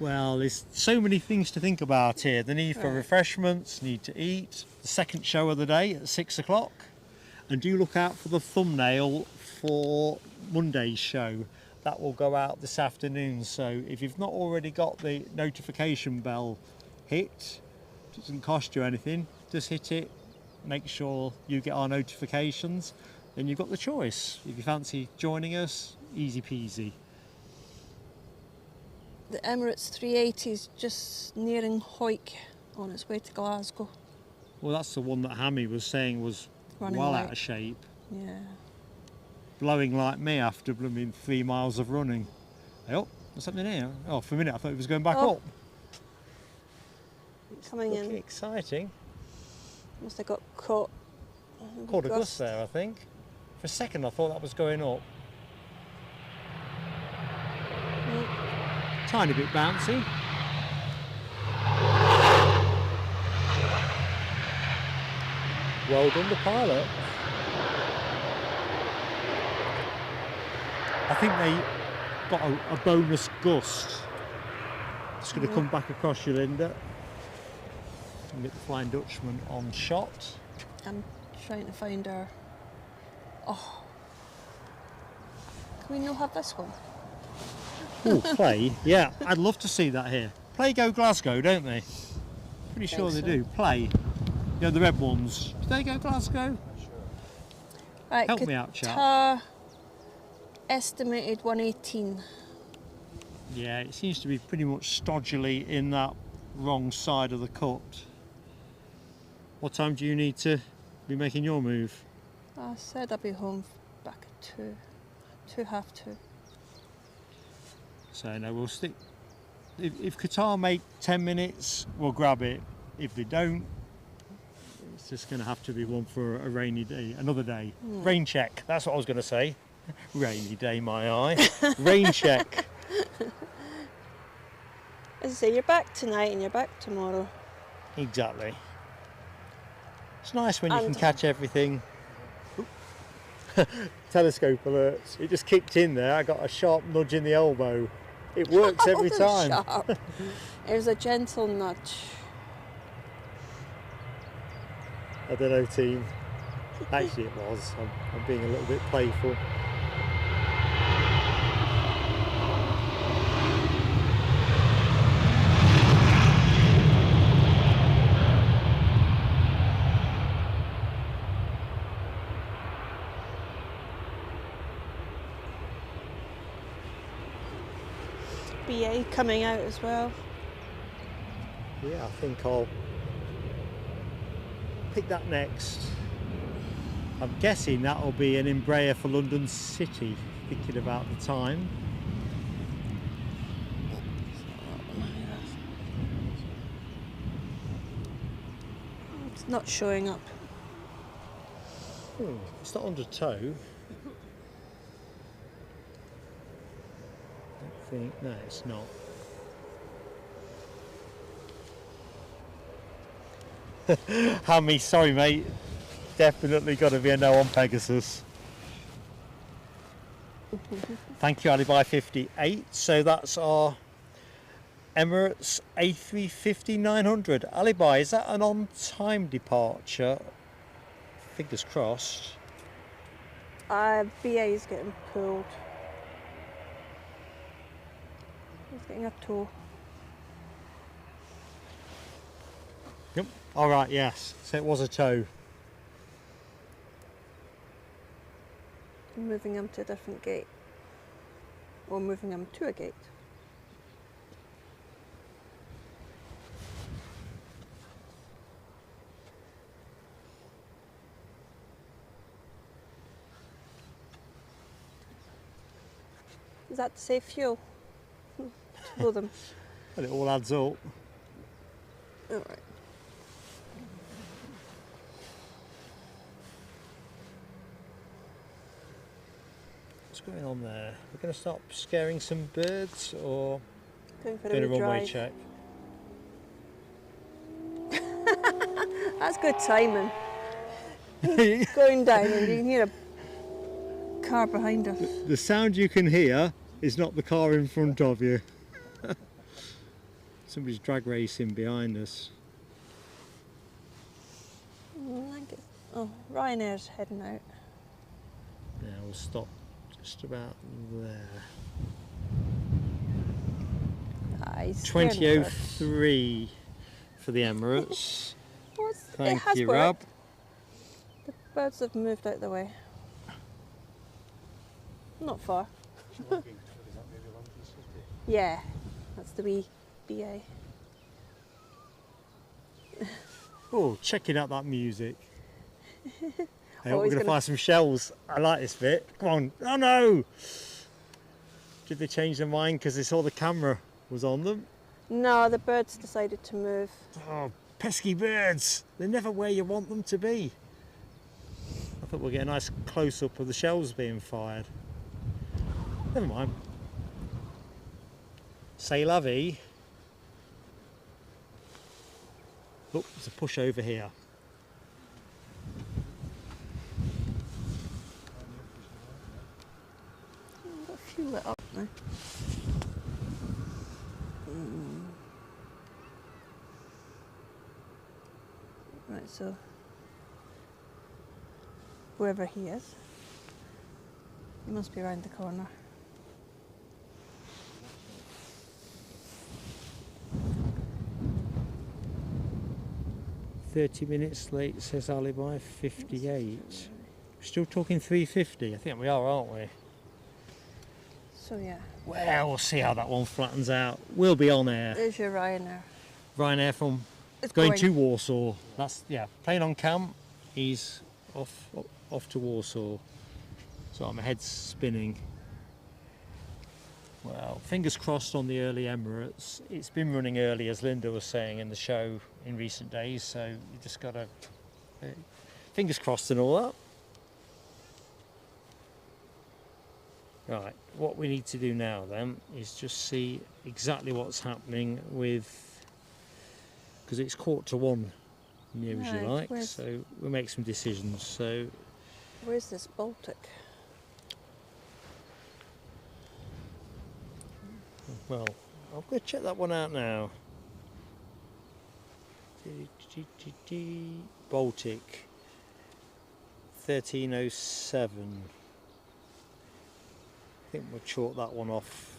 Well, there's so many things to think about here. The need for refreshments, need to eat, the second show of the day at 6 o'clock. And do look out for the thumbnail for Monday's show. That will go out this afternoon. So if you've not already got the notification bell hit, it doesn't cost you anything, just hit it, make sure you get our notifications, then you've got the choice. If you fancy joining us, easy peasy. The Emirates 380 is just nearing Hoyk on its way to Glasgow. Well, that's the one that Hammy was saying was Running well late. out of shape. Yeah. Blowing like me after blooming 3 miles of running. Hey, oh, what's happening here? Oh, for a minute I thought it was going back Oh. up. Coming Looking in. exciting. Must have got caught. Caught a gust there, I think. For a second I thought that was going up. Tiny bit bouncy. Well done, the pilot. I think they got a bonus gust. Just going to come back across you, Linda. And get the Flying Dutchman on shot. I'm trying to find her. Oh. Can we not have this one? Oh, Play. Yeah, I'd love to see that here. Play go Glasgow, don't they? Pretty sure they so. do. Play. You know, the red ones. Do they go Glasgow? Right, Help me out, chap. Qatar estimated 118. Yeah, it seems to be pretty much stodgily in that wrong side of the cut. What time do you need to be making your move? I said I'd be home back at 2, 2:30. So no, we'll stick. If Qatar make 10 minutes, we'll grab it. If they don't, it's just going to have to be one for a rainy day, another day. Rain check. That's what I was going to say. Rainy day, my eye. Rain check. As I say, you're back tonight and you're back tomorrow. Exactly. It's nice when you can And- catch everything. Telescope alerts. It just kicked in there. I got a sharp nudge in the elbow. It works every time. Sharp. It was a gentle nudge. I don't know, team. Actually, it was. I'm being a little bit playful. BA coming out as well. Yeah, I think I'll pick that next. I'm guessing that'll be an Embraer for London City, thinking about the time. Not showing up. It's not under tow. I think, no, it's not. Hammy, sorry mate. Definitely got to be a no on Pegasus. Thank you, Alibi 58. So that's our Emirates A350 900. Alibi, is that an on-time departure? Fingers crossed. BA is getting pulled. He's getting a tow. Yep. All right. Yes. So it was a tow. Moving him to a different gate. Or moving him to a gate. Is that to save fuel? To blow them. And it all adds up. Alright. What's going on there? We're going to start scaring some birds or Going for doing a wee runway drive. check? That's good timing. Going down and you can hear a car behind us. The sound you can hear is not the car in front of you. Somebody's drag racing behind us. Oh, Ryanair's heading out. Yeah, we'll stop just about there. He's scaring the birds. 2003 for the Emirates. It Thank has you, worked. Rob. The birds have moved out the way. Not far. Yeah, that's the wee BA. Oh, checking out that music. Hey, Oh, we're he's going to gonna- fire some shells. I like this bit. Come on. Oh no! Did they change their mind because they saw the camera was on them? No, the birds decided to move. Oh, pesky birds. They're never where you want them to be. I thought we'd get a nice close-up of the shells being fired. Never mind. C'est la vie. Oh, there's a push over here. I've got a few lit up now. Right, so wherever he is, he must be around the corner. "30 minutes late," says Alibi 58. We're still talking 350. I think we are, aren't we? So yeah, Well, we'll see how that one flattens out. We'll be on air. there's your Ryanair. Ryanair from It's going to Warsaw. That's, yeah, playing on cam. He's off to Warsaw. So my head's spinning. Well, fingers crossed on the early Emirates. It's been running early, as Linda was saying in the show in recent days, so you just got to fingers crossed and all that. Right, what we need to do now then is just see exactly what's happening with, because it's 1:45 near as you Right, like, where's- so we'll make some decisions. So Where's this Baltic? well, I'm going to check that one out now. Baltic 1307. I think we'll chalk that one off.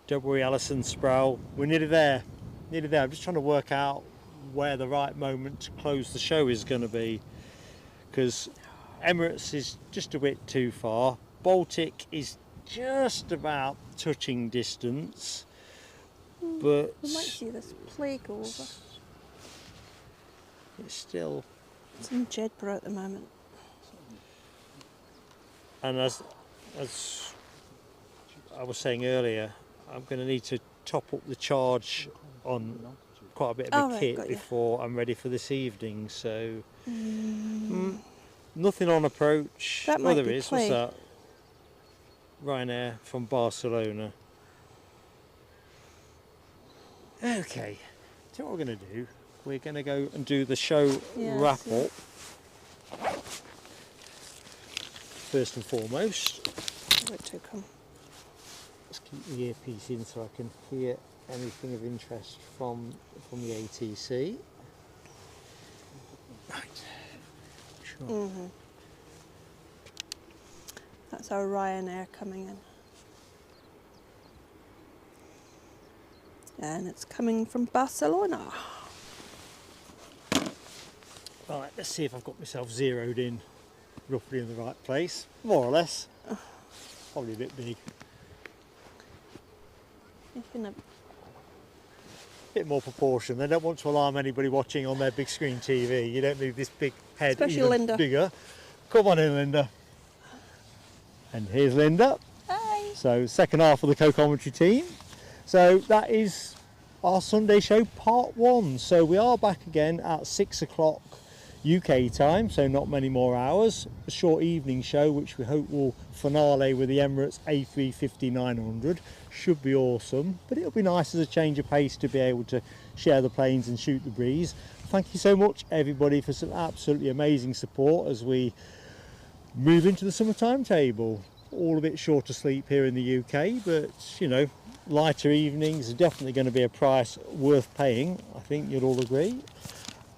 Don't worry, Alison Sproul, we're nearly there. Nearly there. I'm just trying to work out where the right moment to close the show is going to be, because Emirates is just a bit too far. Baltic is just about touching distance, but We might see this play go over. it's still It's in Jedburgh at the moment. And as I was saying earlier, I'm going to need to top up the charge on quite a bit of a kit before I'm ready for this evening. So nothing on approach. That might there be is. play. What's that? Ryanair from Barcelona. Okay, so what we're going to do, we're going to go and do the show wrap up. First and foremost. Where to come? Let's keep the earpiece in so I can hear anything of interest from the ATC. Right. Sure. That's our Ryanair coming in. And it's coming from Barcelona. Right, let's see if I've got myself zeroed in roughly in the right place. More or less. Probably a bit big. You can Bit more proportion. They don't want to alarm anybody watching on their big screen TV. You don't move this big head Especially even Linda. bigger. Come on in, Linda. And here's Linda. Hi. So second half of the co-commentary team. So that is our Sunday show part 1. So we are back again at 6 o'clock UK time, so not many more hours. A short evening show which we hope will finale with the Emirates A350-900. Should be awesome, but it'll be nice as a change of pace to be able to share the planes and shoot the breeze. Thank you so much everybody for some absolutely amazing support as we move into the summer timetable. All a bit shorter sleep here in the UK, but you know, lighter evenings are definitely going to be a price worth paying. I think you'll all agree.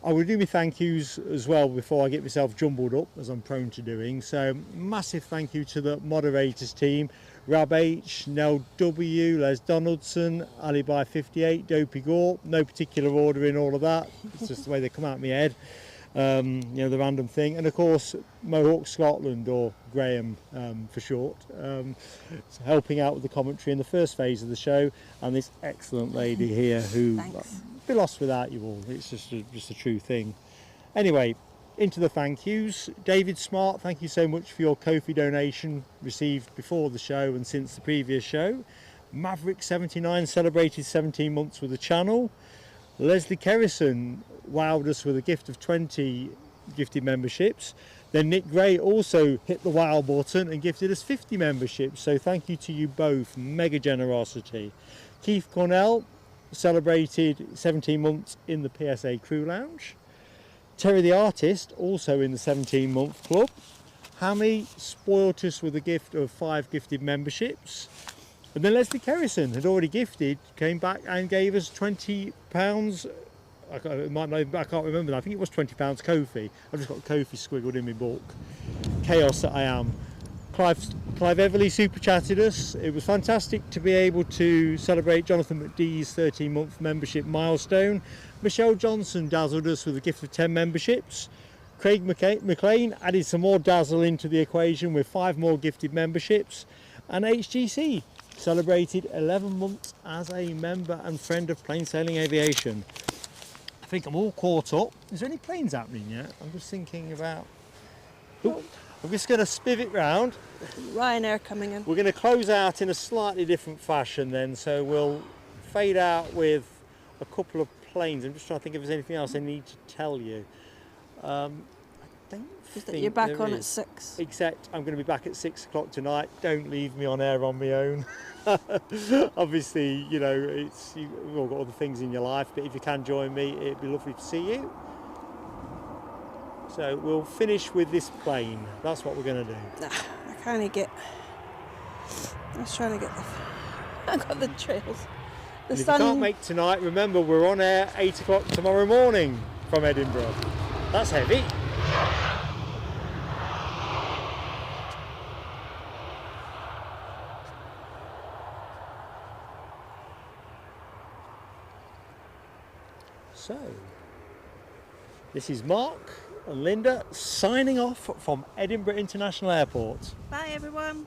I will do my thank yous as well before I get myself jumbled up, as I'm prone to doing. So massive thank you to the moderators team, Rab H, Nell W, Les Donaldson, Alibi 58, Dopey Gore. No particular order in all of that. It's just the way they come out of my head. You know, the random thing. And of course, Mohawk Scotland, or Graham for short, helping out with the commentary in the first phase of the show. And this excellent lady here who... be lost without you all. It's just a true thing. Anyway, into the thank yous. David Smart, thank you so much for your Ko-fi donation received before the show and since the previous show. Maverick79 celebrated 17 months with the channel. Leslie Kerrison wowed us with a gift of 20 gifted memberships. Then Nick Gray also hit the wow button and gifted us 50 memberships. So thank you to you both. Mega generosity. Keith Cornell celebrated 17 months in the PSA Crew Lounge. Terry the Artist, also in the 17-month club. Hammy spoilt us with a gift of 5 gifted memberships. And then Leslie Kerrison had already gifted, came back and gave us £20. I can't remember that. I think it was £20 Ko-fi. I've just got Ko-fi squiggled in my book. Chaos that I am. Clive Everly super chatted us. It was fantastic to be able to celebrate Jonathan McDee's 13-month membership milestone. Michelle Johnson dazzled us with a gift of 10 memberships. Craig McLean added some more dazzle into the equation with 5 more gifted memberships. And HGC celebrated 11 months as a member and friend of Plain Sailing Aviation. I think I'm all caught up. Is there any planes happening yet? I'm just thinking about... Ooh, I'm just going to spivot round. Ryanair coming in. We're going to close out in a slightly different fashion then, so we'll fade out with a couple of planes. I'm just trying to think if there's anything else I need to tell you. I don't think you're back there on is. at 6. Except I'm going to be back at 6 o'clock tonight. Don't leave me on air on my own. Obviously, you know, you've all got other things in your life, but if you can join me, it'd be lovely to see you. So we'll finish with this plane. That's what we're going to do. I can't get... I was trying to get the... I got the trails. The And if sun... you can't make tonight, remember we're on air 8 o'clock tomorrow morning from Edinburgh. That's heavy. So, this is Mark and Linda signing off from Edinburgh International Airport. Bye everyone.